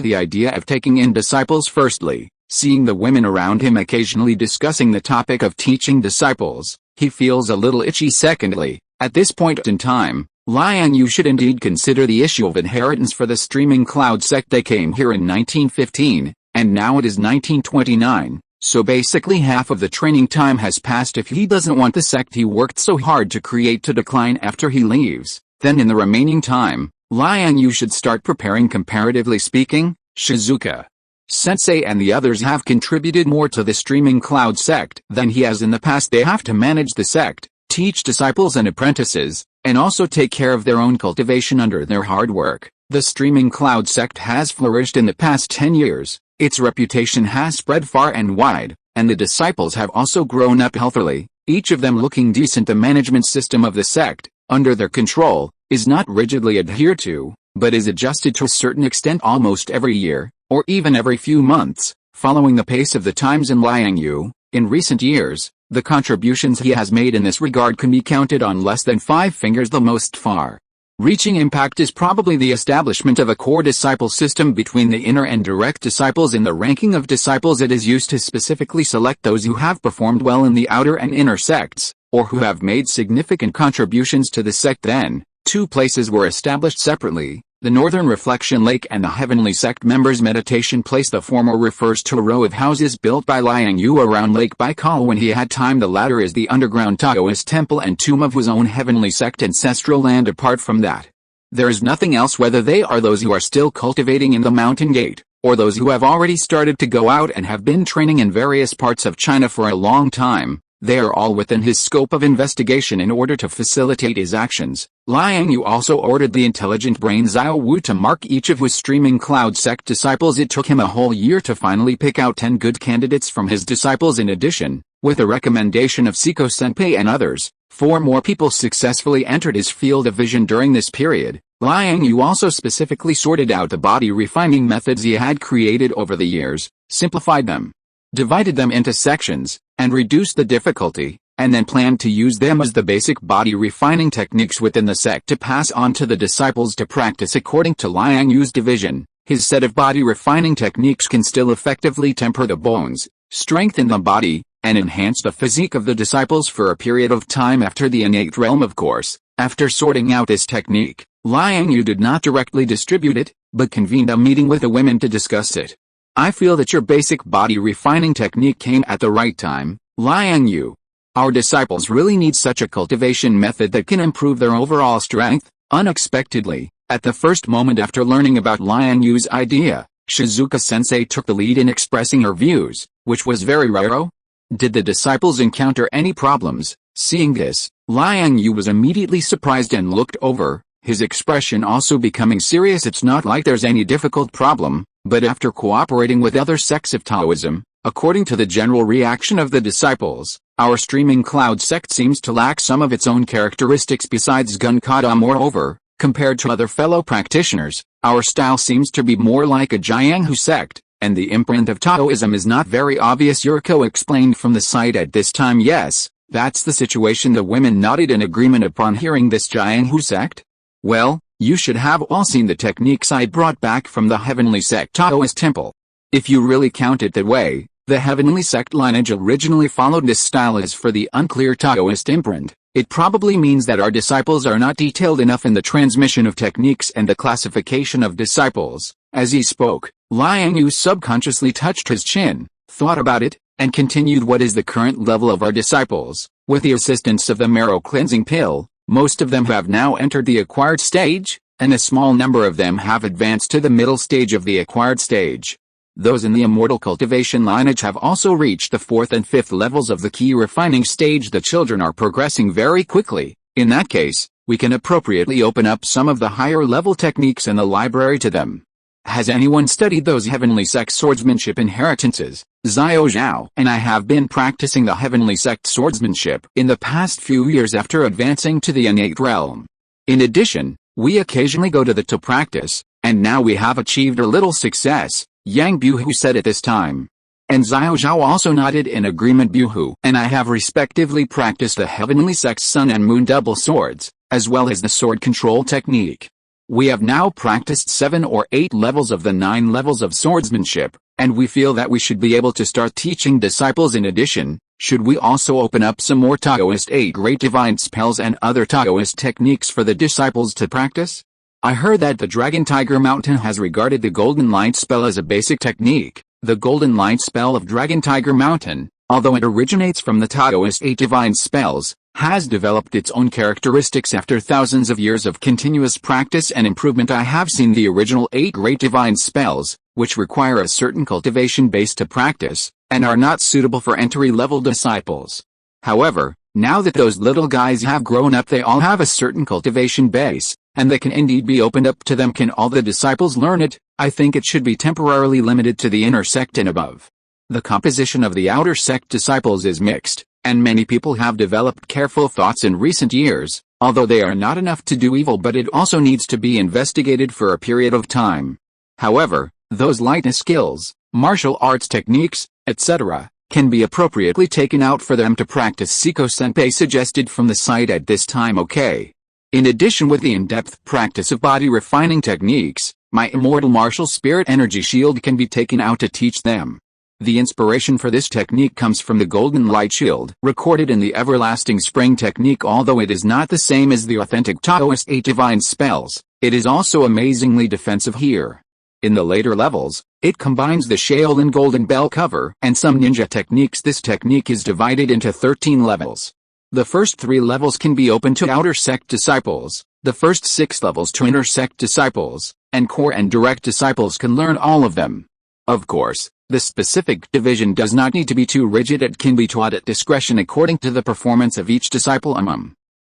the idea of taking in disciples. Firstly, seeing the women around him occasionally discussing the topic of teaching disciples, he feels a little itchy. Secondly, at this point in time, Liang Yue should indeed consider the issue of inheritance for the Streaming Cloud sect. They came here in 1915, and now it is 1929. So basically half of the training time has passed. If he doesn't want the sect he worked so hard to create to decline after he leaves, then in the remaining time, Liang Yue should start preparing. Comparatively speaking, Shizuka Sensei and the others have contributed more to the Streaming Cloud sect than he has in the past. They have to manage the sect, teach disciples and apprentices, and also take care of their own cultivation under their hard work. The Streaming Cloud sect has flourished in the past 10 years. Its reputation has spread far and wide, and the disciples have also grown up healthily, each of them looking decent. The management system of the sect, under their control, is not rigidly adhered to, but is adjusted to a certain extent almost every year, or even every few months, following the pace of the times. In Liang Yue, in recent years, the contributions he has made in this regard can be counted on less than 5 fingers. The most far-reaching impact is probably the establishment of a core disciple system between the inner and direct disciples. In the ranking of disciples, it is used to specifically select those who have performed well in the outer and inner sects, or who have made significant contributions to the sect. Then, 2 places were established separately: the Northern Reflection Lake and the Heavenly Sect Members' Meditation Place. The former refers to a row of houses built by Liang Yue around Lake Baikal when he had time. The latter is the underground Taoist temple and tomb of his own Heavenly Sect ancestral land. Apart from that, there is nothing else. Whether they are those who are still cultivating in the Mountain Gate, or those who have already started to go out and have been training in various parts of China for a long time, they are all within his scope of investigation in order to facilitate his actions. Liang Yue also ordered the intelligent brain Xiao Wu to mark each of his Streaming Cloud sect disciples. It took him a whole year to finally pick out 10 good candidates from his disciples. In addition, with the recommendation of Siko Senpai and others, 4 more people successfully entered his field of vision during this period. Liang Yue also specifically sorted out the body refining methods he had created over the years, simplified them, divided them into sections, and reduced the difficulty, and then planned to use them as the basic body refining techniques within the sect to pass on to the disciples to practice. According to Liang Yue's division, his set of body refining techniques can still effectively temper the bones, strengthen the body, and enhance the physique of the disciples for a period of time after the innate realm. Of course, after sorting out this technique, Liang Yue did not directly distribute it, but convened a meeting with the women to discuss it. I feel that your basic body refining technique came at the right time, Liang Yue. Our disciples really need such a cultivation method that can improve their overall strength. Unexpectedly, at the first moment after learning about Liang Yue's idea, Shizuka-sensei took the lead in expressing her views, which was very rare. Did the disciples encounter any problems? Seeing this, Liang Yue was immediately surprised and looked over, his expression also becoming serious. It's not like there's any difficult problem, but after cooperating with other sects of Taoism, according to the general reaction of the disciples, our streaming cloud sect seems to lack some of its own characteristics besides Gun-Kata. Moreover, compared to other fellow practitioners, our style seems to be more like a Jianghu sect, and the imprint of Taoism is not very obvious. Yuriko explained from the side at this time. Yes, that's the situation. The women nodded in agreement upon hearing this. Jianghu sect? Well, you should have all seen the techniques I brought back from the Heavenly Sect Taoist temple. If you really count it that way, the Heavenly Sect lineage originally followed this style. As for the unclear Taoist imprint, it probably means that our disciples are not detailed enough in the transmission of techniques and the classification of disciples. As he spoke, Liang Yue subconsciously touched his chin, thought about it, and continued. What is the current level of our disciples? With the assistance of the marrow cleansing pill, most of them have now entered the acquired stage, and a small number of them have advanced to the middle stage of the acquired stage. Those in the immortal cultivation lineage have also reached the 4th and 5th levels of the key refining stage. The children are progressing very quickly. In that case, we can appropriately open up some of the higher level techniques in the library to them. Has anyone studied those Heavenly Sect swordsmanship inheritances? Xiao Zhao and I have been practicing the Heavenly Sect swordsmanship in the past few years after advancing to the innate realm. In addition, we occasionally go to the to practice, and now we have achieved a little success, Yang Buhu said at this time. And Xiao Zhao also nodded in agreement. Buhu and I have respectively practiced the Heavenly Sect's Sun and Moon double swords, as well as the sword control technique. We have now practiced 7 or 8 levels of the 9 levels of swordsmanship, and we feel that we should be able to start teaching disciples. In addition, should we also open up some more Taoist 8 great divine spells and other Taoist techniques for the disciples to practice? I heard that the Dragon Tiger Mountain has regarded the Golden Light spell as a basic technique. The Golden Light spell of Dragon Tiger Mountain, although it originates from the Taoist 8 divine spells, has developed its own characteristics after thousands of years of continuous practice and improvement. I have seen the original 8 great divine spells, which require a certain cultivation base to practice, and are not suitable for entry-level disciples. However, now that those little guys have grown up, they all have a certain cultivation base, and they can indeed be opened up to them. Can all the disciples learn it? I think it should be temporarily limited to the inner sect and above. The composition of the outer sect disciples is mixed, and many people have developed careful thoughts in recent years, although they are not enough to do evil, but it also needs to be investigated for a period of time. However, those lightness skills, martial arts techniques, etc., can be appropriately taken out for them to practice. Siko-senpai suggested from the side at this time. Okay. In addition, with the in-depth practice of body refining techniques, my immortal martial spirit energy shield can be taken out to teach them. The inspiration for this technique comes from the Golden Light Shield, recorded in the Everlasting Spring technique. Although it is not the same as the authentic Taoist 8 divine spells, it is also amazingly defensive here. In the later levels, it combines the Shaolin Golden Bell cover and some ninja techniques. This technique is divided into 13 levels. The first 3 levels can be open to outer sect disciples, the first 6 levels to inner sect disciples, and core and direct disciples can learn all of them. Of course, the specific division does not need to be too rigid. It can be taught at discretion according to the performance of each disciple.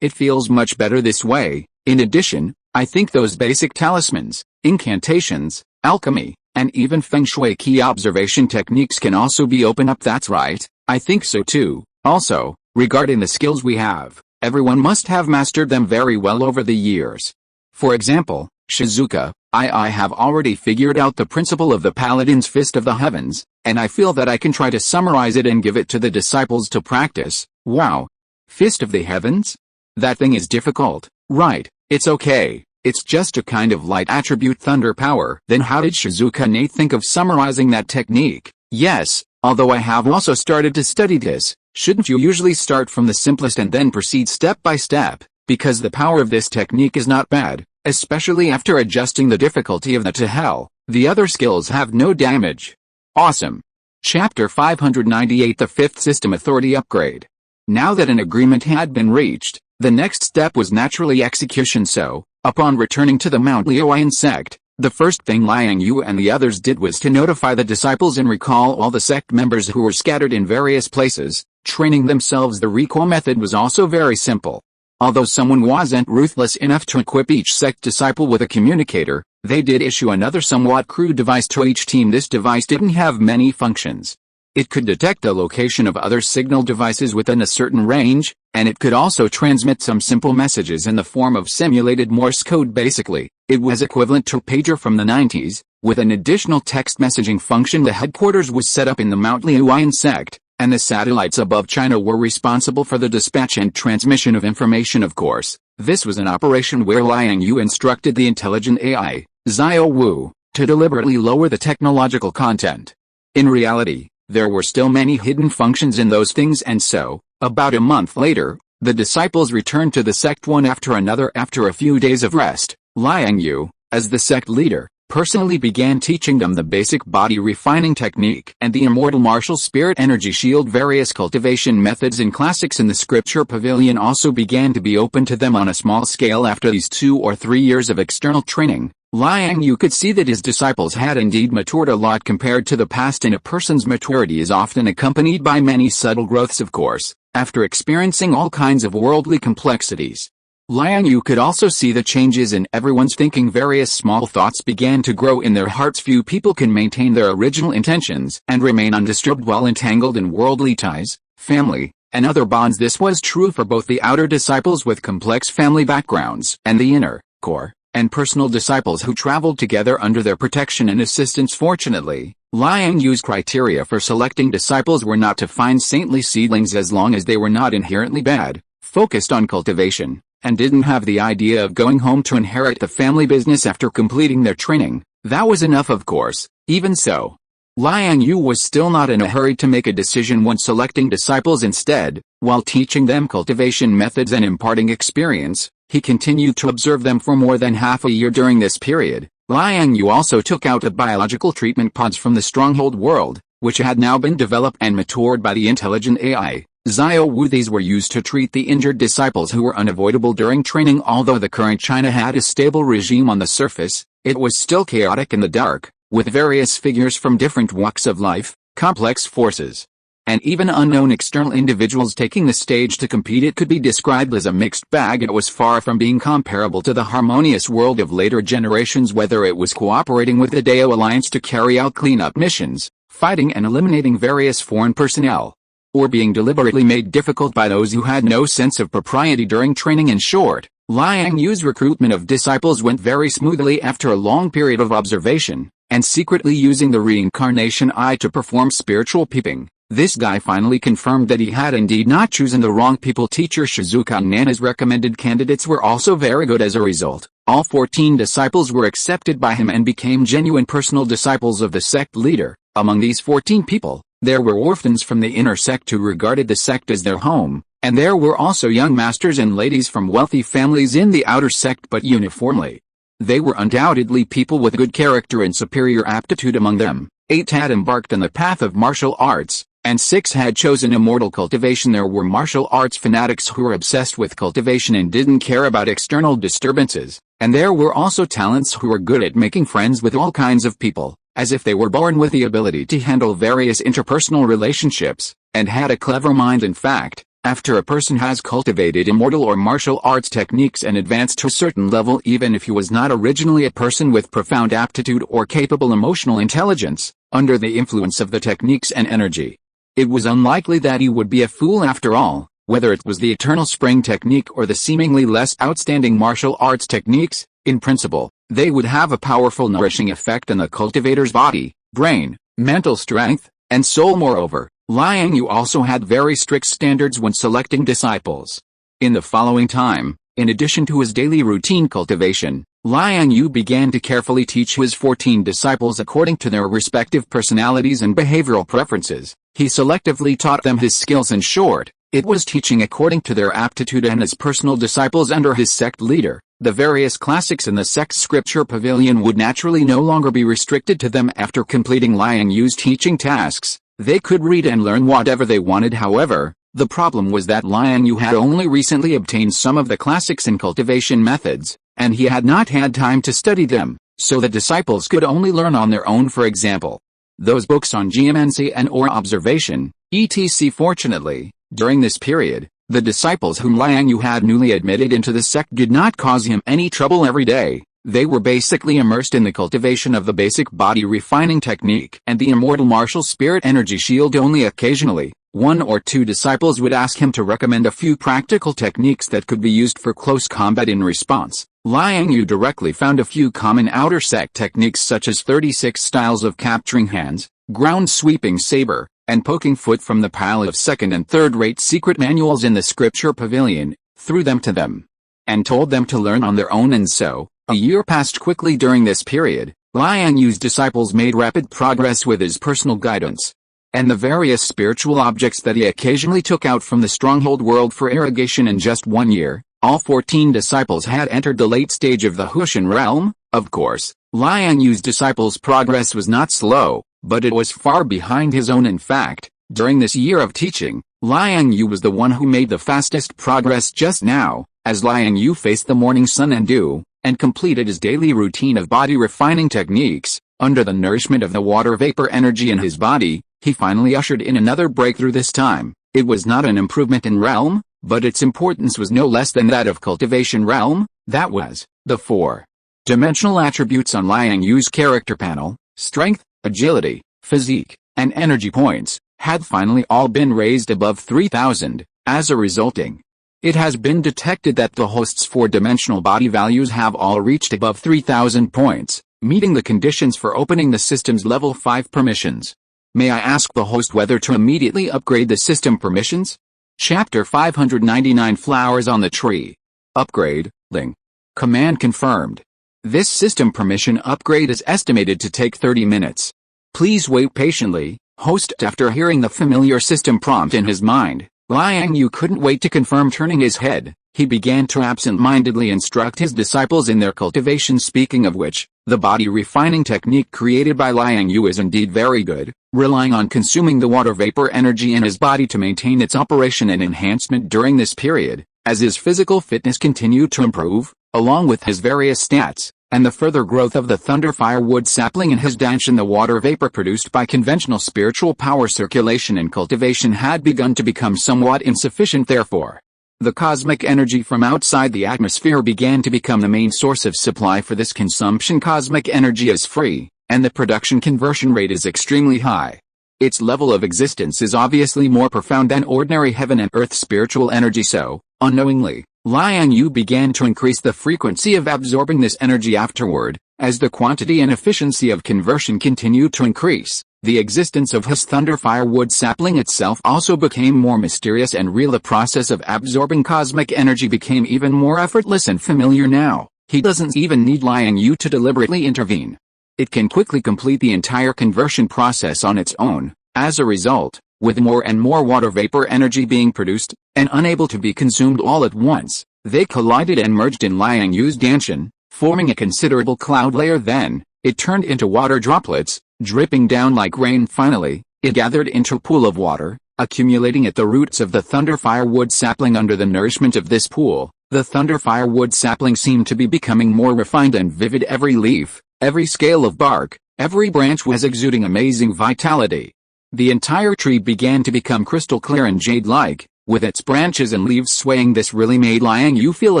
It feels much better this way. In addition, I think those basic talismans, incantations, alchemy, and even feng shui key observation techniques can also be opened up. That's right, I think so too. Also, regarding the skills we have, everyone must have mastered them very well over the years. For example, Shizuka, I have already figured out the principle of the Paladin's Fist of the Heavens, and I feel that I can try to summarize it and give it to the disciples to practice. Wow. Fist of the Heavens? That thing is difficult, right? It's okay. It's just a kind of light attribute thunder power. Then how did Shizuka think of summarizing that technique? Yes, although I have also started to study this, shouldn't you usually start from the simplest and then proceed step by step? Because the power of this technique is not bad, especially after adjusting the difficulty of the to hell. The other skills have no damage. Awesome. Chapter 598 The Fifth System Authority Upgrade. Now that an agreement had been reached, the next step was naturally execution. So, upon returning to the Mount Liang sect, the first thing Liang Yue and the others did was to notify the disciples and recall all the sect members who were scattered in various places, training themselves. The recall method was also very simple. Although someone wasn't ruthless enough to equip each sect disciple with a communicator, they did issue another somewhat crude device to each team. This device didn't have many functions. It could detect the location of other signal devices within a certain range, and it could also transmit some simple messages in the form of simulated Morse code. Basically, it was equivalent to a pager from the 90s, with an additional text messaging function. The headquarters was set up in the Mount Liang sect, and the satellites above China were responsible for the dispatch and transmission of information. Of course, this was an operation where Liang Yue instructed the intelligent AI, Xiao Wu, to deliberately lower the technological content. In reality, there were still many hidden functions in those things, and so, about a month later, the disciples returned to the sect one after another. After a few days of rest, Liang Yue, as the sect leader, personally began teaching them the basic body refining technique and the immortal martial spirit energy shield. Various cultivation methods and classics in the scripture pavilion also began to be open to them on a small scale. After these 2 or 3 years of external training, Liang Yue could see that his disciples had indeed matured a lot compared to the past, and a person's maturity is often accompanied by many subtle growths. Of course, after experiencing all kinds of worldly complexities, Liang Yue could also see the changes in everyone's thinking. Various small thoughts began to grow in their hearts. Few people can maintain their original intentions and remain undisturbed while entangled in worldly ties, family, and other bonds. This was true for both the outer disciples with complex family backgrounds and the inner, core, and personal disciples who traveled together under their protection and assistance. Fortunately, Liang Yue's criteria for selecting disciples were not to find saintly seedlings as long as they were not inherently bad, focused on cultivation, and didn't have the idea of going home to inherit the family business after completing their training. That was enough, of course. Even so, Liang Yue was still not in a hurry to make a decision when selecting disciples. Instead, while teaching them cultivation methods and imparting experience, he continued to observe them for more than half a year. During this period, Liang Yue also took out the biological treatment pods from the stronghold world, which had now been developed and matured by the intelligent AI, Xiao Wu. These were used to treat the injured disciples who were unavoidable during training. Although the current China had a stable regime on the surface, it was still chaotic in the dark, with various figures from different walks of life, complex forces, and even unknown external individuals taking the stage to compete. It could be described as a mixed bag. It was far from being comparable to the harmonious world of later generations, whether it was cooperating with the Dao Alliance to carry out cleanup missions, fighting and eliminating various foreign personnel, or being deliberately made difficult by those who had no sense of propriety during training. In short, Liang Yue's recruitment of disciples went very smoothly after a long period of observation, and secretly using the reincarnation eye to perform spiritual peeping. This guy finally confirmed that he had indeed not chosen the wrong people. Teacher Shizuka and Nana's recommended candidates were also very good. As a result, all 14 disciples were accepted by him and became genuine personal disciples of the sect leader. Among these 14 people, there were orphans from the inner sect who regarded the sect as their home, and there were also young masters and ladies from wealthy families in the outer sect. But uniformly, they were undoubtedly people with good character and superior aptitude. Among them, 8 had embarked on the path of martial arts, and 6 had chosen immortal cultivation. There were martial arts fanatics who were obsessed with cultivation and didn't care about external disturbances, and there were also talents who were good at making friends with all kinds of people, as if they were born with the ability to handle various interpersonal relationships, and had a clever mind. In fact, after a person has cultivated immortal or martial arts techniques and advanced to a certain level, even if he was not originally a person with profound aptitude or capable emotional intelligence, under the influence of the techniques and energy, it was unlikely that he would be a fool after all. Whether it was the eternal spring technique or the seemingly less outstanding martial arts techniques, in principle, they would have a powerful nourishing effect on the cultivator's body, brain, mental strength, and soul. Moreover, Liang Yue also had very strict standards when selecting disciples. In the following time, in addition to his daily routine cultivation, Liang Yue began to carefully teach his 14 disciples according to their respective personalities and behavioral preferences. He selectively taught them his skills. In short, it was teaching according to their aptitude, and as personal disciples under his sect leader, The various classics in the sect's scripture pavilion would naturally no longer be restricted to them after completing Liang Yu's teaching tasks. They could read and learn whatever they wanted. However, the problem was that Liang Yue had only recently obtained some of the classics and cultivation methods, and he had not had time to study them, so the disciples could only learn on their own. For example, those books on geomancy and or observation, etc. Fortunately, during this period, the disciples whom Liang Yue had newly admitted into the sect did not cause him any trouble every day. They were basically immersed in the cultivation of the basic body refining technique and the immortal martial spirit energy shield. Only occasionally, one or two disciples would ask him to recommend a few practical techniques that could be used for close combat. In response, Liang Yue directly found a few common outer sect techniques such as 36 styles of capturing hands, ground sweeping saber, and poking foot from the pile of second and third-rate secret manuals in the scripture pavilion, threw them to them, and told them to learn on their own. And so, a year passed quickly. During this period, Liang Yu's disciples made rapid progress with his personal guidance, and the various spiritual objects that he occasionally took out from the stronghold world for irrigation. In just 1 year, all 14 disciples had entered the late stage of the Hushan realm. Of course, Liang Yu's disciples' progress was not slow, but it was far behind his own. In fact, during this year of teaching, Liang Yue was the one who made the fastest progress. Just now, as Liang Yue faced the morning sun and dew, and completed his daily routine of body refining techniques, under the nourishment of the water vapor energy in his body, he finally ushered in another breakthrough. This time, it was not an improvement in realm, but its importance was no less than that of cultivation realm. That was, the 4-dimensional attributes on Liang Yu's character panel, strength, agility, physique, and energy points, had finally all been raised above 3,000. As a resulting, it has been detected that the host's 4-dimensional body values have all reached above 3,000 points, meeting the conditions for opening the system's level 5 permissions. May I ask the host whether to immediately upgrade the system permissions? Chapter 599 Flowers on the Tree. Upgrade, Ling. Command confirmed. This system permission upgrade is estimated to take 30 minutes. Please wait patiently, host. After hearing the familiar system prompt in his mind, Liang Yue couldn't wait to confirm. Turning his head, he began to absent-mindedly instruct his disciples in their cultivation. Speaking of which, the body refining technique created by Liang Yue is indeed very good, relying on consuming the water vapor energy in his body to maintain its operation and enhancement during this period, as his physical fitness continued to improve, along with his various stats, and the further growth of the thunder firewood sapling in his danshin. The water vapor produced by conventional spiritual power circulation and cultivation had begun to become somewhat insufficient. Therefore, the cosmic energy from outside the atmosphere began to become the main source of supply for this consumption. Cosmic energy is free, and the production conversion rate is extremely high. Its level of existence is obviously more profound than ordinary heaven and earth spiritual energy. So, unknowingly, Liang Yue began to increase the frequency of absorbing this energy. Afterward, as the quantity and efficiency of conversion continued to increase, the existence of his thunder firewood sapling itself also became more mysterious and real. The process of absorbing cosmic energy became even more effortless and familiar now. He doesn't even need Liang Yue to deliberately intervene. It can quickly complete the entire conversion process on its own. As a result, with more and more water vapor energy being produced, and unable to be consumed all at once, they collided and merged in Liang Yu's danshin, forming a considerable cloud layer. Then, it turned into water droplets, dripping down like rain. Finally, it gathered into a pool of water, accumulating at the roots of the thunder firewood sapling. Under the nourishment of this pool, the thunder firewood sapling seemed to be becoming more refined and vivid. Every leaf, every scale of bark, every branch was exuding amazing vitality. The entire tree began to become crystal clear and jade-like, with its branches and leaves swaying. This really made Liang Yue feel a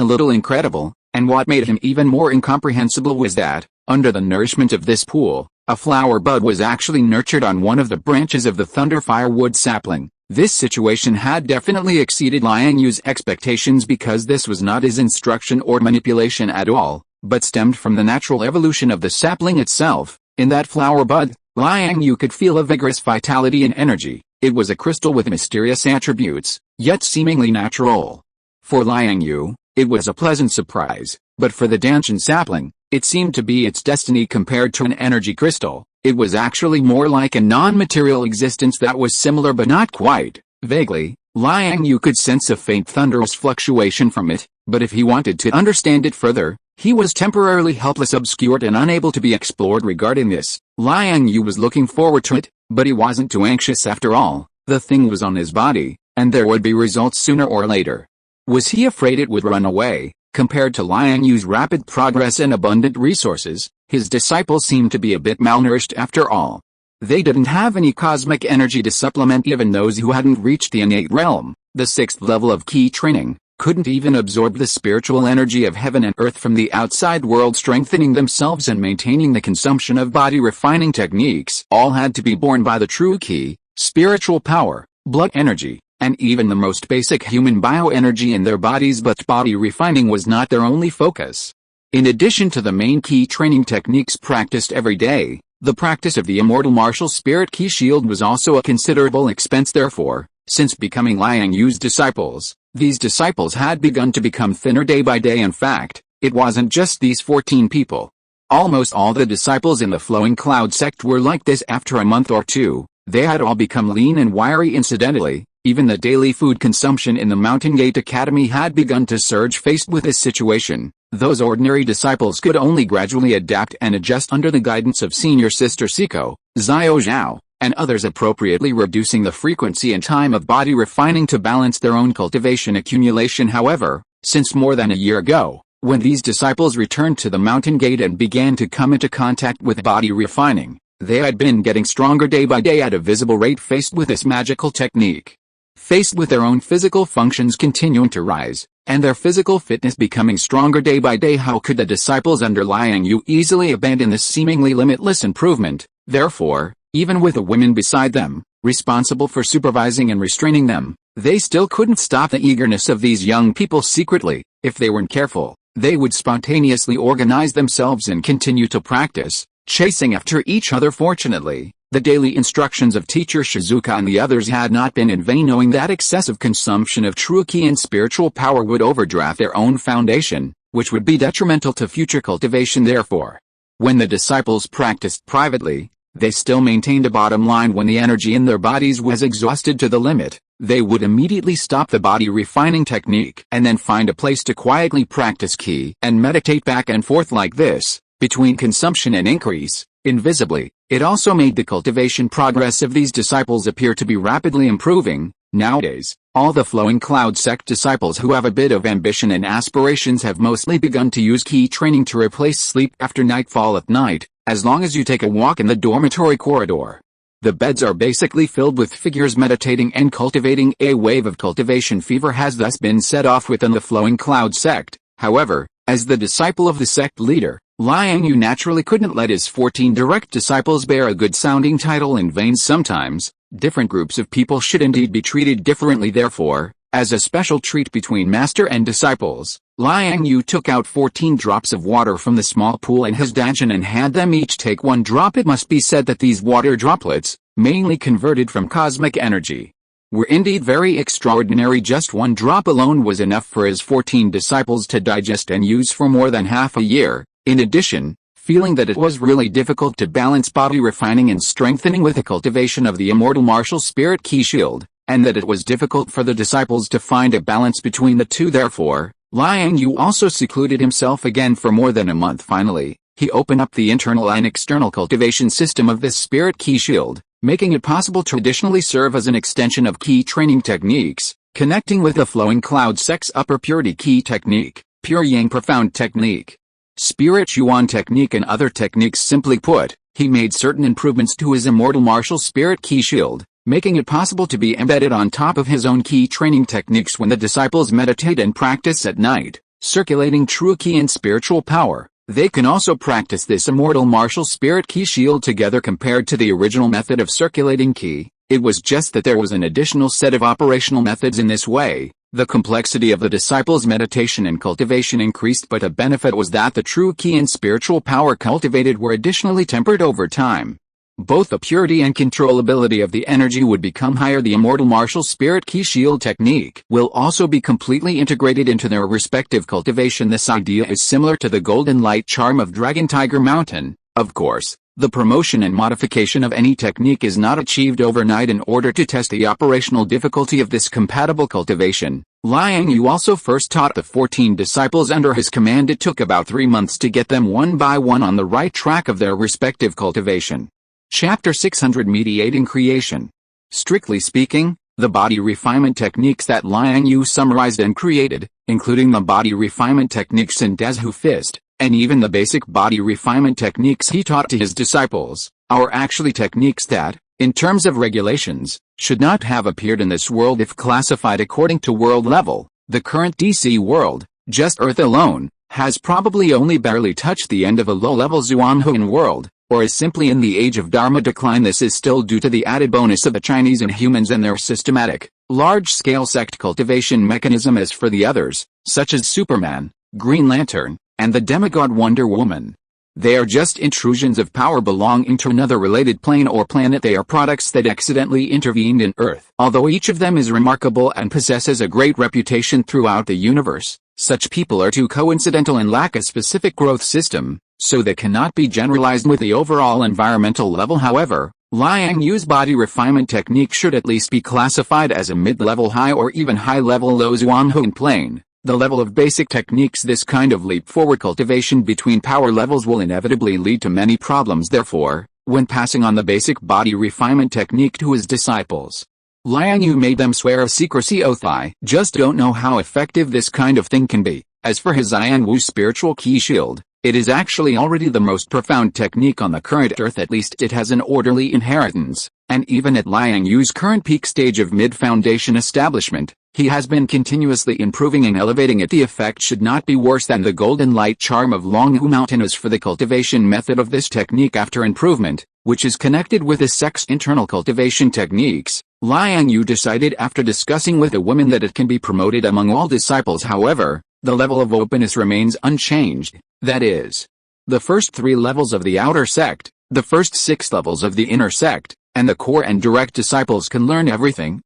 little incredible, and what made him even more incomprehensible was that, under the nourishment of this pool, a flower bud was actually nurtured on one of the branches of the thunder firewood sapling. This situation had definitely exceeded Liang Yu's expectations because this was not his instruction or manipulation at all, but stemmed from the natural evolution of the sapling itself. In that flower bud, Liang Yue could feel a vigorous vitality and energy. It was a crystal with mysterious attributes, yet seemingly natural. For Liang Yue, it was a pleasant surprise, but for the danshin sapling, it seemed to be its destiny. Compared to an energy crystal, it was actually more like a non-material existence that was similar but not quite. Vaguely, Liang Yue could sense a faint thunderous fluctuation from it, but if he wanted to understand it further, he was temporarily helpless, obscured and unable to be explored regarding this. Liang Yue was looking forward to it, but he wasn't too anxious after all. The thing was on his body, and there would be results sooner or later. Was he afraid it would run away? Compared to Liang Yue's rapid progress and abundant resources, his disciples seemed to be a bit malnourished after all. They didn't have any cosmic energy to supplement even those who hadn't reached the innate realm, the 6th level of key training, couldn't even absorb the spiritual energy of heaven and earth from the outside world, strengthening themselves and maintaining the consumption of body refining techniques. All had to be born by the true key, spiritual power, blood energy, and even the most basic human bioenergy in their bodies, but body refining was not their only focus. In addition to the main key training techniques practiced every day, the practice of the immortal martial spirit key shield was also a considerable expense. Therefore, since becoming Liang Yue's disciples, these disciples had begun to become thinner day by day. In fact, it wasn't just these 14 people. Almost all the disciples in the Flowing Cloud sect were like this. After a month or two, they had all become lean and wiry. Incidentally, even the daily food consumption in the Mountain Gate Academy had begun to surge. Faced with this situation, those ordinary disciples could only gradually adapt and adjust under the guidance of Senior Sister Siko, Xiao Zhao, and others, appropriately reducing the frequency and time of body refining to balance their own cultivation accumulation. However, since more than a year ago, when these disciples returned to the Mountain Gate and began to come into contact with body refining, they had been getting stronger day by day at a visible rate. Faced with this magical technique, faced with their own physical functions continuing to rise, and their physical fitness becoming stronger day by day, how could the disciples under Liang Yue easily abandon this seemingly limitless improvement? Therefore, even with the women beside them, responsible for supervising and restraining them, they still couldn't stop the eagerness of these young people. Secretly, if they weren't careful, they would spontaneously organize themselves and continue to practice, chasing after each other. Fortunately, the daily instructions of teacher Shizuka and the others had not been in vain, knowing that excessive consumption of true ki and spiritual power would overdraft their own foundation, which would be detrimental to future cultivation. Therefore, when the disciples practiced privately, they still maintained a bottom line. When the energy in their bodies was exhausted to the limit, they would immediately stop the body refining technique and then find a place to quietly practice ki and meditate back and forth like this, between consumption and increase, invisibly. It also made the cultivation progress of these disciples appear to be rapidly improving. Nowadays, all the Flowing Cloud sect disciples who have a bit of ambition and aspirations have mostly begun to use ki training to replace sleep after nightfall at night. As long as you take a walk in the dormitory corridor, the beds are basically filled with figures meditating and cultivating. A wave of cultivation fever has thus been set off within the Flowing Cloud sect. However, as the disciple of the sect leader, Liang Yue naturally couldn't let his 14 direct disciples bear a good-sounding title in vain. Sometimes, different groups of people should indeed be treated differently. Therefore, as a special treat between master and disciples, Liang Yue took out 14 drops of water from the small pool in his dungeon and had them each take one drop. It must be said that these water droplets, mainly converted from cosmic energy, were indeed very extraordinary. Just one drop alone was enough for his 14 disciples to digest and use for more than half a year. In addition, feeling that it was really difficult to balance body refining and strengthening with the cultivation of the immortal martial spirit key shield, and that it was difficult for the disciples to find a balance between the two, therefore, Liang Yue also secluded himself again for more than a month. Finally, he opened up the internal and external cultivation system of this spirit key shield, making it possible to additionally serve as an extension of key training techniques, connecting with the Flowing Cloud sect's upper purity key technique, pure yang profound technique, spirit yuan technique and other techniques. Simply put, he made certain improvements to his immortal martial spirit key shield, making it possible to be embedded on top of his own key training techniques when the disciples meditate and practice at night, circulating true ki and spiritual power. They can also practice this immortal martial spirit ki shield together. Compared to the original method of circulating ki, it was just that there was an additional set of operational methods. In this way, the complexity of the disciples' meditation and cultivation increased, but the benefit was that the true ki and spiritual power cultivated were additionally tempered over time. Both the purity and controllability of the energy would become higher. The immortal martial spirit ki shield technique will also be completely integrated into their respective cultivation. This idea is similar to the golden light charm of Dragon Tiger Mountain. Of course, the promotion and modification of any technique is not achieved overnight. In order to test the operational difficulty of this compatible cultivation, Liang Yue also first taught the 14 disciples under his command. It took about 3 months to get them one by one on the right track of their respective cultivation. Chapter 600 Mediating Creation. Strictly speaking, the body refinement techniques that Liang Yue summarized and created, including the body refinement techniques in Desu Fist, and even the basic body refinement techniques he taught to his disciples, are actually techniques that, in terms of regulations, should not have appeared in this world if classified according to world level. The current DC world, just Earth alone, has probably only barely touched the end of a low-level Zuanhuan world, or is simply in the age of Dharma decline. This is still due to the added bonus of the Chinese and humans and their systematic, large-scale sect cultivation mechanism as for the others, such as Superman, Green Lantern, and the demigod Wonder Woman. They are just intrusions of power belonging to another related plane or planet. They are products that accidentally intervened in Earth. Although each of them is remarkable and possesses a great reputation throughout the universe, such people are too coincidental and lack a specific growth system, so they cannot be generalized with the overall environmental level. However, Liang Yue's body refinement technique should at least be classified as a mid-level high or even high-level low Zuanhuan plane. The level of basic techniques. This kind of leap-forward cultivation between power levels will inevitably lead to many problems. Therefore, when passing on the basic body refinement technique to his disciples, Liang Yue made them swear a secrecy oath. I just don't know how effective this kind of thing can be. As for his Zian Wu spiritual key shield, it is actually already the most profound technique on the current Earth. At least it has an orderly inheritance, and even at Liang Yue's current peak stage of mid-foundation establishment, he has been continuously improving and elevating it. The effect should not be worse than the golden light charm of Longhu Mountain. As for the cultivation method of this technique after improvement, which is connected with the sect's internal cultivation techniques, Liang Yue decided after discussing with the women that it can be promoted among all disciples. However, the level of openness remains unchanged, that is, the first 3 levels of the outer sect, the first 6 levels of the inner sect, and the core and direct disciples can learn everything.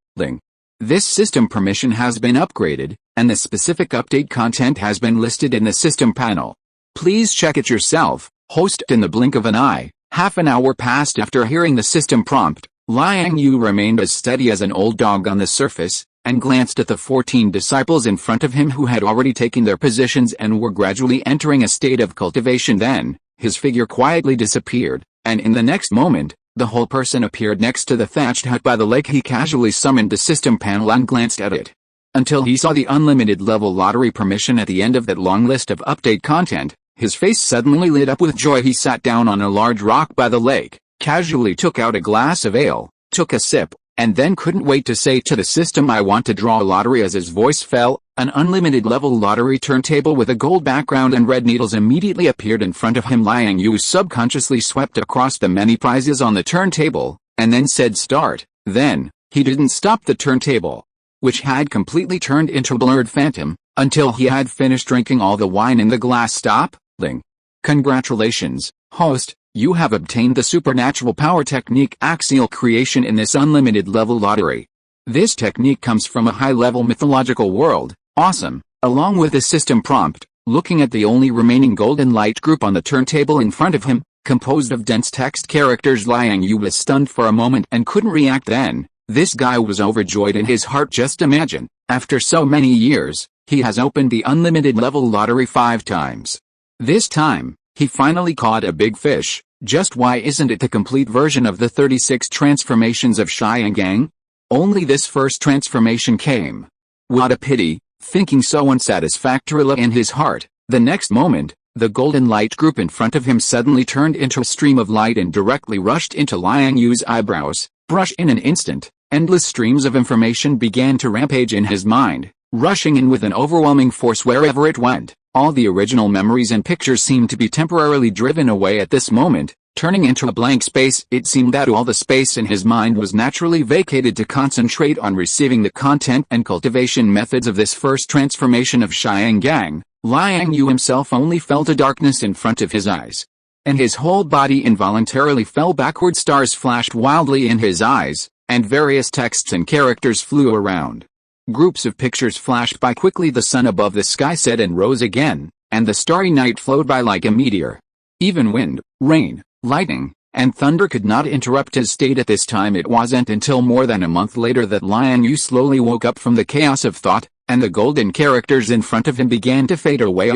This system permission has been upgraded, and the specific update content has been listed in the system panel. Please check it yourself. Host. In the blink of an eye, half an hour passed after hearing the system prompt. Liang Yue remained as steady as an old dog on the surface, and glanced at the 14 disciples in front of him who had already taken their positions and were gradually entering a state of cultivation. Then, his figure quietly disappeared, and in the next moment, the whole person appeared next to the thatched hut by the lake. He casually summoned the system panel and glanced at it, until he saw the unlimited level lottery permission at the end of that long list of update content. His face suddenly lit up with joy. He sat down on a large rock by the lake, casually took out a glass of ale, took a sip, and then couldn't wait to say to the system, "I want to draw a lottery." As his voice fell, an unlimited level lottery turntable with a gold background and red needles immediately appeared in front of him. Liang Yue subconsciously swept across the many prizes on the turntable, and then said start. Then, he didn't stop the turntable, which had completely turned into a blurred phantom, until he had finished drinking all the wine in the glass. Stop, Ling. Congratulations, host. You have obtained the supernatural power technique axial creation in this unlimited level lottery. This technique comes from a high-level mythological world. Awesome. Along with the system prompt, looking at the only remaining golden light group on the turntable in front of him, composed of dense text characters, Liang Yue was stunned for a moment and couldn't react. Then, this guy was overjoyed in his heart. Just imagine, after so many years, he has opened the unlimited level lottery 5 times. This time, he finally caught a big fish. Just why isn't it the complete version of the 36 transformations of Xiangang? Only this first transformation came. What a pity, thinking so unsatisfactorily in his heart. The next moment, the golden light group in front of him suddenly turned into a stream of light and directly rushed into Liang Yue's eyebrows. Brush. In an instant, endless streams of information began to rampage in his mind, rushing in with an overwhelming force wherever it went. All the original memories and pictures seemed to be temporarily driven away at this moment, turning into a blank space. It seemed that all the space in his mind was naturally vacated to concentrate on receiving the content and cultivation methods of this first transformation of Xiangang. Liang Yue himself only felt a darkness in front of his eyes, and his whole body involuntarily fell backward. Stars flashed wildly in his eyes, and various texts and characters flew around. Groups of pictures flashed by quickly. The sun above the sky set and rose again, and the starry night flowed by like a meteor. Even wind, rain, lightning, and thunder could not interrupt his state at this time. It wasn't until more than a month later that Liang Yue slowly woke up from the chaos of thought, and the golden characters in front of him began to fade away.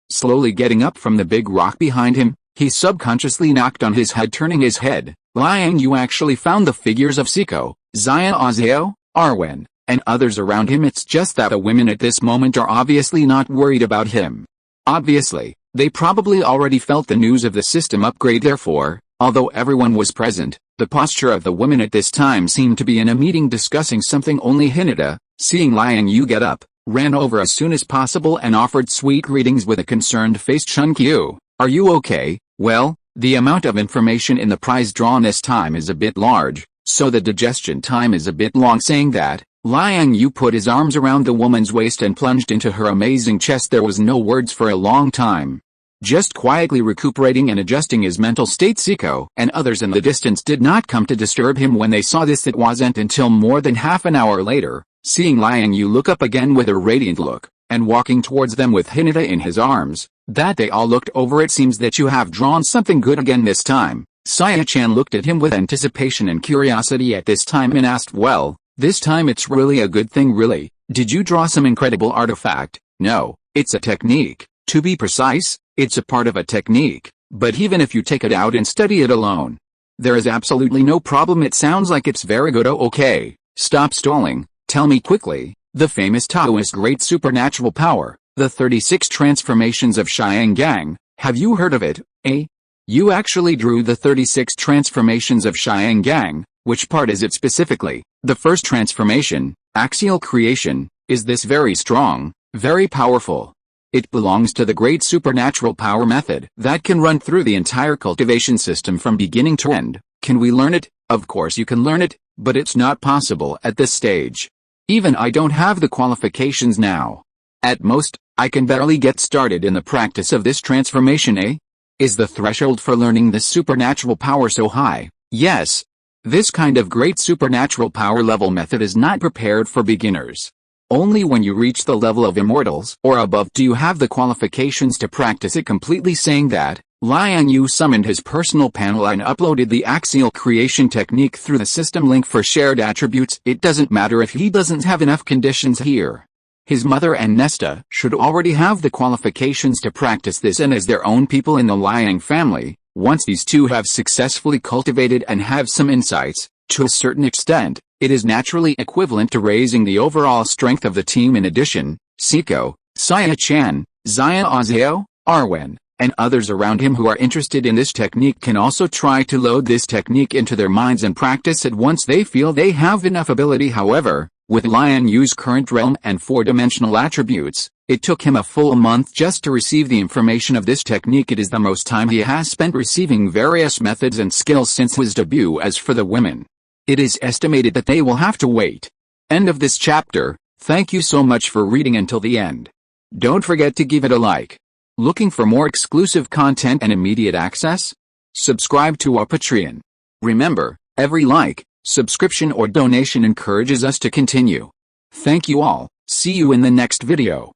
Slowly getting up from the big rock behind him, he subconsciously knocked on his head. Turning his head, Liang Yue actually found the figures of Siko, Xia Azeo, Arwen, and others around him. It's just that the women at this moment are obviously not worried about him. Obviously, they probably already felt the news of the system upgrade. Therefore, although everyone was present, the posture of the women at this time seemed to be in a meeting discussing something. Only Hinata, seeing Liang Yue get up, ran over as soon as possible and offered sweet greetings with a concerned face. Chunkyu, are you okay? Well, the amount of information in the prize drawn this time is a bit large, so the digestion time is a bit long. Saying that, Liang Yue put his arms around the woman's waist and plunged into her amazing chest. There was no words for a long time. Just quietly recuperating and adjusting his mental state. Siko and others in the distance did not come to disturb him when they saw this. It wasn't until more than half an hour later, seeing Liang Yue look up again with a radiant look, and walking towards them with Hinata in his arms, that they all looked over. It seems that you have drawn something good again this time. Saya-chan looked at him with anticipation and curiosity at this time and asked, well, this time it's really a good thing. Really? Did you draw some incredible artifact? No, it's a technique. To be precise, it's a part of a technique, but even if you take it out and study it alone, there is absolutely no problem. It sounds like it's very good. Oh, okay, stop stalling, tell me quickly. The famous Taoist great supernatural power, the 36 transformations of Xiangang, have you heard of it, eh? You actually drew the 36 transformations of Xiangang. Which part is it specifically? The first transformation, axial creation, is this very strong, very powerful. It belongs to the great supernatural power method that can run through the entire cultivation system from beginning to end. Can we learn it? Of course you can learn it, but it's not possible at this stage. Even I don't have the qualifications now. At most, I can barely get started in the practice of this transformation, eh? Is the threshold for learning this supernatural power so high? Yes. This kind of great supernatural power level method is not prepared for beginners. Only when you reach the level of immortals or above do you have the qualifications to practice it completely. Saying that, Liang Yue summoned his personal panel and uploaded the axial creation technique through the system link for shared attributes. It doesn't matter if he doesn't have enough conditions here. His mother and Nesta should already have the qualifications to practice this, and as their own people in the Liang family, once these two have successfully cultivated and have some insights, to a certain extent, it is naturally equivalent to raising the overall strength of the team. In addition, Siko, Saya-chan, Xia Azeo, Arwen, and others around him who are interested in this technique can also try to load this technique into their minds and practice it once they feel they have enough ability. However, with Liang Yue's current realm and four-dimensional attributes, it took him a full month just to receive the information of this technique. It is the most time he has spent receiving various methods and skills since his debut. As for the women, it is estimated that they will have to wait. End of this chapter. Thank you so much for reading until the end. Don't forget to give it a like. Looking for more exclusive content and immediate access? Subscribe to our Patreon. Remember, every like, subscription or donation encourages us to continue. Thank you all. See you in the next video.